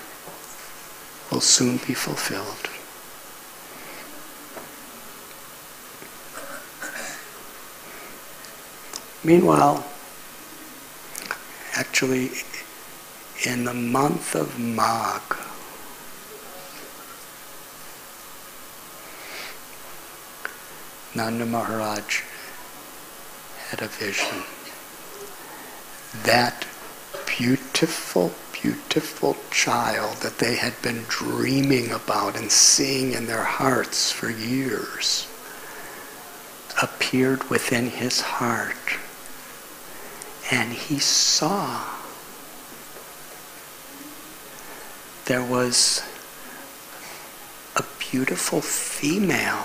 will soon be fulfilled. Meanwhile, actually, in the month of Magh, Nanda Maharaj had a vision. That beautiful, beautiful child that they had been dreaming about and seeing in their hearts for years appeared within his heart. And he saw there was a beautiful female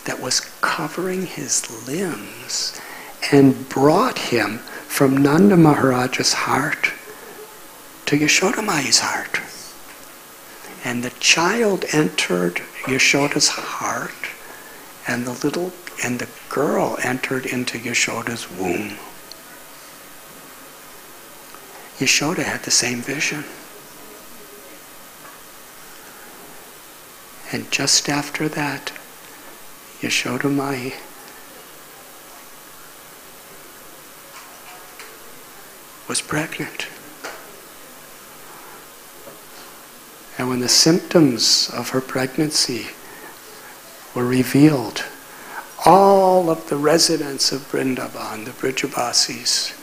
that was covering his limbs and brought him from Nanda Maharaj's heart to Yashoda Mai's heart. And the child entered Yashoda's heart, and the girl entered into Yashoda's womb. Yashoda had the same vision. And just after that, Yashoda Mai was pregnant. And when the symptoms of her pregnancy were revealed, all of the residents of Vrindavan, the Brijabasis,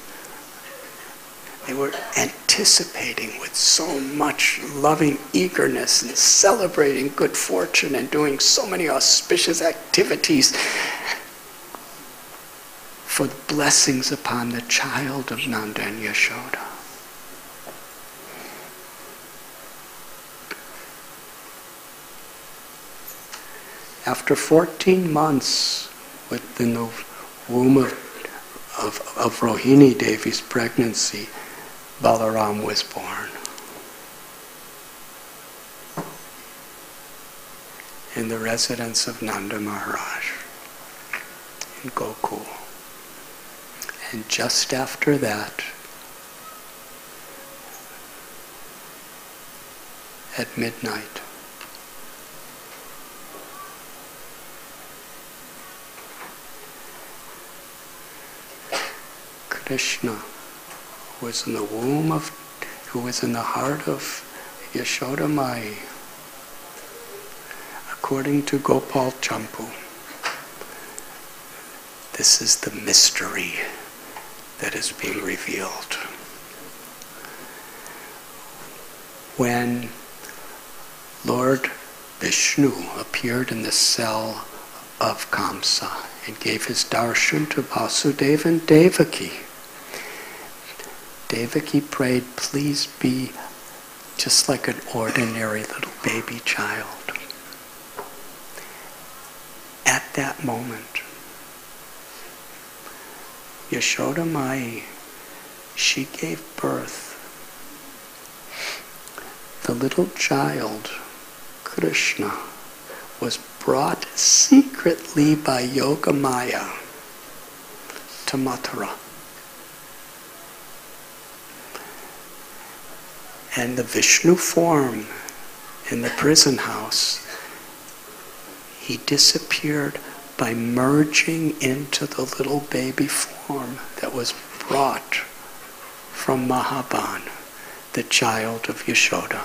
they were anticipating with so much loving eagerness and celebrating good fortune and doing so many auspicious activities for the blessings upon the child of Nanda and Yashoda. After 14 months within the womb of Rohini Devi's pregnancy, Balaram was born. In the residence of Nanda Maharaj in Gokul. And just after that, at midnight, Krishna was in the womb who was in the heart of Yashoda Mai, according to Gopal Champu. This is the mystery that is being revealed. When Lord Vishnu appeared in the cell of Kamsa and gave his darshan to Vasudeva and Devaki, Devaki prayed, please be just like an ordinary little baby child. At that moment, Yashoda Mai, she gave birth. The little child, Krishna, was brought secretly by Yoga Maya to Mathura. And the Vishnu form in the prison house, he disappeared by merging into the little baby form that was brought from Mahaban, the child of Yashoda.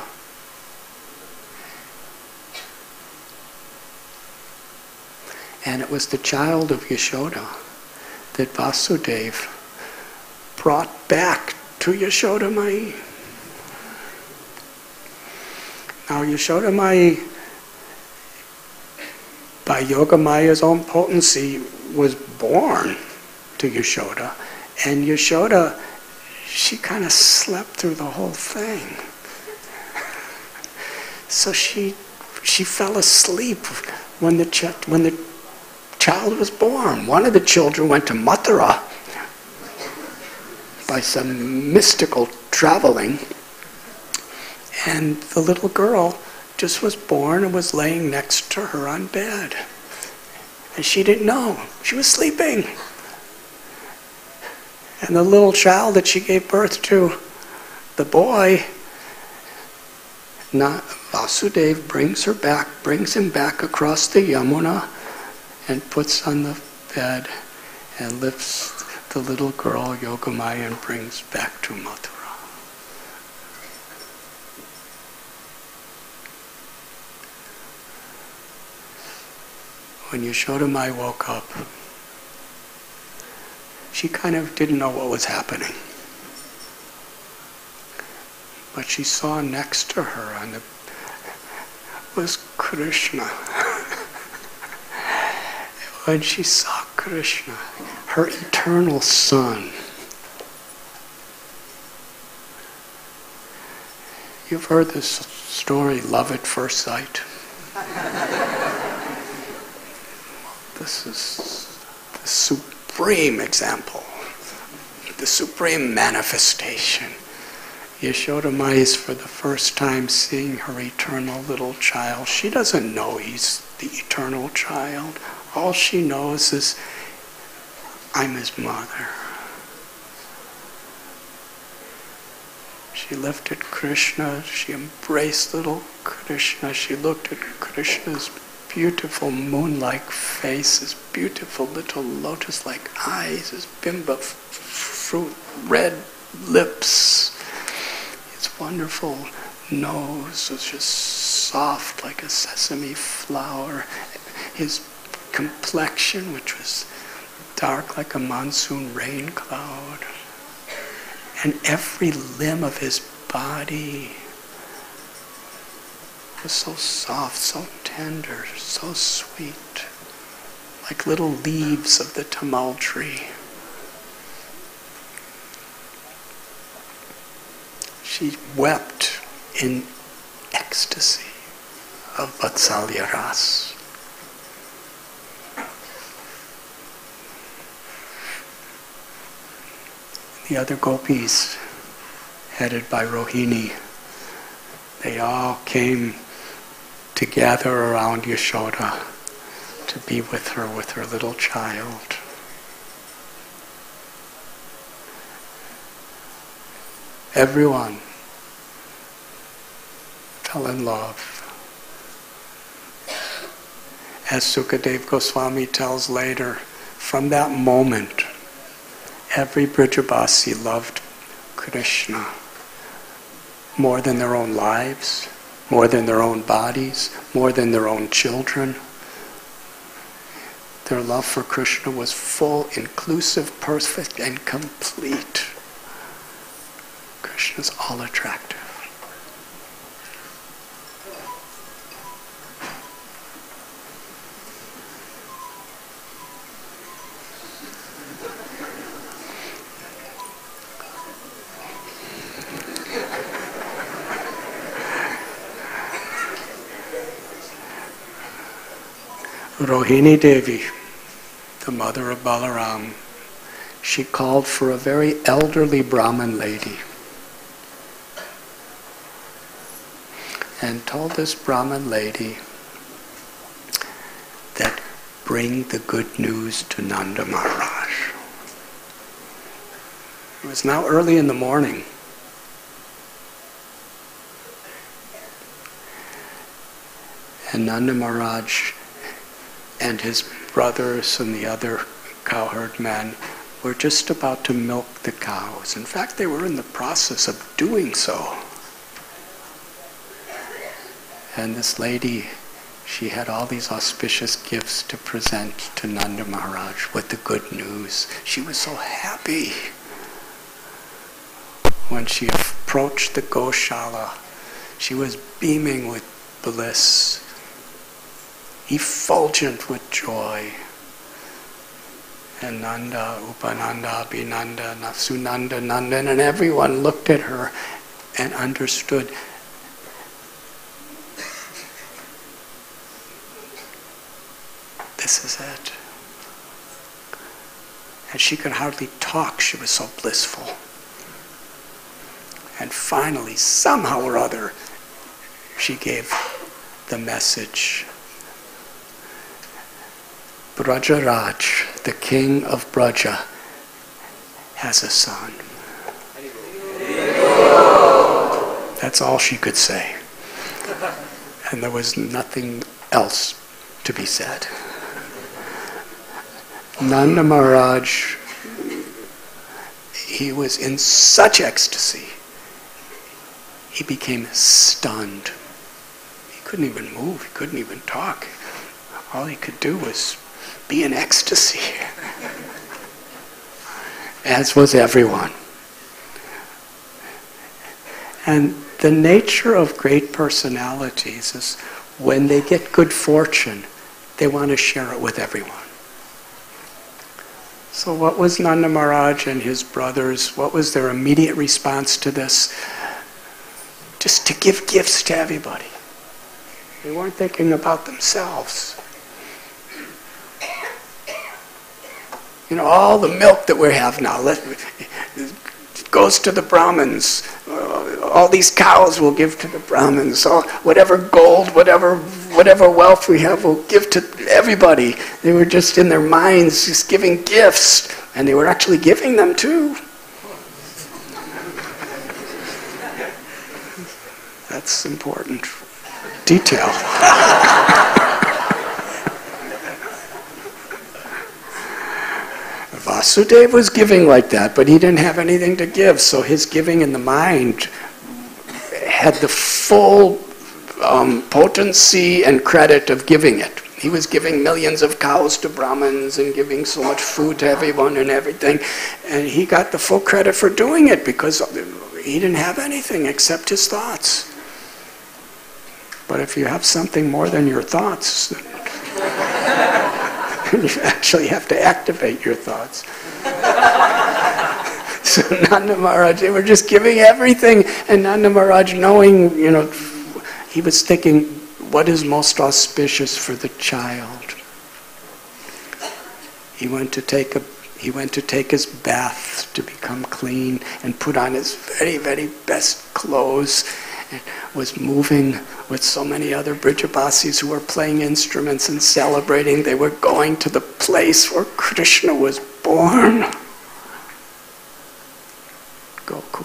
And it was the child of Yashoda that Vasudeva brought back to Yashoda Mai. Now Yashoda by Yoga Maya's own potency, was born to Yashoda. And Yashoda, she kind of slept through the whole thing. So she fell asleep when the child was born. One of the children went to Mathura by some mystical traveling. And the little girl just was born and was laying next to her on bed. And she didn't know. She was sleeping. And the little child that she gave birth to, the boy, Vasudeva brings him back across the Yamuna and puts on the bed and lifts the little girl, Yogamaya, and brings back to Mathura. When Yashodamai woke up, she kind of didn't know what was happening. But she saw next to her was Krishna. When she saw Krishna, her eternal son. You've heard this story, love at first sight. This is the supreme example, the supreme manifestation. Yashodamai is for the first time seeing her eternal little child. She doesn't know he's the eternal child. All she knows is, I'm his mother. She lifted Krishna, she embraced little Krishna, she looked at Krishna's beautiful moon-like face, his beautiful little lotus-like eyes, his bimba fruit, red lips, his wonderful nose was just soft like a sesame flower, his complexion, which was dark like a monsoon rain cloud, and every limb of his body was so soft, so tender, so sweet, like little leaves of the tamal tree. She wept in ecstasy of Vatsalya Ras. The other gopis, headed by Rohini, they all came to gather around Yashoda to be with her little child. Everyone fell in love. As Sukadeva Goswami tells later, from that moment, every Brijabasi loved Krishna more than their own lives, more than their own bodies, more than their own children. Their love for Krishna was full, inclusive, perfect, and complete. Krishna's all attractive. Rohini Devi, the mother of Balaram, she called for a very elderly Brahmin lady and told this Brahmin lady that bring the good news to Nanda Maharaj. It was now early in the morning. And Nanda Maharaj and his brothers and the other cowherd men were just about to milk the cows. In fact, they were in the process of doing so. And this lady, she had all these auspicious gifts to present to Nanda Maharaj with the good news. She was so happy. When she approached the Goshala, She was beaming with bliss, effulgent with joy. And Nanda, Upananda, Abhinanda, Sunanda, Nandan, and everyone looked at her and understood. This is it. And she could hardly talk, she was so blissful. And finally, somehow or other, she gave the message. Brajaraj, the king of Braja, has a son. That's all she could say. And there was nothing else to be said. Nanda Maharaj, he was in such ecstasy, he became stunned. He couldn't even move, he couldn't even talk. All he could do was be in ecstasy, as was everyone. And the nature of great personalities is when they get good fortune, they want to share it with everyone. So what was Nanda Maharaj and his brothers, what was their immediate response to this? Just to give gifts to everybody. They weren't thinking about themselves. You know, all the milk that we have now goes to the Brahmins. All these cows we'll give to the Brahmins. Whatever gold, whatever wealth we have, we'll give to everybody. They were just in their minds just giving gifts. And they were actually giving them too. That's important detail. Vasudeva was giving like that, but he didn't have anything to give, so his giving in the mind had the full potency and credit of giving it. He was giving millions of cows to Brahmins and giving so much food to everyone and everything, and he got the full credit for doing it because he didn't have anything except his thoughts. But if you have something more than your thoughts, you actually have to activate your thoughts. So Nanda Maharaj, they were just giving everything, and Nanda Maharaj, knowing, he was thinking, what is most auspicious for the child? He went to take his bath to become clean and put on his very, very best clothes, and was moving with so many other Brijabasis who were playing instruments and celebrating. They were going to the place where Krishna was born. Gokul.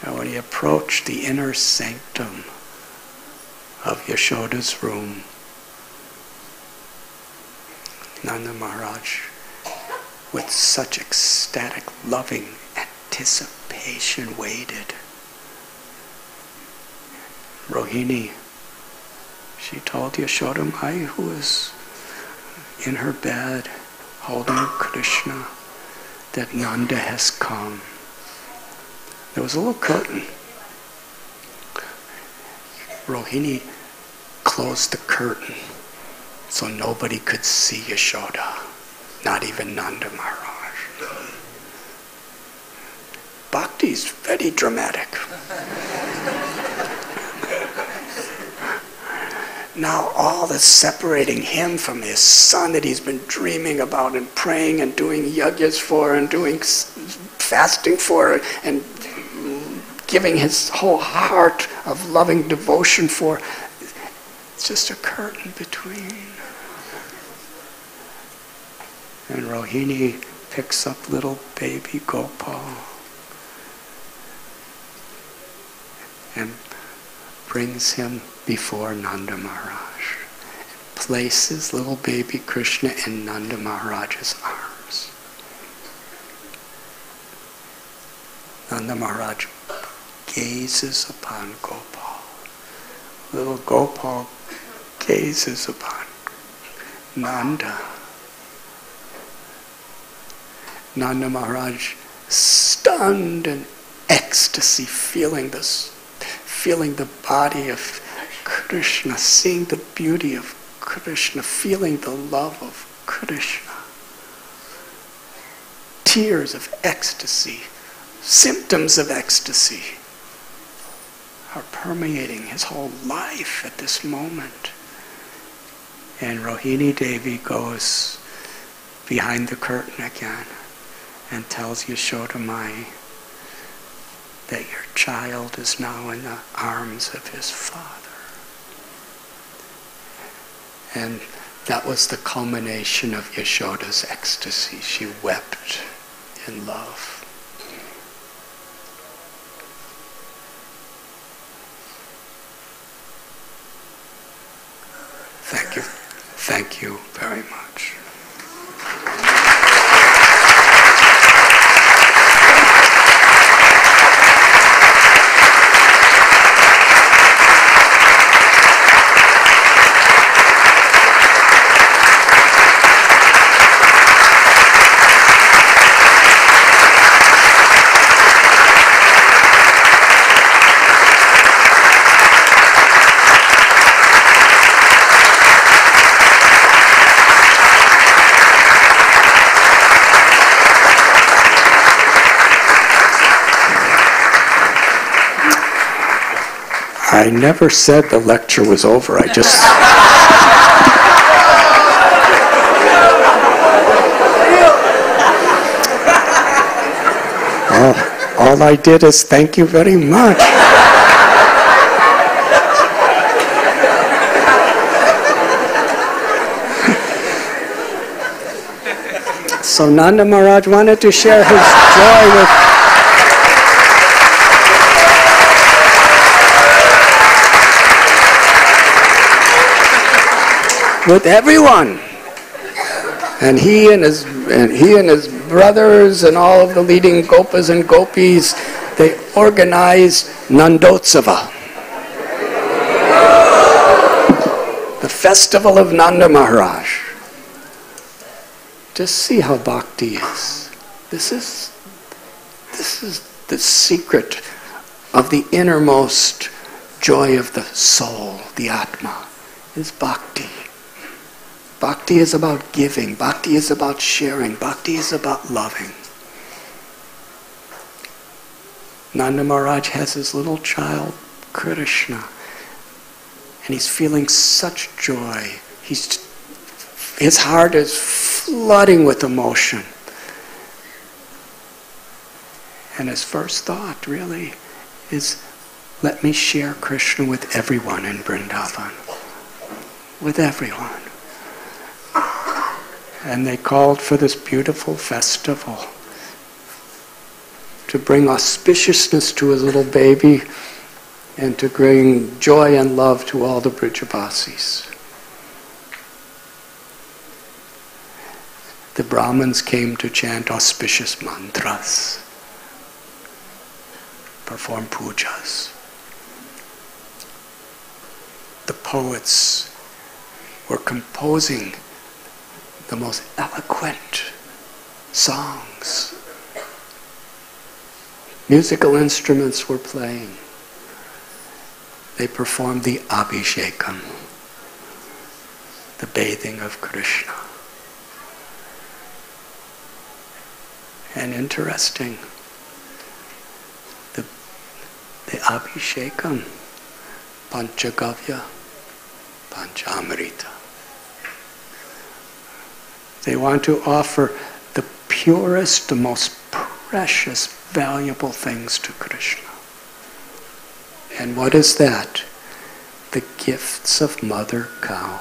And when he approached the inner sanctum of Yashoda's room, Nanda Maharaj, with such ecstatic, loving anticipation, waited. Rohini, she told Yashoda Mai, who was in her bed holding Krishna, that Nanda has come. There was a little curtain. Rohini closed the curtain so nobody could see Yashoda, not even Nanda Maharaj. Bhakti is very dramatic. Now all that's separating him from his son that he's been dreaming about and praying and doing yagyas for and doing fasting for and giving his whole heart of loving devotion for, it's just a curtain between. And Rohini picks up little baby Gopal and brings him before Nanda Maharaj, and places little baby Krishna in Nanda Maharaj's arms. Nanda Maharaj gazes upon Gopal. Little Gopal gazes upon Nanda. Nanda Maharaj, stunned and ecstatic, ecstasy, feeling the body of Krishna, seeing the beauty of Krishna, feeling the love of Krishna. Tears of ecstasy, symptoms of ecstasy are permeating his whole life at this moment. And Rohini Devi goes behind the curtain again and tells Yashoda Mai that your child is now in the arms of his father. And that was the culmination of Yashoda's ecstasy. She wept in love. Thank you. Thank you very much. I never said the lecture was over. I just... all I did is thank you very much. So Nanda Maharaj wanted to share his joy with everyone, and he and his brothers and all of the leading gopas and gopis, they organized Nandotsava, the festival of Nanda Maharaj. Just see how bhakti is. This is the secret of the innermost joy of the soul, the Atma, is bhakti. Bhakti is about giving. Bhakti is about sharing. Bhakti is about loving. Nanda Maharaj has his little child, Krishna, and he's feeling such joy. His heart is flooding with emotion. And his first thought really is, let me share Krishna with everyone in Vrindavan. With everyone. And they called for this beautiful festival to bring auspiciousness to his little baby and to bring joy and love to all the Brijavasis. The Brahmins came to chant auspicious mantras, perform pujas. The poets were composing the most eloquent songs. Musical instruments were playing. They performed the Abhishekam, the bathing of Krishna. And interesting, the Abhishekam, Panchagavya, Panchamrita. They want to offer the purest, the most precious, valuable things to Krishna. And what is that? The gifts of Mother Cow.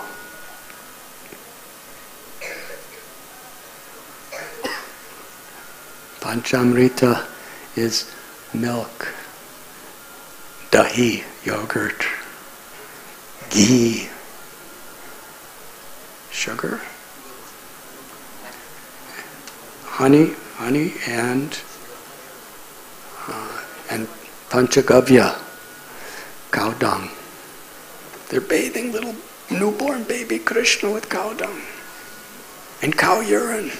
Panchamrita is milk, dahi, yogurt, ghee, sugar, honey, and panchagavya, cow dung. They're bathing little newborn baby Krishna with cow dung and cow urine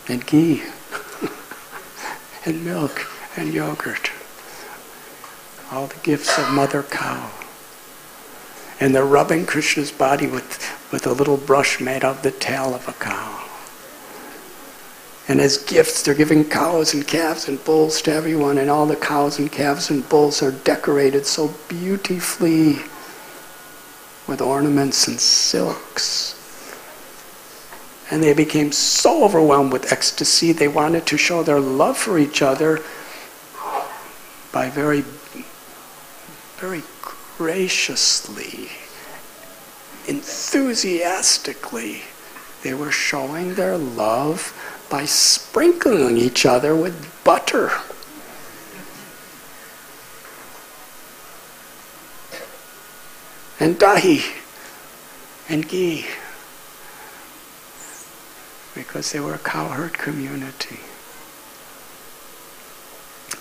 and ghee. and milk and yogurt. All the gifts of Mother Cow. And they're rubbing Krishna's body with a little brush made of the tail of a cow. And as gifts, they're giving cows and calves and bulls to everyone, and all the cows and calves and bulls are decorated so beautifully with ornaments and silks. And they became so overwhelmed with ecstasy, they wanted to show their love for each other by very, very graciously, enthusiastically, they were showing their love by sprinkling each other with butter. And dahi and ghee, because they were a cowherd community.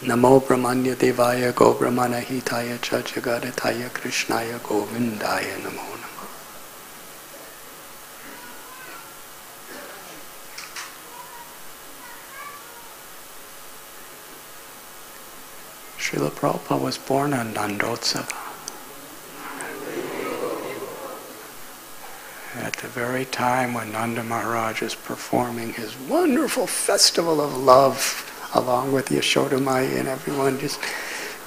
Namo Brahmanya Devaya Go Brahmana Hitaya Cha Jagadataya Krishnaya Govindaya Namo Namo. Srila Prabhupada was born on Nandotsava. At the very time when Nanda Maharaj is performing his wonderful festival of love, along with Yashodamaya and everyone, just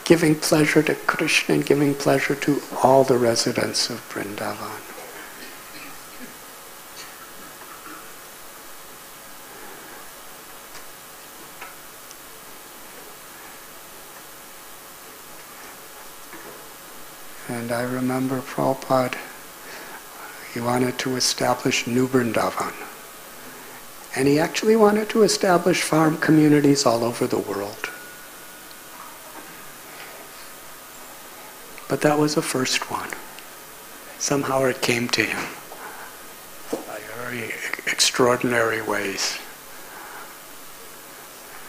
giving pleasure to Krishna and giving pleasure to all the residents of Vrindavan. And I remember Prabhupada, he wanted to establish New Vrindavan. And he actually wanted to establish farm communities all over the world. But that was the first one. Somehow it came to him by very extraordinary ways.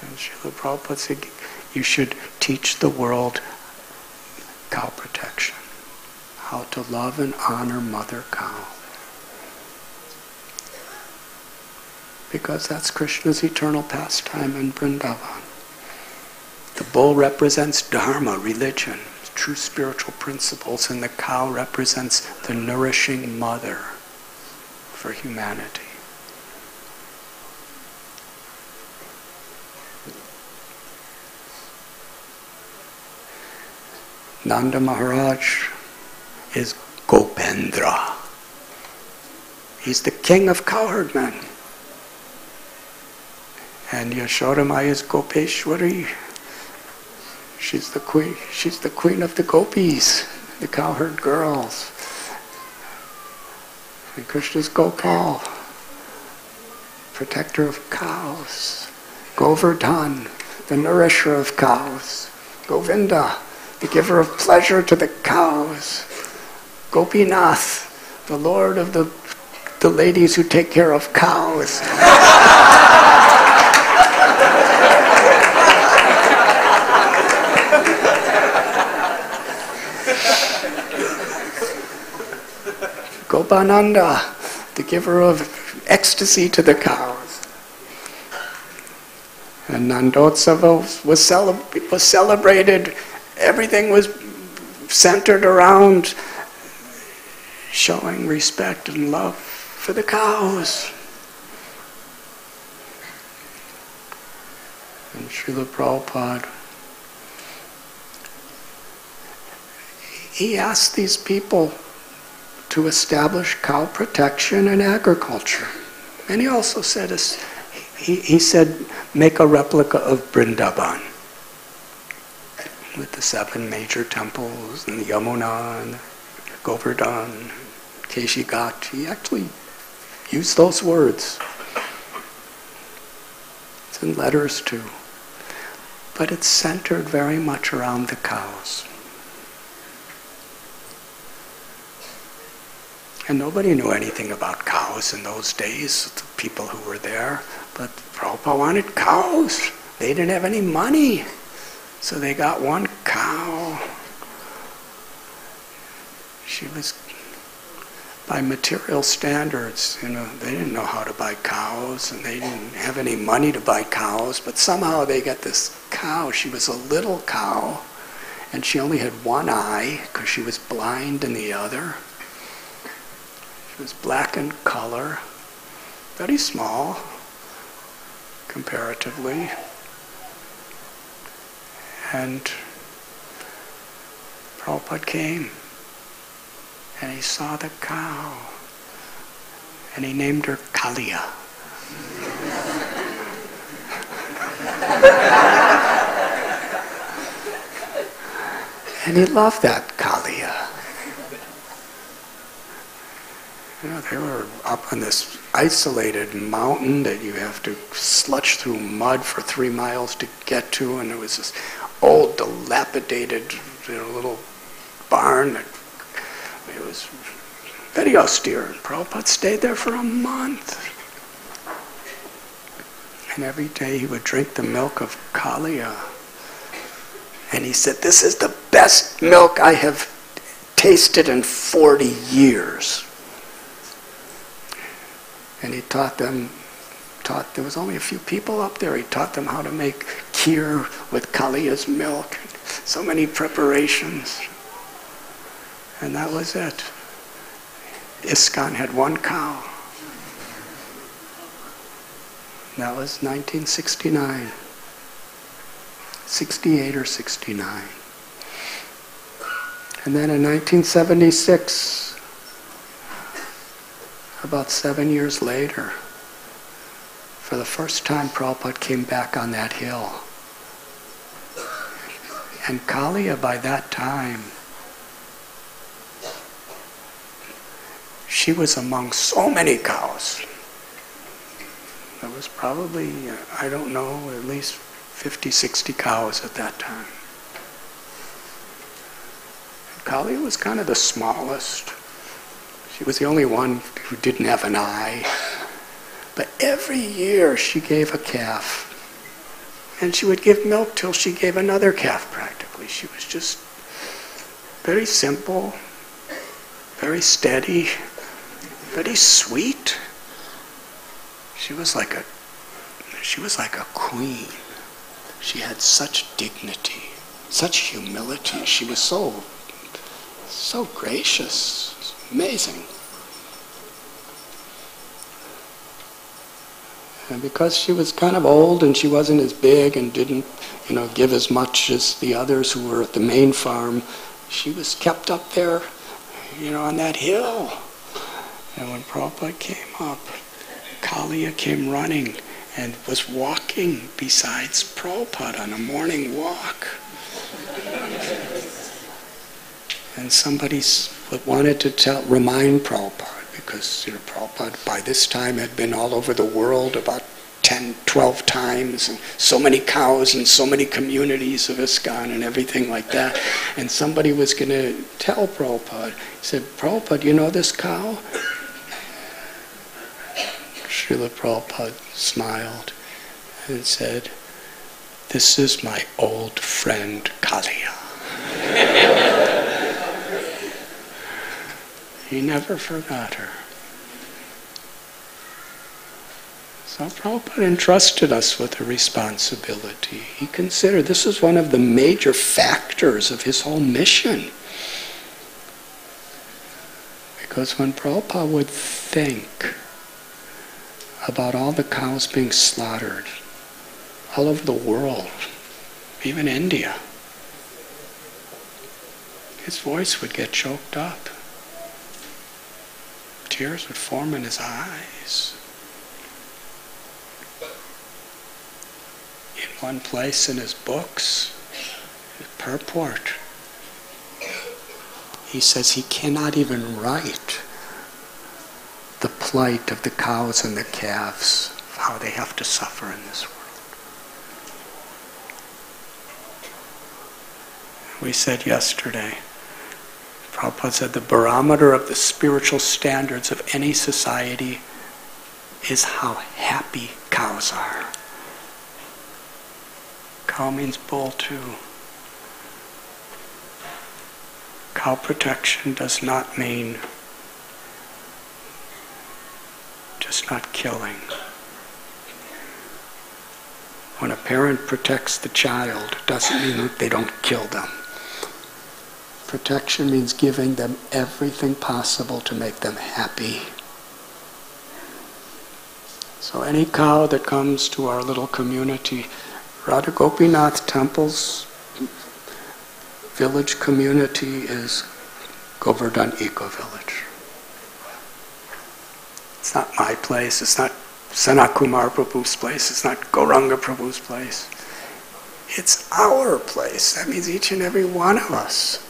And Srila Prabhupada said, you should teach the world cow protection. How to love and honor Mother Cow. Because that's Krishna's eternal pastime in Vrindavan. The bull represents dharma, religion, true spiritual principles, and the cow represents the nourishing mother for humanity. Nanda Maharaj is Gopendra. He's the king of cowherdmen. And Yashodamaya is Gopeshwari. She's the queen of the gopis, the cowherd girls. And Krishna's Gopal, protector of cows. Govardhan, the nourisher of cows. Govinda, the giver of pleasure to the cows. Gopinath, the lord of the ladies who take care of cows. Gopananda, the giver of ecstasy to the cows. And Nandotsava was celebrated. Everything was centered around showing respect and love for the cows. And Srila Prabhupada, he asked these people to establish cow protection and agriculture. And he also said, he said, make a replica of Vrindavan with the 7 major temples and the Yamuna and the Govardhan, Keshi Ghat. He actually used those words. It's in letters too. But it's centered very much around the cows. And nobody knew anything about cows in those days, the people who were there. But Prabhupada wanted cows. They didn't have any money. So they got one cow. She was by material standards, they didn't know how to buy cows, and they didn't have any money to buy cows, but somehow they got this cow. She was a little cow, and she only had one eye because she was blind in the other. She was black in color, very small comparatively, and Prabhupada came. And he saw the cow, and he named her Kalia. And he loved that Kalia. They were up on this isolated mountain that you have to sludge through mud for 3 miles to get to, and there was this old, dilapidated little barn that it was very austere, and Prabhupada stayed there for a month. And every day he would drink the milk of Kalia. And he said, "This is the best milk I have tasted in 40 years." And he there was only a few people up there, he taught them how to make kheer with Kalia's milk. So many preparations. And that was it. ISKCON had one cow. And that was 1969. 68 or 69. And then in 1976, about 7 years later, for the first time Prabhupada came back on that hill. And Kalia by that time, she was among so many cows. There was probably, I don't know, at least 50, 60 cows at that time. And Kalia was kind of the smallest. She was the only one who didn't have an eye. But every year she gave a calf. And she would give milk till she gave another calf practically. She was just very simple, very steady, very sweet. She was like a queen. She had such dignity, such humility. She was so gracious. It's amazing. And because she was kind of old and she wasn't as big and didn't, give as much as the others who were at the main farm, she was kept up there, on that hill. And when Prabhupada came up, Kalia came running and was walking besides Prabhupada on a morning walk. And somebody wanted to remind Prabhupada, because Prabhupada by this time had been all over the world about 10, 12 times, and so many cows and so many communities of ISKCON and everything like that. And somebody was going to tell Prabhupada, he said, "Prabhupada, you know this cow?" Srila Prabhupada smiled and said, "This is my old friend Kalia." He never forgot her. So Prabhupada entrusted us with a responsibility. He considered this is one of the major factors of his whole mission. Because when Prabhupada would think about all the cows being slaughtered all over the world, even India, his voice would get choked up. Tears would form in his eyes. In one place in his books, his purport, he says he cannot even write the plight of the cows and the calves, how they have to suffer in this world. We said yesterday, Prabhupada said the barometer of the spiritual standards of any society is how happy cows are. Cow means bull too. Cow protection does not mean it's not killing. When a parent protects the child, it doesn't mean that they don't kill them. Protection means giving them everything possible to make them happy. So any cow that comes to our little community, Radha Gopinath Temple's village community is Govardhan Eco Village. It's not my place, it's not Sanat Kumar Prabhu's place, it's not Gauranga Prabhu's place. It's our place. That means each and every one of us.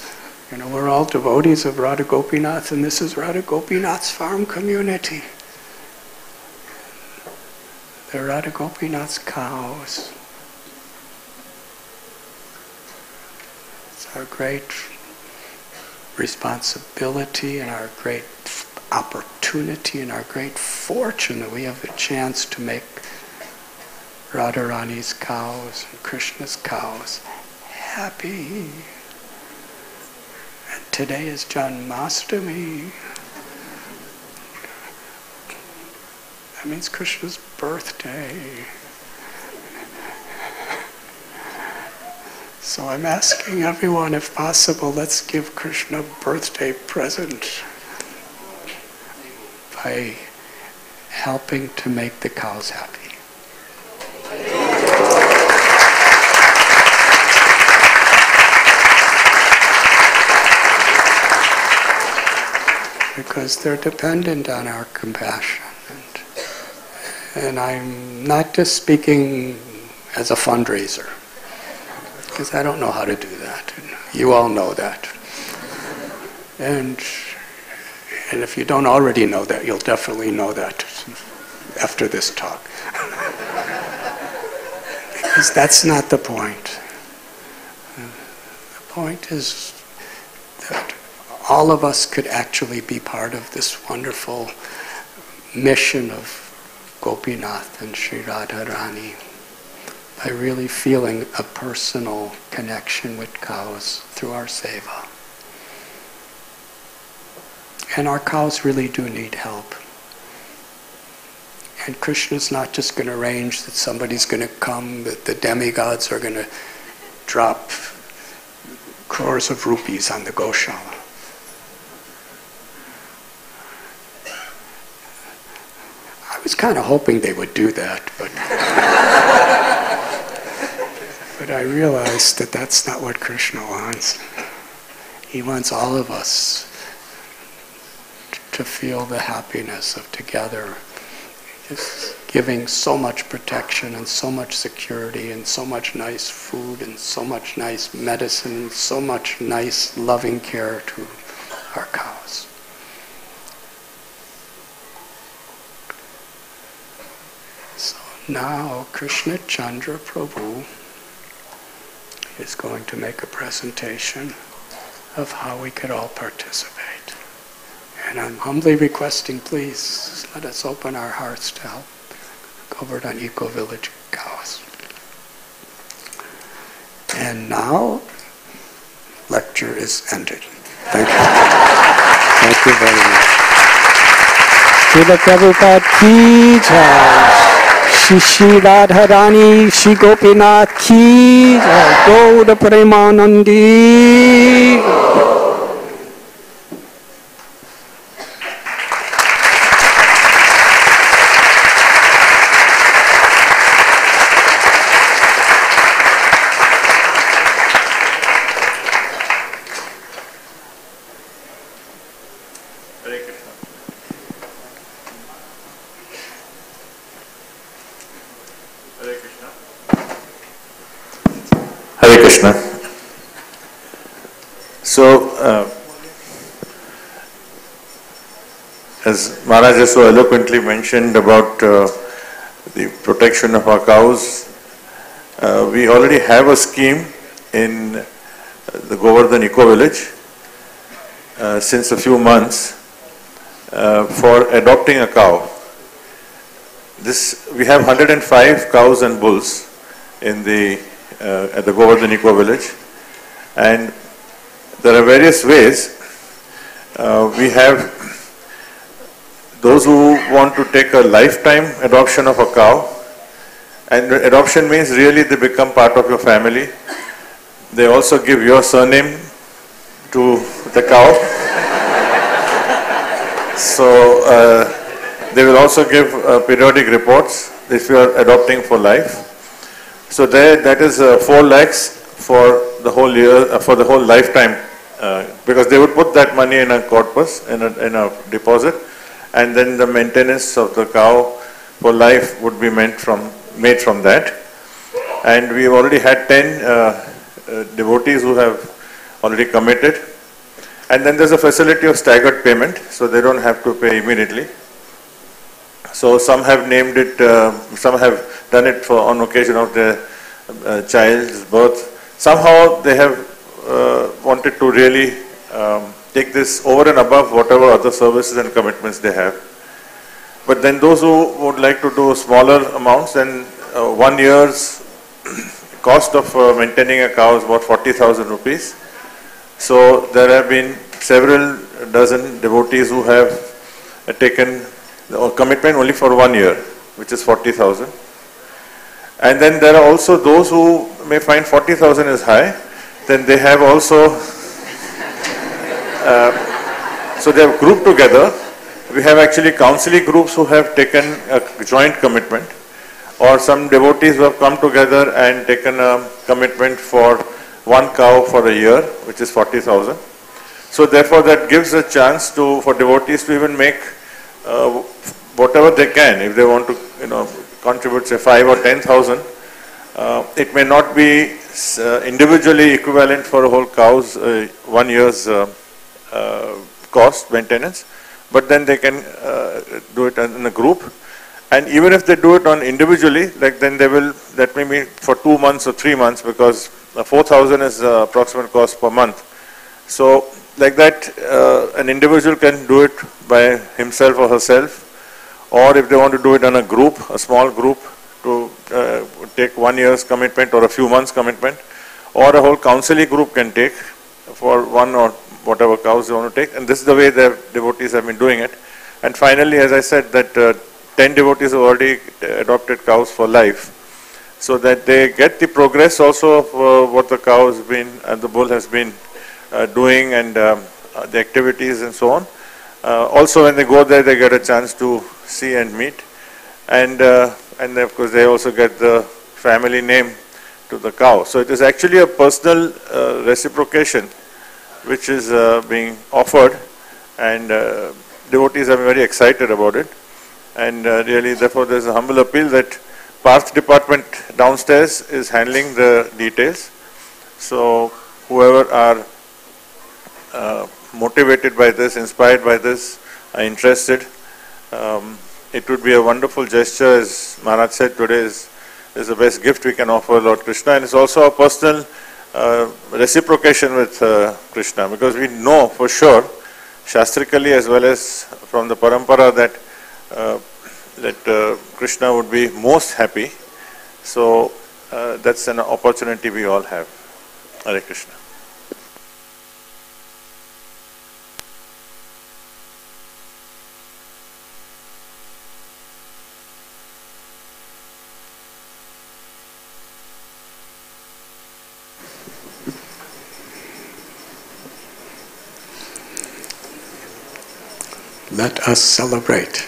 You know, we're all devotees of Radha Gopinath, and this is Radha Gopinath's farm community. They're Radha Gopinath's cows. It's our great responsibility and our great opportunity and our great fortune that we have a chance to make Radharani's cows and Krishna's cows happy. And today is Janmashtami. That means Krishna's birthday. So I'm asking everyone, if possible, let's give Krishna a birthday present by helping to make the cows happy. Because they're dependent on our compassion. And I'm not just speaking as a fundraiser, because I don't know how to do that. And you all know that. And if you don't already know that, you'll definitely know that after this talk. Because that's not the point. The point is that all of us could actually be part of this wonderful mission of Gopinath and Sri Radharani by really feeling a personal connection with cows through our seva. And our cows really do need help. And Krishna's not just going to arrange that somebody's going to come, that the demigods are going to drop crores of rupees on the Goshala. I was kind of hoping they would do that, but I realized that that's not what Krishna wants. He wants all of us to feel the happiness of together, just giving so much protection and so much security and so much nice food and so much nice medicine and so much nice loving care to our cows. So now Krishna Chandra Prabhu is going to make a presentation of how we could all participate. And I'm humbly requesting, please, let us open our hearts to help Govardhan Eco Village cows. And now, lecture is ended. Thank you. Thank you very much. Srila Prabhupada ki jai. Shri Radharani, Shri Gopinath ki jai. Gauda Premanandi. Hare Krishna. So, as Maharaj so eloquently mentioned about the protection of our cows, we already have a scheme in the Govardhan Eco Village since a few months for adopting a cow. We have 105 cows and bulls in at the Govardhan Eco Village, and there are various ways. We have those who want to take a lifetime adoption of a cow, and adoption means really they become part of your family. They also give your surname to the cow. So they will also give periodic reports if you are adopting for life. So there, that is 4 lakhs for the whole year, for the whole lifetime, because they would put that money in a corpus, in a deposit, and then the maintenance of the cow for life would be made from that. And we've already had 10 devotees who have already committed. And then there's a facility of staggered payment, so they don't have to pay immediately. So some have named it, some have done it on occasion of their child's birth. Somehow they have wanted to really take this over and above whatever other services and commitments they have. But then those who would like to do smaller amounts, then 1 year's cost of maintaining a cow is about 40,000 rupees. So there have been several dozen devotees who have taken the commitment only for 1 year, which is 40,000. And then there are also those who may find 40,000 is high. Then they have also, so they have grouped together. We have actually counseling groups who have taken a joint commitment, or some devotees who have come together and taken a commitment for 1 cow for a year, which is 40,000. So therefore that gives a chance for devotees to even make whatever they can. If they want to contribute say 5 or 10,000, it may not be individually equivalent for a whole cow's 1 year's cost maintenance, but then they can do it in a group. And even if they do it on individually, like then they will, that may be for 2 months or 3 months, because 4,000 is the approximate cost per month. So like that, an individual can do it by himself or herself, or if they want to do it in a group, a small group, to take 1 year's commitment or a few months commitment, or a whole counseling group can take for 1 or whatever cows they want to take. And this is the way the devotees have been doing it. And finally, as I said, that 10 devotees have already adopted cows for life, so that they get the progress also of what the cow has been and the bull has been doing, and the activities and so on. Also when they go there, they get a chance to see and meet, and of course they also get the family name to the cow. So it is actually a personal reciprocation which is being offered, and devotees are very excited about it. And really, therefore, there is a humble appeal that Path department downstairs is handling the details. So whoever are motivated by this, inspired by this, are interested, it would be a wonderful gesture. As Maharaj said, today is the best gift we can offer Lord Krishna, and it's also a personal reciprocation with Krishna, because we know for sure, shastrically as well as from the parampara, that Krishna would be most happy. So that's an opportunity we all have. Hare Krishna. Let us celebrate.